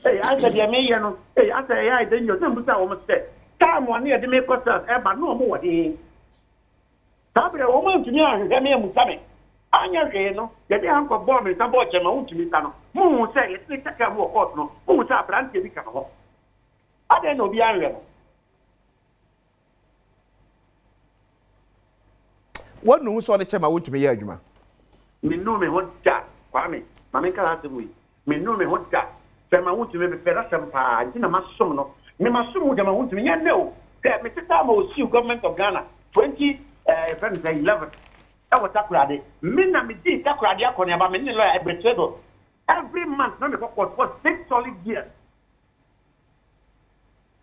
hey, I said, hey, I say, I didn't know them. Almost said, time one year to make us, but no more. Sabri, a woman to me, and me, Musami. Anya, no, get the uncle bomb and some boy, my own to me. Who say it's like a walk, no, who's up, and get the car. I don't know the area. What no so the chairman want to be here, me know me what that, Kwame. Mamma can't do it. Me know me what that. Chairman want to be better some pa. I didn't must no. Me must soon them want to me. No. That Mr. Tam will see government of Ghana 2011. I was takrade. Me na me did takrade akoni about me lawyer every table. Every month, no me for 6 solid years.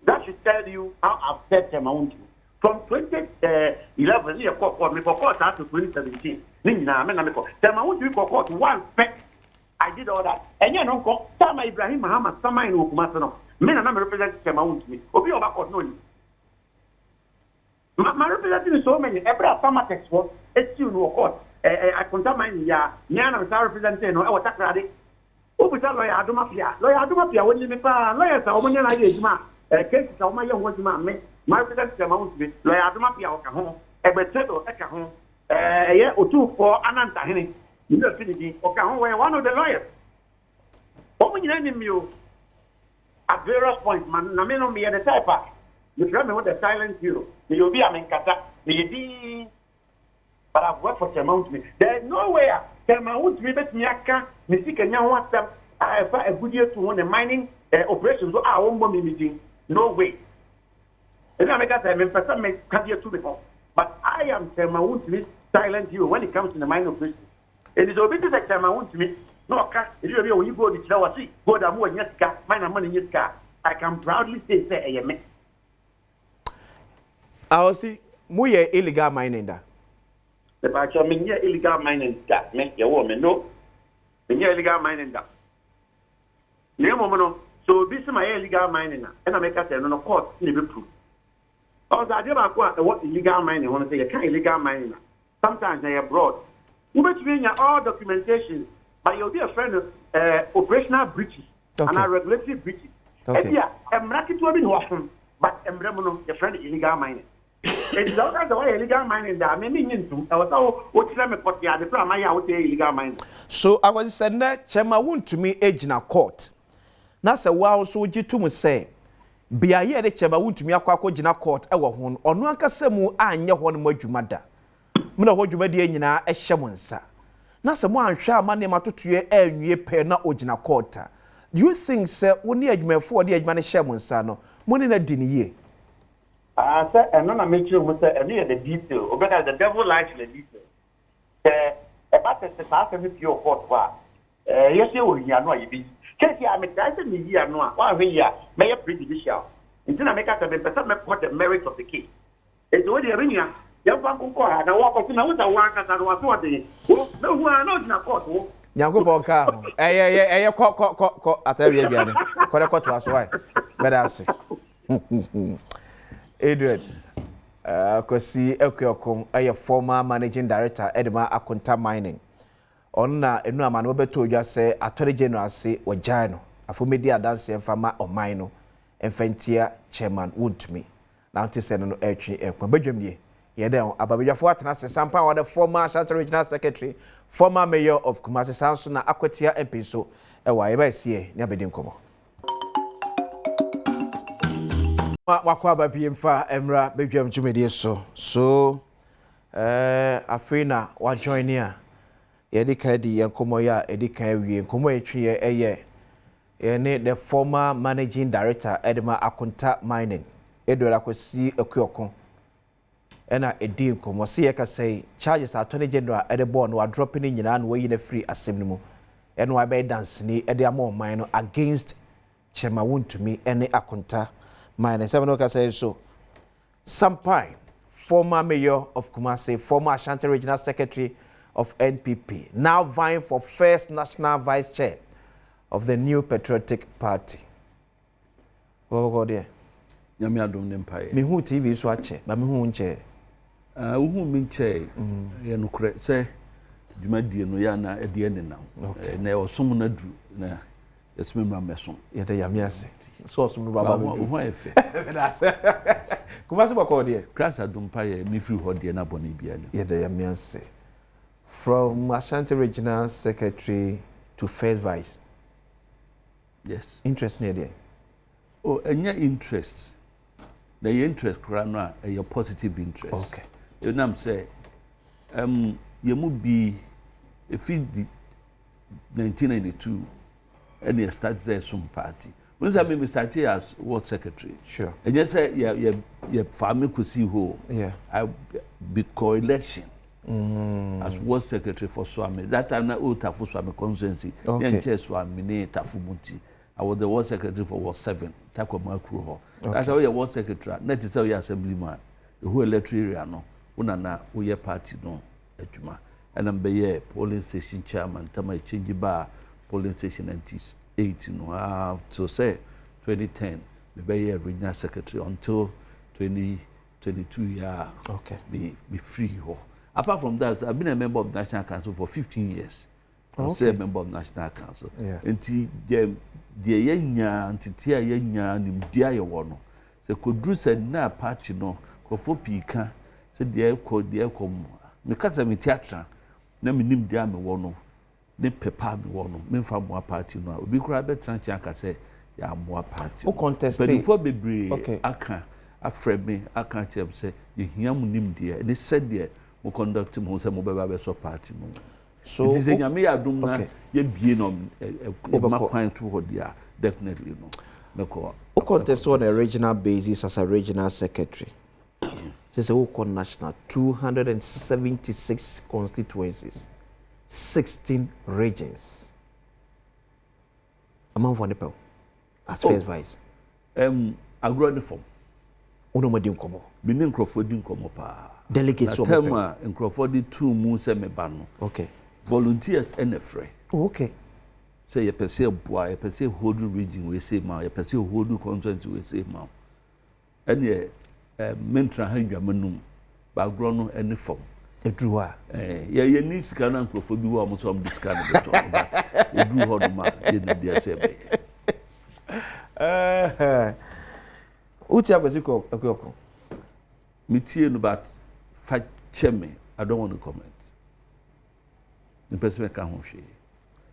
That should tell you how upset them I want to. From 2011, you called me for court after 2017. Nina, I call. Tell me, you call court one pet. I did all that. And you know, call Sama Ibrahim Muhammad, Sama in Ukumasano. Men and I represent Tema to me. Obi about court, no. My representing so many. Every Sama text was, it's you no court. I contact my Niana was representing our Takradi. Who was a lawyer, Adomapia? Lawyer Adomapia, when you make lawyers, a woman like Isma. Case of my young woman, my representative amount to be lawyer Adomapia or Kahon, a betrayal at Kahon, a year or two for Ananta Henny, University or Kahon, where one of the lawyers. What you name you at various points, man, Namino me at the type park. You tell me what the silent hero. You'll be a Menkata, maybe, but I've worked for Temount me. There's nowhere Temount me, but Miaka, Missy and young one, I have a good year to want the mining operations. I won't be meeting. No way. And I make a person make career to before. But I am Temount to me silent hero when it comes to the mining operations. It is obvious that Temount to me. No, if you go to Chawasi, go to more Yeska, mine money in your car. I can proudly say, I am. I will see more illegal mining. The Bacha mean illegal mining that make your woman no. Illegal mining that. No, so this is my illegal mining, and I make a say, no court, never proof. Also, I never quite what illegal mining. Want to say you can't illegal mining. Sometimes they are abroad. You must be all documentation, but you'll be a friend of operational breaches and regulatory breaches. And yeah, I'm not to be watching, but I'm your friend illegal mining. It's not the way illegal mining that I mean into. I was all what let me put the other plan. I would say illegal mining. So I was saying that Chema won't to me age in a court. Nasa wow so you to me say be a year the Chema won't to me a jina court a one or no casemu and your one more jumada. Muna what you made in a shamansa. Nasa one shall money matter to ye and ye pay not ojina court. Do you think, sir, when the edge for the edge man shamansa money in a dinner ye? I said, and none of me with the detail, because the devil likes the detail. About the Satan with your court war. Yes, you know, you be. Casey, I'm a thousand year no, 1 year, may a prejudicial. Until I make out the person what the merits of the case. It's already a ringer. Young one go and I walk up in a work as I was one no, who are not in a court. Yanko Bonka, cock, at every year. Court to us, why? But I see. Adrian, Kosi Ekyokong, a former managing director, Edema Akunta Mining. Onna enu amano beto dwa se Attorney General se wajano afo media dance emfama omino emfantia chairman wontumi na nti se no etwe ekwa badwam die yɛdɛn ababedwafo atena se sampa wa the former Ashanti Regional Secretary former mayor of Kumasi Sanso na akwatia MP so ɛwa yɛba sie ne abedi nkomo wakwa ababie mfa emra bedwam tumedie so afina wa join here yɛde di nkomo ya yɛde kan wie nkomo etwe ɛyɛ yɛne the former managing director Edema Akunta Mining Edola Kwesi Okuokon ena edi nkomo se yɛka sɛ charges attorney general ɛde bɔ no dropping nyina no wɔyi na free asɛm no mu ɛno wa bɛ dance ni ɛde ama ɔman no against Chema Wontumi ene Akunta Mining seven no ka sɛ so Sampai former mayor of Kumasi, former Ashanti Regional Secretary of NPP, now vying for first national vice chair of the New Patriotic Party. What go there? Nyame adom ne mpae. Me hu TV so ache, ba me hu nche. Wo hu me nche. Ye no kure se dwumadie no ya na e de ne nam. Na osom na duru na yesme mra mesom. Ye de yame ase. So osom no baba me. Wo hu efe. Kuma se bako there? Class adom mpae me free ho de na bone bia no. Ye de yame ase. From Ashanti Regional Secretary to first vice. Yes. Interesting idea. Oh, any interest. The interest krana a positive interest. Okay. You know say you must be if it 1992 and you start there some party. When I mean start here as ward secretary. Sure. And yet say your family could see who. Yeah. I be co-election. As ward secretary for Swami. That time na old Tafu Swami constituency. Okay. Swami ne Tafu Munti. I was the ward secretary for Ward 7, Takoma Crew. Okay. That's how you ward secretary. Net is how you assemblyman. The whole electoral area no. Unana we party no ejuma. And I'm be polling station chairman. Tama change bar polling station 98 no. So say 2010 we be regional secretary until 2022 yeah. Okay. Be free ho. Apart from that, I've been a member of the National Council for 15 years. I'm okay. a member of the National Council. Yeah. And the yenya antitia yenya nimdia ye wono se kodru se na party no kofo pika se de ko me kasa me theatre na me nimdia me wono ne pepa me wono me fa mo party no obi kura be tranche aka se ya mo party o contest but before bebre okay. aka afre me aka chem se ye hia mu nimdia ne se de mo conduct mo se mo be ba be so party no. So it is a nyame adum na ye bie no makwan to ho dia definitely no meko o contest on a regional basis as a regional secretary. Says o national 276 constituencies 16 regions among for the people as first vice agro ne form ono mo din komo bi ne nkrofo din komo pa delegates of tema nkrofo di two mu se me ba no. Okay. Volunteers and a free. Oh, okay. Say you per se boy, you per se hold region we say ma, you per se hold constituency we say ma. And ye mentra hanga manum background any form. E druwa. Ye need scan and bi wa mo so am scan but e dru hold ma ye no dia say be. Uti akwesiko akoko. Me tie no but fa cheme, I don't want to comment. The person can hold she.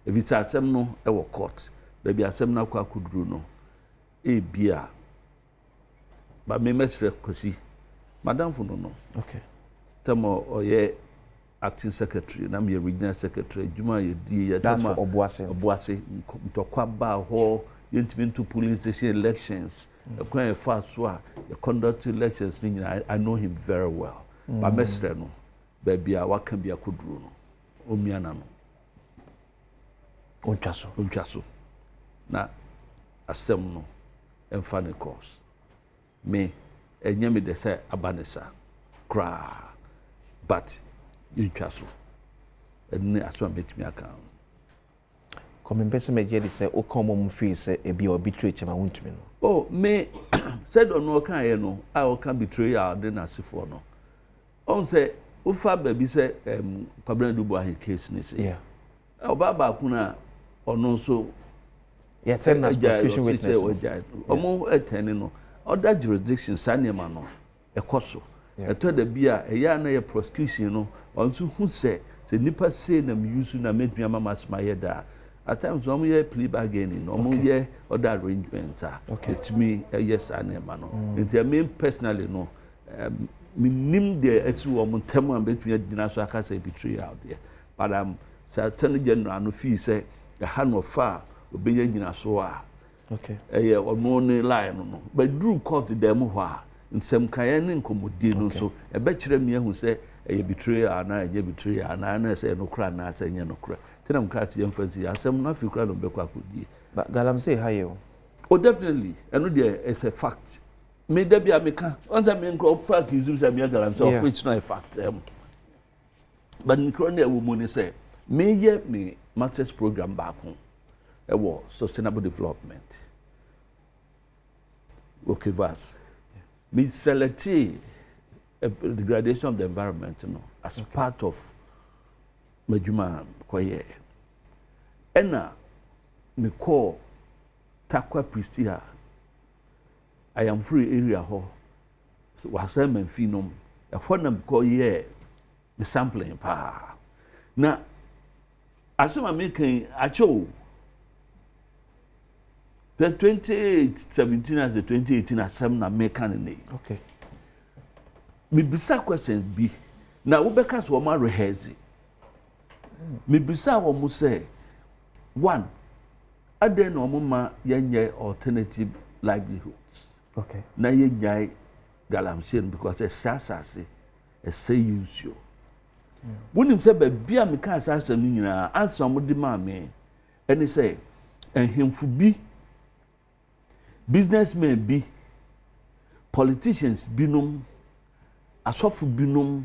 If it's a sem no, e wo court. Baby asem na kwa kuduru no. E bia. Ba me mesre kwasi. Madam fu no. Okay. Tamo oye acting secretary na me regional secretary juma ye di ya tama obuase ntokwa ba ho yentimi to police station elections. E kwa e fa so a e conduct elections ni I know him very well. Ba mesre no. Baby a waka bia kuduru no. Omiana no ontwaso na asem no emfa ne course me enye me de say abanesa kra but ontwaso enne aso metimi aka come pese me je de say o come mo feel say e bi betray Chema Wontumi no oh me said ono kan ye no I o kan betray our den asifo no on say ufa baby say Kwabena Dubu ahi case ni say yeah obaba kuna ono so yeah ten as prosecution witness omo eteni no other jurisdictions sanema no ekoso eto da bia eya na ye prosecution no onso hu se nipa say na me use na medua mama smaye da at times we ye plea bargaining no mo ye other arrangements it me yes and ma no nti me personally no me nim de esi wo mo tem am betua gina so aka say betray out there but certain general no feel say the hand of far obeye gina so a ono ne line no but drew court dem ho a nsem kan ne nkomodi no so e be kire me ahu say betray ana betray ana na say no kra na say nye no kra tenam ka see emphasis asem na fi kra no be kwa kodie but galamsey hayo oh definitely eno there is a fact me da bia me ka onza me nko fact izum say me galamsey of which no a fact but nkro na wo mo ni say me ye me master's program back home sustainable development okay vas me selected the gradation of the environment as part of majuma koye ena me call takwa pristia I am free area ho so wasem finom e hona because ye me sampling pa na asema me kan acho the 2017 as the 2018 asem na me kan ne okay me bisa questions bi na wo beka so ma rehearse me bisa wo mo say one aden no mo ma yenye alternative livelihoods okay na yenye galamsey because e sasase e say use wonim say ba bia me kan sasase no nyina answer mo di ma me eni say enhemfu bi businessmen bi politicians binom asofu binom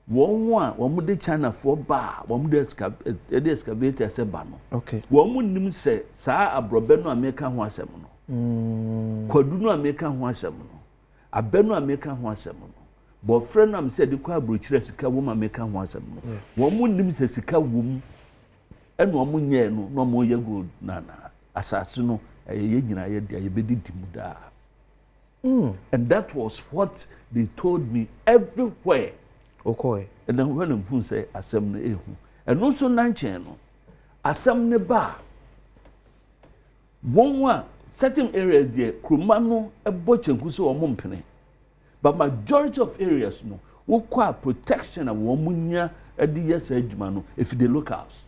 won de China for ba won de excavator se ba no okay won nim se saa abrobe no America ho asem no kwadu no America ho asem no abe no America ho asem no bo friend am se de kwa abrochire sika wo America ho asem no won nim se sika wom eno won nye no no mo ye gold na asase no ye nyina ye dia ye bedi dimuda and that was what they told me everywhere. Okay. And then when I'm say asem ne ehu. And also nanchen no. Asem ne ba. One certain areas there kruma no ebo chenku so omo mpene. But majority of areas no wo kwa protection and wo munya edi yes adwuma no if the locals.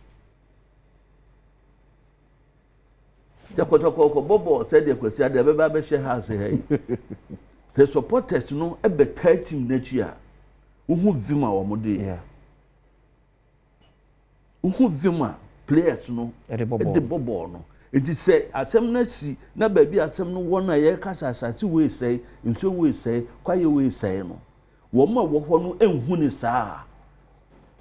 Jakotoko bobo said the question the baba be share house here. The supporters no e be 30 n'achia. Wo hu vima wo mo de. Yeah. Wo hu vima players no e de bobo no. It is say asem na si na ba bi asem no won na ye kasa asase we say nso we say kwaye we say no. Wo ma wo ho no enhu ni saa.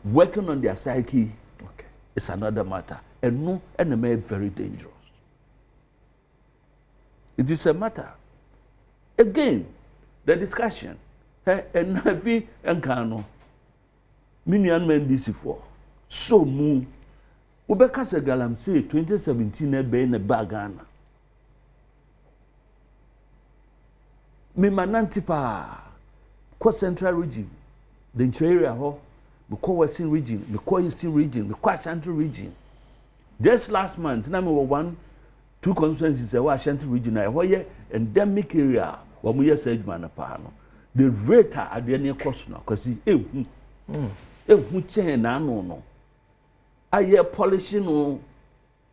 Working on their psyche. Okay. It's another matter. And no enemy very dangerous. It is a matter. Again, the discussion. And Navi and Kano. Minian men this for. So mu. Ubeka se galamsey 2017 be na bagana. Me manantipa. Ko central region. The interior ho. Me ko western region. Me ko eastern region. Me ko central region. Just last month, na me were 2 constituencies e wa Ashanti region na hoye endemic area wa mu yes adwuma na pa no the rate ade ne cost no kwasi ehu chen na anu no aye policy no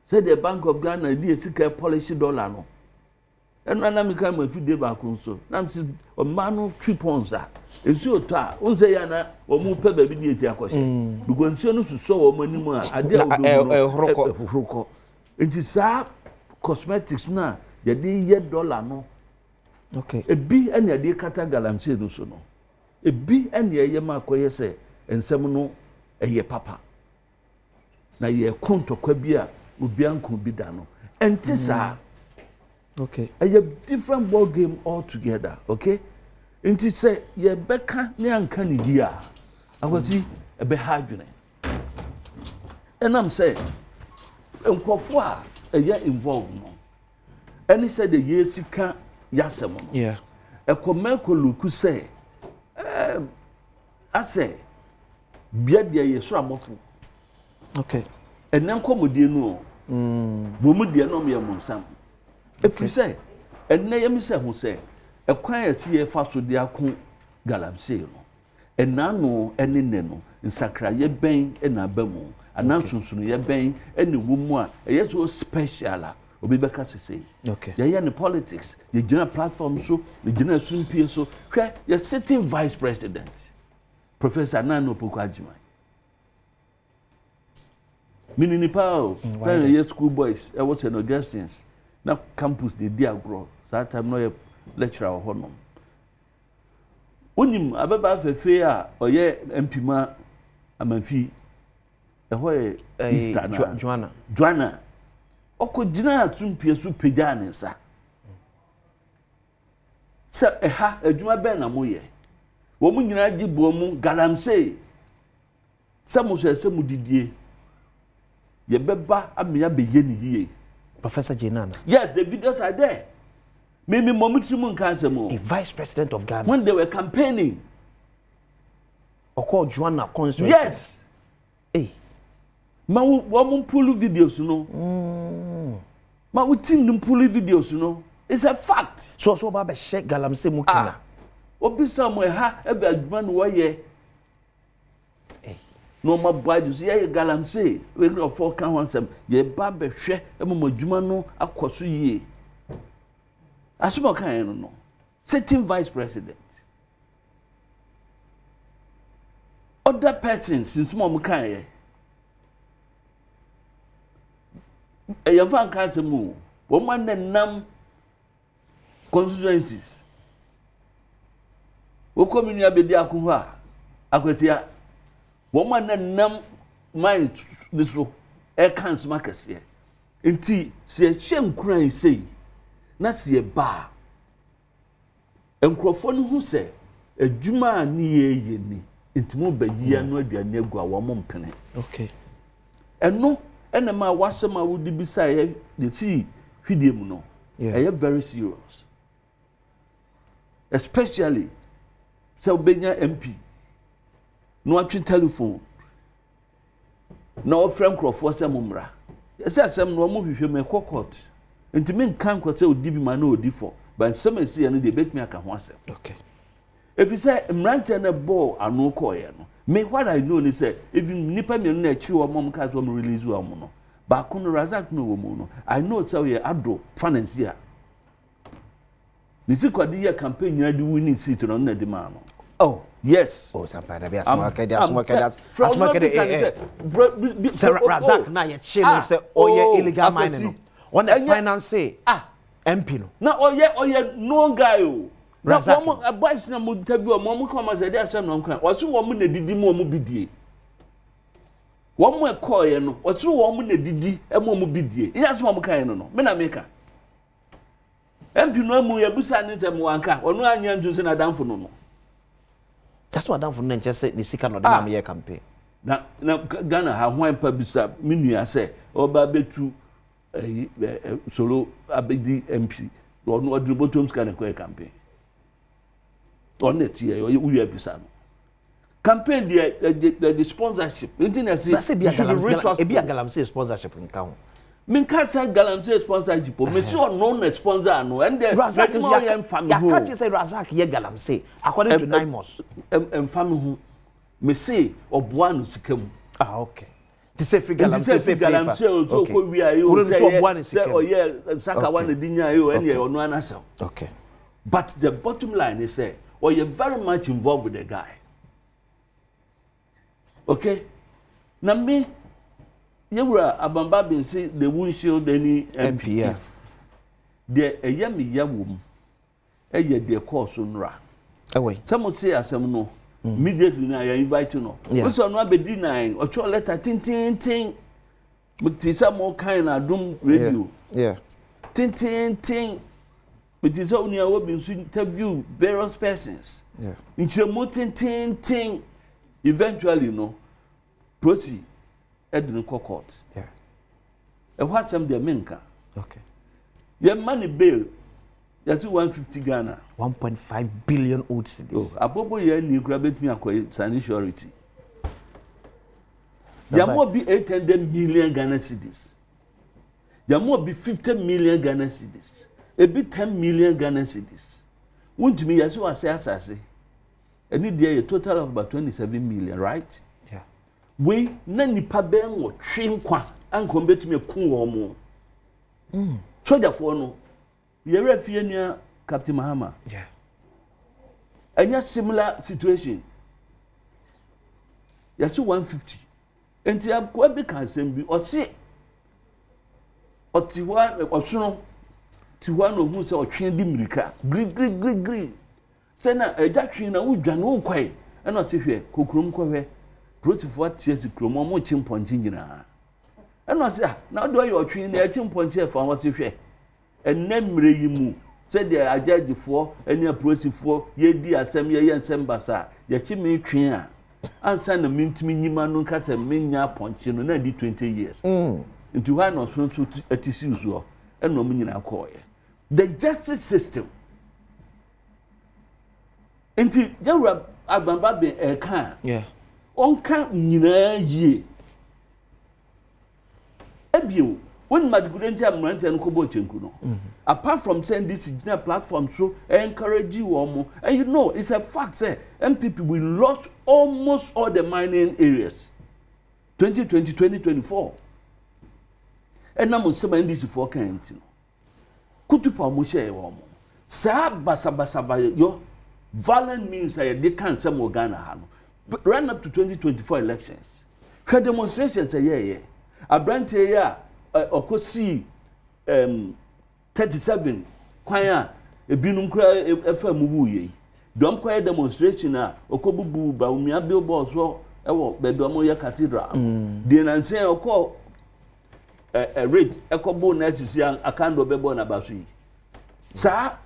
say the Bank of Ghana dey sika policy dollar no eno na me kan ma fide ba ko so na me o ma no 3 pounds a esu oto a unse ya na o mu pe ba bi dey ti akose because nsi no suso o manim a ade a o do nti sa cosmetics na ye dey ye dollar no okay ebi ene dey kata galamsey no so no ebi ene ye ma koye se ensem no eye papa na ye kontokwa bi a obi anko bi da no enti sa okay a different ball game altogether okay enti say ye beka ne anka ne di a akwati ebe hadwene enam say enkofo a eye involved no any said the year sika yasem no yeah ekomeko luku say I say bia dia ye so amofo okay enam komodie no bomu dia no me yamonsam efiri say enne yemi say ho say ekwan asiye fa so dia ko galamsey no enano ene ne no nsakra ye ben ena bamu anansunsun ye ben ene womu a eye so special obi beka sese okay ye ne politics ye gina platform so ye gina sumpie so hwe ye sitting vice president Professor Nano Pukajima Minini Pao tell the school boys I was an Augustins na campus the dia grow that time no lecturer honum onim ababa fefe a oye MP ma amanfi eho Easter na Joanna okogina atumpie so pagya ne nsa se eha adwuma ben na moye wo mu nyina gi bo mu galamsey se mo se mu didie ye beba amia be ye ni yie Professor Jenana yes the videos are there me momutrimu nkansemo a vice president of Ghana when they were campaigning Oko Joanna constituency yes ma wo pull videos no ma wo team no pull videos no it's a fact so ba share galamsey mu kina obi samu ha ebe adwuma no ye no ma baju ye galamsey we no for kan wansam ye ba be hwe emo adwuma no akoso yie asimo kan no sitting vice president other persons since mo kan ye yɛmfa nka mu wɔn nam constituencies wɔkɔ mi nua bedi akoho a akwatia wɔn nam mind ne so ɛka nsɛm akɛseɛ nti sɛ ɛhyɛ nkuran sei na sɛ ɛba nkurɔfoɔ no ho sɛ adwuma a ne yɛyɛ ni nti mo ba yia no aduane agu a wɔn mpene okay ɛno ena ma wasema wudi bisa ye the see hwidie mu no very serious especially so benya MP no atwi telephone no friend crofo se mumra se asem no mo hwehwe me court enti me kan ko se odi bi ma na odi for but some say no dey make me aka ho asem okay if you say mrante na ball anu ko ye no me what I know is say even nipa me no echi wo mom ka so release wo no ba kuno Razak no wo mu no I know tell you ado financier nisi kwadi ya campaign nyina di winning seat no na di ma no oh yes oh sampa da be asma kede Razak na ye chi no say oye illegal mining no on the finance MP no na oye no guy o na mo boys na mo interview mo come say dey asem no kan o so wo mo na didi mo bidie wo mo ekoye no o so wo mo na didi e mo bidie iya so mo kan no me na meka MP no amu ya busa ni se mo anka onu anya ntu se na danfo no that's what danfo no nche say ni sika no de na me campaign na Ghana ha hwan pa bisa minua se oba betu solo abedi MP onu odun botom ska na ko campaign on it here we are bisa no campaign the sponsorship internet say be a galamsey sponsorship in count min ka say galamsey sponsorship me see on no sponsor no and the Razak you can't say Razak ye galamsey according to Nimos family who me say oboa no sikam okay to say free galamsey so ko wi ayo say oye saka one dinya ayo and ye ono anasa okay but the bottom line is say you're very much involved with the guy. Okay? Now me, you were Abamba been say they won't shield any MP. Yes. There a yummy young woman. A year their course on ra. Away. Someone say as some no. Immediately now I invite you no. Also not be denying or your letter ting. But some more kind of doom radio. Yeah. Ting. But it's only a woman to interview various persons. Yeah. In ting. Eventually, you know, proceed at the court. Yeah. And what's them the America? Okay. Your money bail. That's 150 Ghana. 1.5 billion old cities. Oh, Abobo ye ni kura betimi akoy sanitary. There must be 800 million Ghana cedis. There must be 50 million Ghana cedis. A bit 10 million Ghana cedis. Won't me as well say. And it a total of about 27 million, right? Yeah. We nani pa ben wo twen kwa an ko betimi ku wo mo. Soldier for no. Ye refie nia Captain Mahama. Yeah. Anya similar situation. Yasu 150. Enti abko be kan sem bi o se otiwa osuno tiwa no hu se otwen di mirika gri sena eja twen na wudwane wo kwai e no te hwe kokrom kwahwe protifo atie se krom mo chimponji nyina e no se na do ye otwen na chimponji e fa wo te hwe enamre yi mu se de ajagifo ene protifo ye di asem ye ensem basa ye chimi twen a ansa na mintimi nyima no nkasa menya ponche no na di 20 years into why no so atisi uzo eno mu nyina akoye the justice system enti jawra agbamba be eka onka nyina yie ebio when madgurenti amrante en kobo chenku no apart from saying this platform so encourage you omo and you know it's a fact say MPP we lost almost all the mining areas 2020 2024 and nam say man this for kan no kutupa mo share omo sa basabasaba yo violent means they can say mo Ghana ha no run up to 2024 elections her demonstrations say abrante ya okosi 37 kwanya ebinum kra efa mubu ye dom kwaya demonstration a okobubu ba umia billboard so ewo bedom ye cathedral de nansen okọ read ekobo na sisi akando bebo na baso yi sa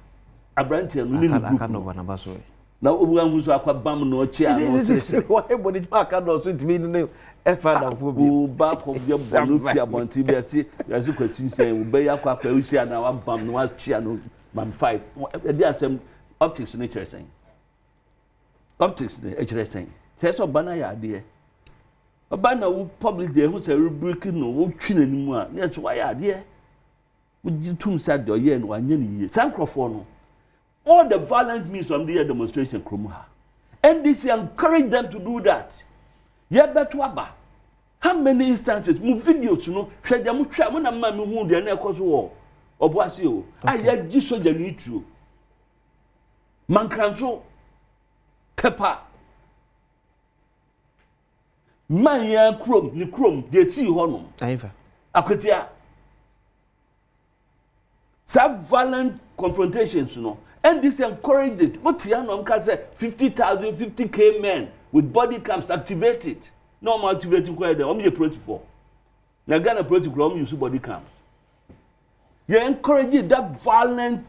abrante no ni akando na baso yi na obu anhu so akwabam no chi a no sisi why body akando so ntimi no efada fo bi ba ko bia bonu fi abonti bi ati yazu kwatinse wo be yakwa kwa usia na wa bam no wa chia no man 5 e dey asem optics ni chesing optics ni chesing so bana ya de bana wo public dey who say rubric no wo twina ni mu a yes why ya de wo jitum sa de oye no anya ni ye sankrofo no all the violent means from the demonstration kromha and this encourage them to do that. Yeah, but waba. How many instances? Mu videos no. Shade mu twa mu na ma me hu de na ekoso wo. Oboase o. Aya gi soja ni tuo. Mankranso tepa. Man ya krom ni krom de ti ho no. Aifa. Akwatia. Some violent confrontations no. And this encouraged it. What Tiano say 50,000 50k men with body cams activated. No more activating quite there. Only a project for. Now Ghana project use body cams. You encourage that violent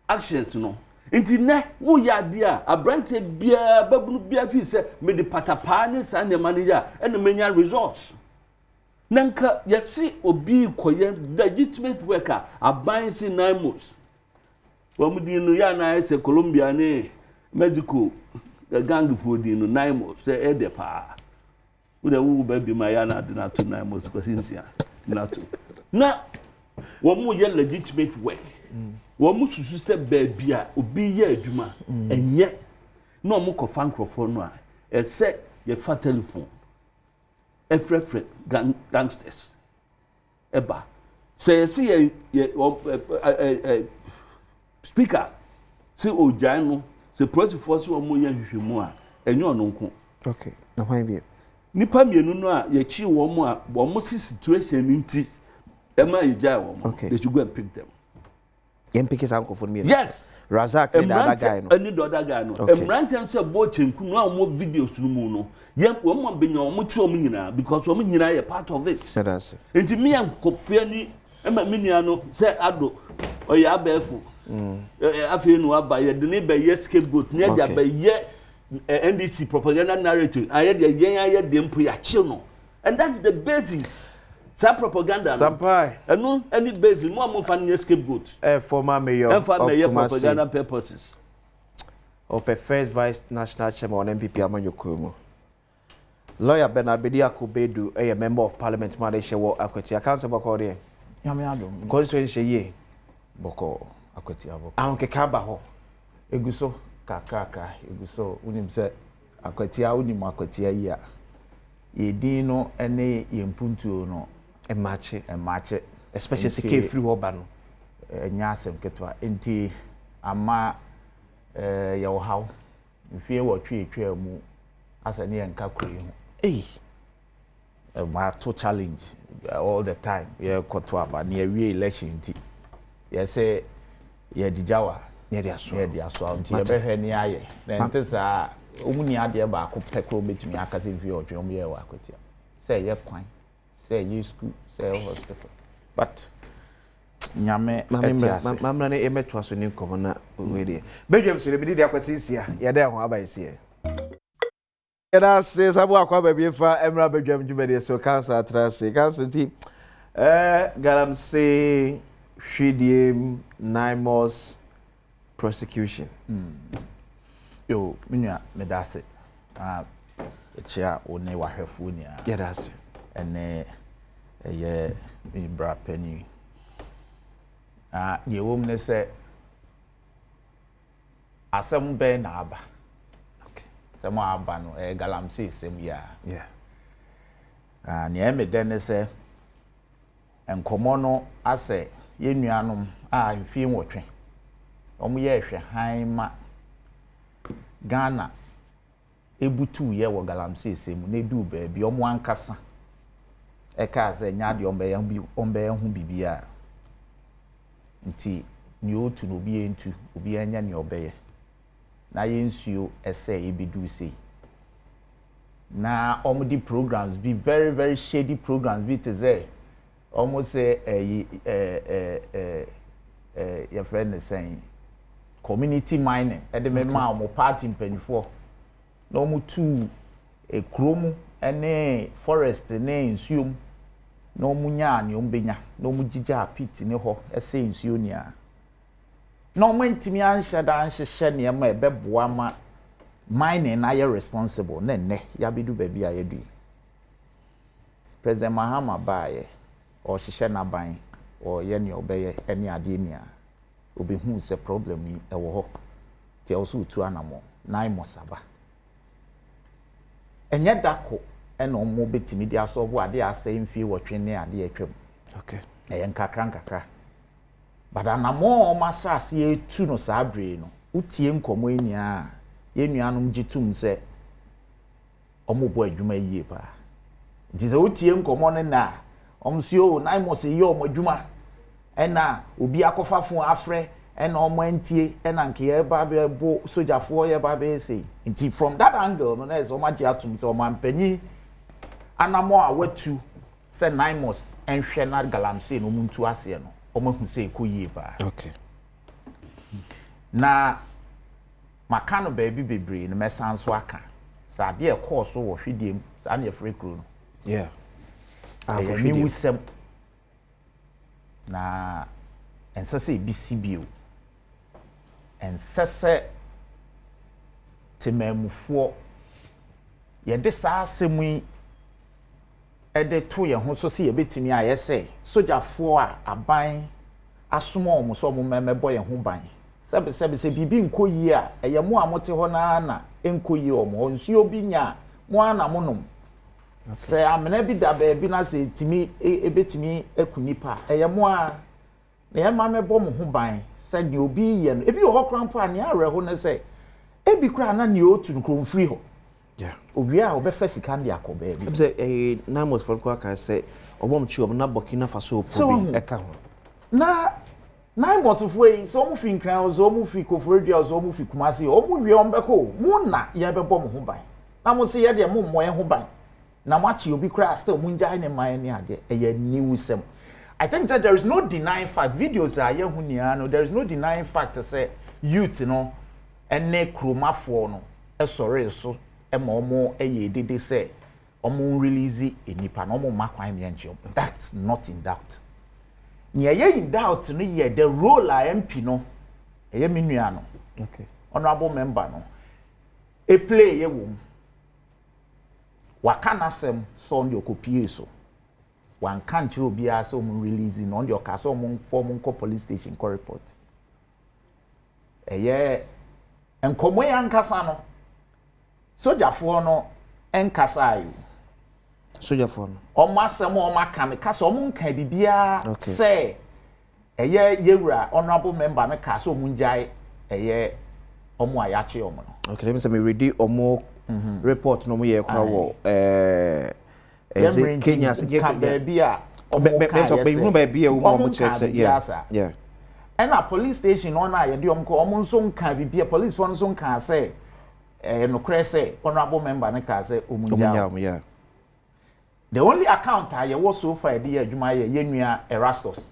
actions, you know. Inti ne wo ya dia abrante bia babunu bia fi se me de patapane sa ne manager and menya results. Nanka yesi obi koye legitimate worker abansi 9 months. Wamudinu ya na ese Colombia ne medical gang for dinu 9 months say e de pa we wu baby my ya na de na to 9 months because since na to na womu ye legitimate work womu susu se baby a obi ye adwuma enye na omu ko fan crofo no a e se ye fa telephone e frefre gangsters eba say see ye speaker say ojano say project force wo mo yan hwehwemu a enye ono nko okay na hwan bi nipa mienu no a ye chi wo mo a wo mo situation nti e ma ija wo mo they should go and pick them yen pick is uncle for me yes Razak the other guy no any the other guy no emranten say bo chenku no a mo videos no mu no yen wo mo benya wo mo chi wo mo nyina because wo mo nyina ye part of it that's enti me an kofia ni e ma minia no say ado oya abefu afei no aba ye de ne be ye scapegoat ne dia be ye NDC propaganda narrative aye de yen aye de mpo ya chi no and that's the basis Sa propaganda. Sampai. Enu any base no am fan scapegoat. Former mayor of propaganda purposes. Or first vice national chairman on MPP Amanyokumu. Lawyer Bernard Bediako Bedu, a member of parliament, Malaysia, Akweti. I can't say about it. Yamiado. Constituency ye. Boko Akweti Abo. Anke Kabaho. Eguso kakaka eguso unim se Akweti a unim Akweti ya. Ye dino ene ye mpuntuo no match especially se ke free hoba no nyasem ketwa enti ama ya wo haw mfie wo twa mu asa ne enka kuri ho ma to challenge all the time ye kotwa ba ne we election nti ye say ye dijawa ye dia so nti ye behwe ne aye na ntesa omuni ade ba ko pekro betumi akase mfie wo twom ye wa Akweti say ye kwan say ye school say hospital but nyame mamna ne emetwa so ni nkomo na we dey Badwam so be dey akwasisia ye dey ho abayesie Yada se sabu akwa ba bi fa emra Badwam djumede so cancer atrase cancer ti galamsey hwidiem 9 months prosecution yo minua medase chia one wahwefo ni a yada se ene ye bra penny ye wom ne se asem be na aba okay sem aba no galamsey sem ya ne emede ne se enkomo no ase ye nuanom a mfie nwotwe omo ye hwe han ma Ghana ebutu ye wo galamsey sem ne du ba bi omo ankasa eka se nyaade ombe hu bibia nti ni otu no bi entu obi anya ni obeye na ye nsuo ese ebidu sei na omo di programs be very very shady programs be to say almost say your friend is saying community mining and the member omo party mpanifo na omo tu ekromu ene forest ne nsuom na omo nya ne ombenya na omo gigya pit ne ho ese nsuo nia na omo ntimi anhye da anhye ne ma ebeboa ma mining na ye responsible na ne ya bidu ba bia ye du President Mahama bae o hye na ban o ye ne obeye ene ade nia obi hu se problem yi e wo ho ti o so tu anamo na imosaba enye dako ena omo betimi dia so bo ade ase mfie wotwe ne ade atwam okay eye nkakra badanamo o masase etu no sabre no utie nkomo enia ye nuanom gitum se omo bo adwuma yie pa dize utie nkomo ne na omsio na imose ye omo adwuma ena obi akofafo afre ena omo antie ena nke ye ba be bo sojafo ye ba be say nti from that angle no na is omo agi atum se omo ampanyi anamo a watu se 9 months enhwe na galamsey no muntu ase no omo hu se ekoyie ba okay na makano baby bebre no mesanso aka sa de e course wo hwediem sa na free crew no yeah for me wisem na ensese BCBO ensese temamufo ye de sa asemu ede to ye ho so se ye betimi ayese sojafo a aban asomo omo so omo memebo ye ho ban sebe bibi nkoyi a eye mo amote ho na enkoyi omo nsuo bi nya mo ana monom se amena bi da ba bi na se timi ebetimi akunipa eye mo a na ye ma mebo mo ho ban se de obi ye no ebi ho krampa ne are ho ne se ebi kra na ne otu nkrom free ho yeah obi a obefa sika ndi akoba ebi se na most for kwa ka se obom chi obna Burkina Faso probi eka ho na 9 months of way so mu fi nkran so mu fi Kofredua so mu fi Kumasi o mu wie ombeko mu na ye bebo mo ho ban na mo se ye de mo mo ye ho ban na mo achi obi kra still mu nja ne man ne ade eye new sem. I think that there is no denying fact videos are ye hu nia no there is no denying fact to say youth no ene kromafo no e sore so e ma omo eye dede say omo release enipa na omo makwan me enche. That's not in doubt. Nye in doubt no ye the role a MP no eye me nua no. Okay. Honorable member no. E play ye wom. Waka nasem so on the okopie so. Wan kan chiro bia so omo release no on the okaso omo form ko police station ko report. Eye enkomo ya nkasa no. Sojafo no enkasa ayu. Sojafo no. Omo asem o maka me kasa omo nka bibia say eye yewura honorable member no kasa omo njai eye omo ayache omo no. Okay, let me say me ready omo report no mo ye kwa wo Kenya se ka bia omo ka bia omo chese yeah. And a police station on na ye de omo nso nka bibia police for nso nka say no crese honorable member no ka say omo njai yeah. The only account I was so far the adwuma ye yenua Erastus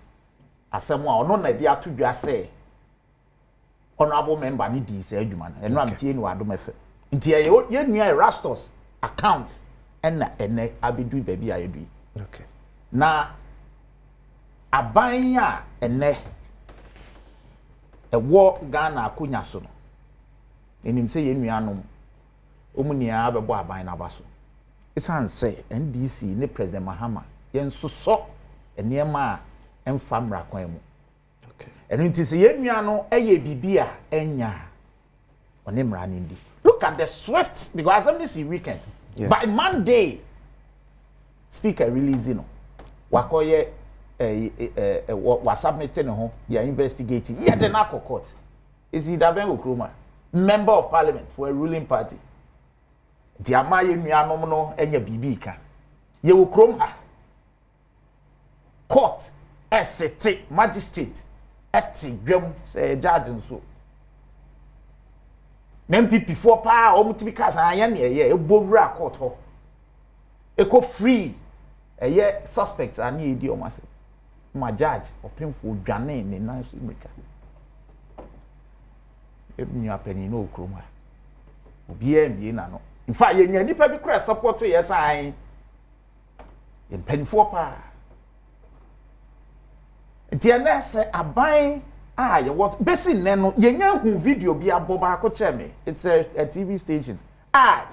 asem a ono na de atodwa say honorable member ni di say adwuma no eno am tie no Adom FM nti yenua Erastus account ena ene abedu baby ayedu okay na aban a ene ewo Ghana akonya so no enim say yenua no omunia abebo aban na baso. It's say NDC ne President Mahama yen so enema emfamra kwan mu. Okay. Enu nti se yenua no eye bibia enya onemra ndi. Look at the swift because I'm this weekend. Yeah. By Monday speaker releasing no. Wakoye wa submitting ho ya investigating. Ya the na court. Is he Daben Okroma, member of parliament for a ruling party. Di ama ye nuanom no enya bibi ka ye wo krom ha court esete magistrate eti dwam say judge nso MPP for pa o mutibi ka san anya ne ye ebowura court ho eko free eye suspects ani edi o mase ma judge opemfo dwane ne nan so America ebunyu apani no krom ha obi emie na no. In fact, you need to be support to yes, I in pen for pa. Diana say a buy you what basing neno ye video be a boba ko cheme. It's a TV station.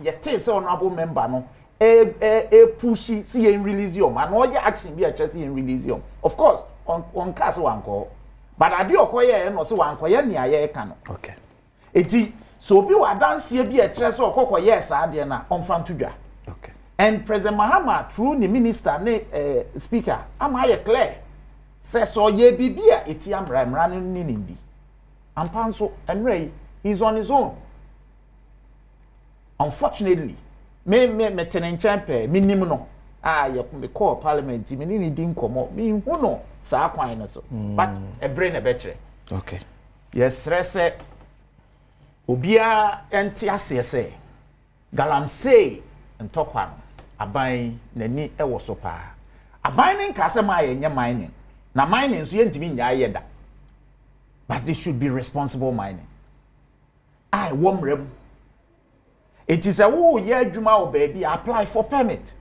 You take honorable member no pushy see in release you man all your action be a chest in release you. Of course, on cast one call. But I do okoye no so one call ni aye ka no. Okay. Eti so bi wa dance bi e kire so okoko yes ade na onfa ntudwa. Okay. And President Mahama through the minister ne speaker am I clear say so ye bibia eti amra ni ndi. Ampa so enre he's on his own. Unfortunately me tenenchen pe minim no ye me call parliament me ni di nkomo me hu no sa kwan no so but e brain e be kire. Okay. Yes rese obia enti asese galamsey ntokwa no aban nani ewo so pa aban nin ka se ma ye nya mining na mining so yentimi nya ayeda but they should be responsible mining I womrem it is a wo ye adwuma o baby apply for permit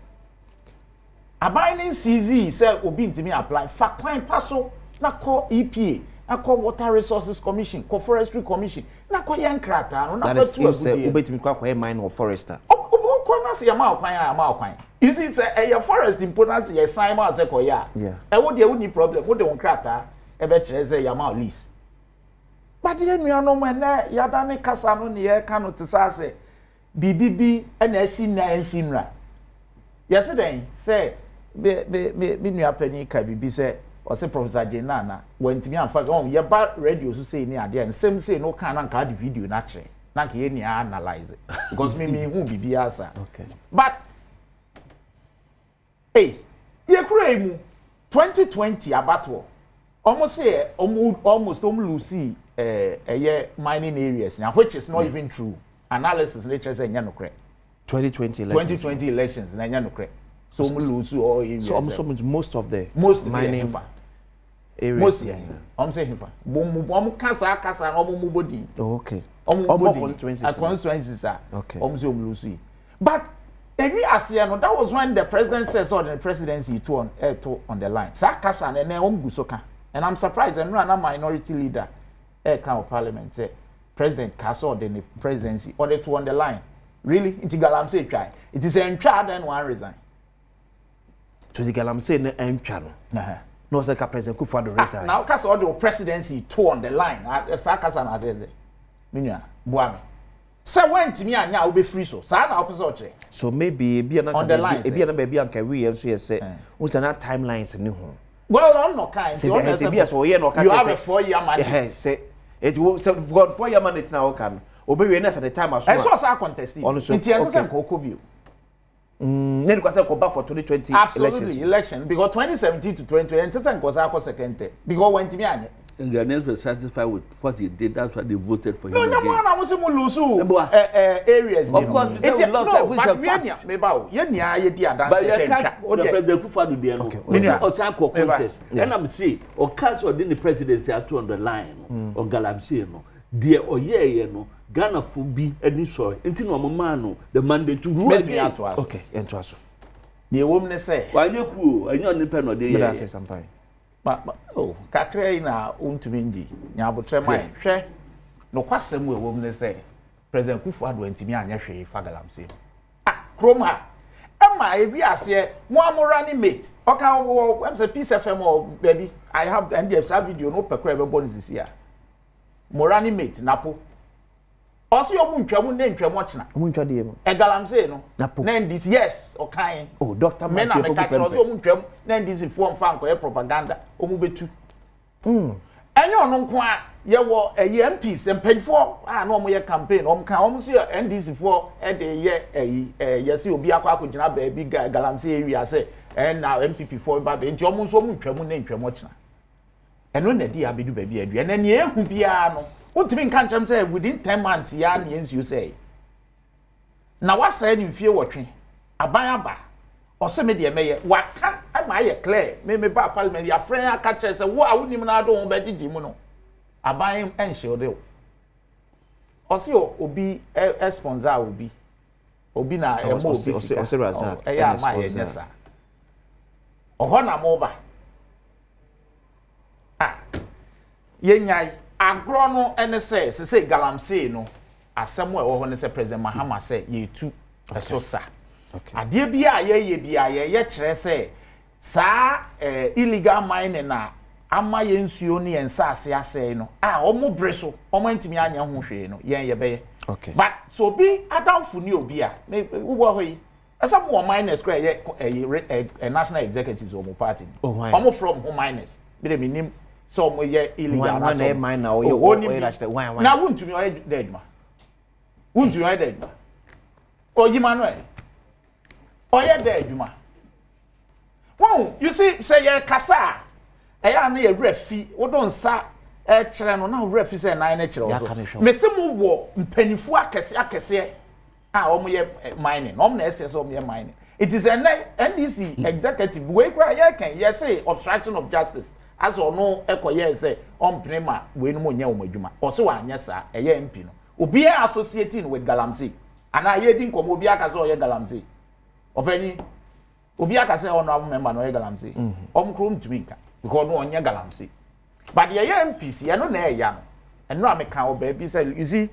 aban nin CZ say obi ntimi apply fa kwan paso na call EPA na call Water Resources Commission, call Forestry Commission. Na call yankrata no na that for is if ubetimi kwa mine or forester. Ko na se yama okwan. Is it a forest importance ye sign ma se koya. Yeah. E wo de woni problem, wo de wonkrata e be kire se yama lease. But ye nuano na ya da ne kasa no ne ye ka no tisa se bibibi na asi na ensimra. Yes den say be nua pani ka bibi se or say Professor Jenana went to me and fact on your bad radio to say near there and same say no can the video naturally. Not here analyze it. Because me who be answer. Okay. But hey, you crave 2020 abattoir. Almost say almost Lucy mining areas now, which is not even true. Analysis nature say no correct. 2020 elections na no correct. So lose all areas. So most of the mining areas. Most I'm saying kasa no body. Oh, okay. Constituencies are. Okay. But Ebi asia no, that was when the president says on the presidency to on the line. Sakasa and then Gusoka. And I'm surprised and run a minority leader of parliament say President Kaso the presidency or the two on the line. Really? It's Galamsey try. It is a child and one resign. To the Galamsey and channel. No, it's like a President Kufuor resign. Now, Kaso the presidency two on the line. Sakasa and said, Minya, Buami. So when to me and now be free so. So maybe be another on the line. Be another baby and career so you say. Who's another timelines in the home? Well, I'm not kind. You have a 4-year mandate. Yes, say it will so got 4-year mandate now can. Obey at the time as well. I saw our contest. Then because I go back for 2020 absolutely election because 2017 to 2020 and Satan was our second term because when to me and Ghanaians were satisfied with what he did. That's why they voted for him. No, again. I was areas. Of course, it's a lot of which are facts. But you can't. The Kufuor do the contest. And I'm saying, or Council did the presidency at on the line on Galamsey, no, dear or no, Ghana for be any sorry. Until no man, the mandate to rule again. Okay, and to us. The woman say, why you cool? I know the pen or the say something. But oh, kakra na untuminji nyabotre mai hwe no kwasem we woman say President Kufuor do ntimi anya hwe fa Galamsey krom ha ema e bi ase mo amorani mate oka wo am say peace fm or baby I have the NDF video no pekra be born this year morani mate napo also you ntwamu na ntwamu china ntwa de mo e Galamsey no na this yes okan oh doctor man na make also ntwamu na this form fan ko propaganda omu betu enyo no nko a ye wo MPs empanfo na omo ye campaign omo kan omo so NDC for e de ye yesi obi akogina ba bi Galamsey area say na MPP for ba be nti omo so omo ntwamu na ntwamu china eno na di abedu ba bi adu na ne ehu bia no untimi nka ncham say within 10 months ya na yensu say na wasa ni mfie wotwe aban aba ose me de meye waka ama ye clear me ba parliament ya friend aka chere say wo a wonim na ado ho ba gigi mu no aban enhye ose obi sponsor obi na emo obi ose raza ya ama ye nyesa oho na mo ba yenyai agro no ene say Galamsey no asemo e wo ho ne say President Mahama say ye tu eso sa ade bia ye kire say sa illegal mining na ama ye nsuo ne ensase asay no omo breso omo ntimi anya ho hwe no ye be okay but so bi adamfo ni obi a wo ho yi esa mo miners kra ye national executives omo party omo from home miners bi de minim so mo ye illegal na so mine na o na wuntumi o ye dedma wuntumi o ye dedma oji manuel o ye dedma wow you see say ye kasa eya na ye refi wo don sa e kire no na refi say na na kire so me se mo wo mpanifu akese o mo ye mining o mo na ese so mo ye mining it is a NDC executive we kra ye kan ye say obstruction of justice as or no ekoye say on prema we no nya omadwuma o se wa anya sa eye MP no obi associating with Galamsey and I hear komo obi aka say oye Galamsey opani obi aka say honorable member no oye Galamsey krom tumi nka because no onya Galamsey but the MPs ye no na eya no and no ameka oba bi say you see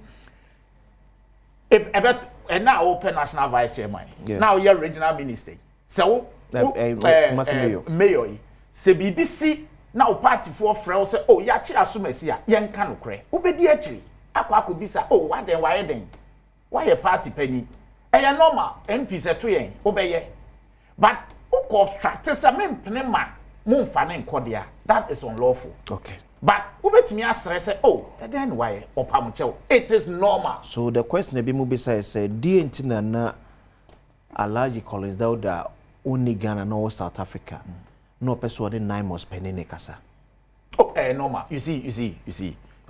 and now open national vice chairman now you're regional minister so mayor se BBC now party for friend say oh ya chi asomasi a yen ka no kre obedi akiri akobisa oh why then why party penny e normal MP se to yen obeye but who obstruct say mempene ma mumfa ne nkodia that is unlawful okay but ubetimi asre say oh then why opamuchew it is normal so the question be mu be say die na Alhaji Collins Dauda only Ghana no South Africa no person the 9 months penny kasa oh normal you see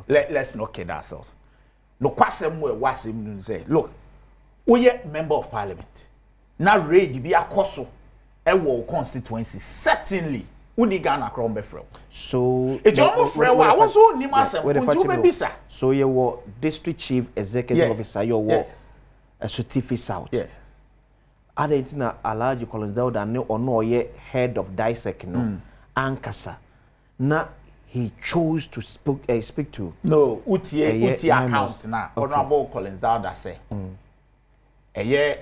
let's not kid ourselves no kwasem we wasem say look we member of parliament na raid bi akoso e wo constituency certainly uni Ghana krom be frel so it almost frel wa won so ni masem kuntu be bisa so you were district chief executive officer you were a Sutifi South yes Adentina Alhaji Collins Dauda ne ono ye head of dissect no ankasa na he chose to speak to no uti account na Honorable Collins Dauda say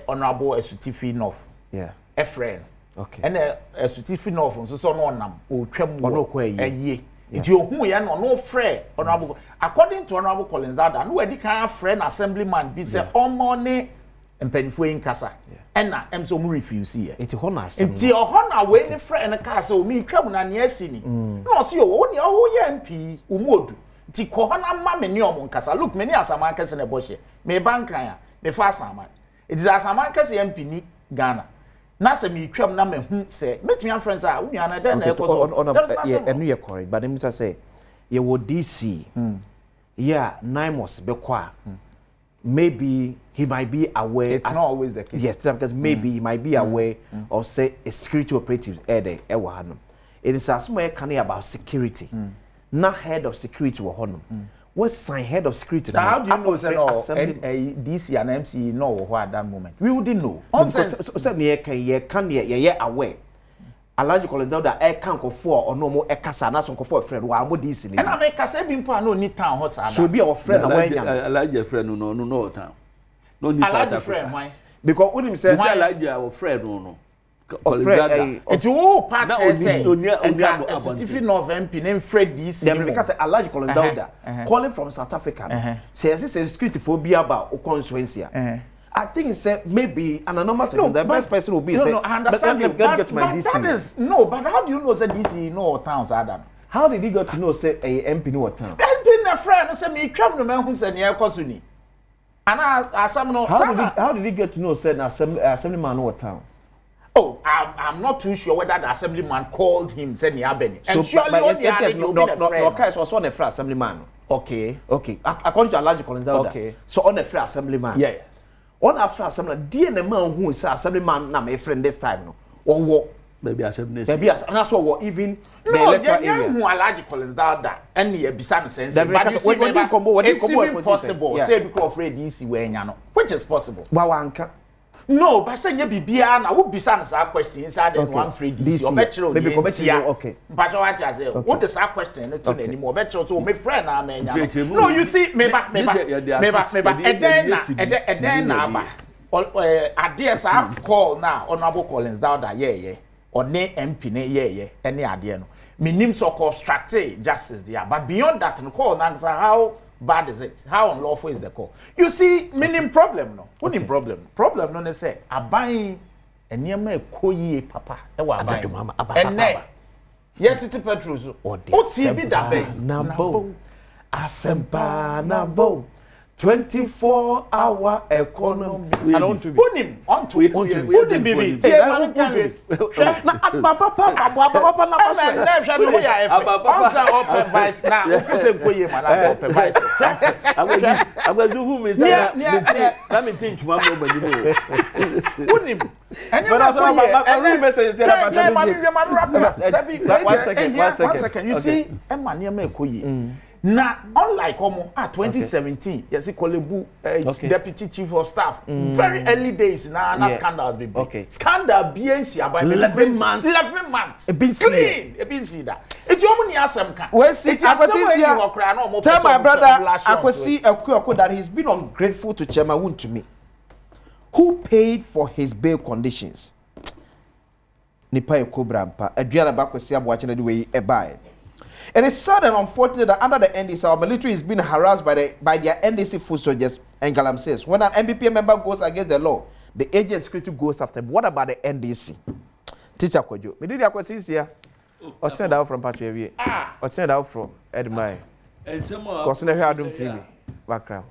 Honorable Esutifi North a friend and Esutifi North nso so no nam o twam wo nti ohun ye no friend Honorable according to Honorable Collins Dauda no wedi kan friend assemblyman bi say omo ne mpanifo inkasa ena emso mu refuse here enti hona asem enti hona we ne friend ka say o mi twam na ne asini no se o ne o ye MP umodu nti ko hona ma me ne o nkasa look me ne asama kase ne bohye me bankran a me fa asama it is asama kase MP ni Ghana na se mi twam na me hu say metumi friends a unu ana den na e ko so enu ye correct but them say ye wo DC yeah Naimos bekwa maybe he might be aware. It's not always the case. Yes, because maybe he might be aware of say a security operatives there. It is as much about security, not head of security or honor. What's sign head of security? Now, how do you know say DC and MC know what at that moment? We wouldn't know. So me can aware. Alhaji Collins Dauda can go for or no more kasa na so for a friend wa mo DC ni. And I make kasa bi mpo no ni town hot sada. So be our friend when Alhaji friend no town. No ni Alhaji friend why? Because when him say Alhaji our friend no. Collins Dauda. It will patch say. Certificate of MP name Fred DC. Dem because Alhaji Collins Dauda calling from South Africa. Say security phobia about constituency. I think say maybe an anonymous the best person will be say I understand you get to my DC. That is no, but how do you know say DC no towns Adam? How did he get to know say a MP no town? MP na friend say me twam no man hu say ne ekoso ni. Ana asam no how did he get to know say na assemblyman no town? Oh, I'm not too sure whether the assemblyman called him say ne abeni. And surely no okay so on the free assemblyman. Okay. According to Alhaji Collins Dauda. Okay. So on the free assemblyman. Yes. On after assembly, dear the man who is assemblyman na my friend this time no. Or what? Maybe assembly. Maybe as and that's what even the electoral area. No, Alhaji Collins Dauda and ye bisa sense. But it's impossible. Say because Fred DC we nya no. Which is possible. Wawanka. No, but say nye bibia na wo bisa na question inside the one Fred DC. Obetro. Maybe commercial okay. But what I say, what the question no to anymore. Obetro so my friend na me nya. No, you see me back. And then na ade sa call now Honorable Collins Dauda yeah. Or ne MP ne any idea no. Minim so obstruct justice there. But beyond that, no call now how bad is it? How unlawful is the call? You see, minim problem no. What in problem? Problem no they say aban enema ekoyi papa. E wa aban. Enne. Yet it petrol so. O TV da be. Nabo. Asempa nabo. 24-hour economy. I don't to be. Onto it. Unim bibi. One second. You see, now, unlike 2017, yes, Kolebu, Deputy Chief of Staff, very early days now, scandal has been big. Okay. Scandal BNC about 11 months. 11 months. A bit clean. A bit see that. It's your money as some kind. Well, see, tell my brother, Akwesi that he's been ungrateful to Chairman Woon to me. Who paid for his bail conditions? Nipa Ekobrampa, Adriana Bakwesi watching the way a buy. It is sad and unfortunate that under the NDC, our military is being harassed by their NDC foot soldiers and Galamseys. When an MPP member goes against the law, the agent security goes after him. What about the NDC? Teacher Kojo, me did your questions here. Or turn it out from Patrick. Or turn it out from Edmire. Because Adom TV background.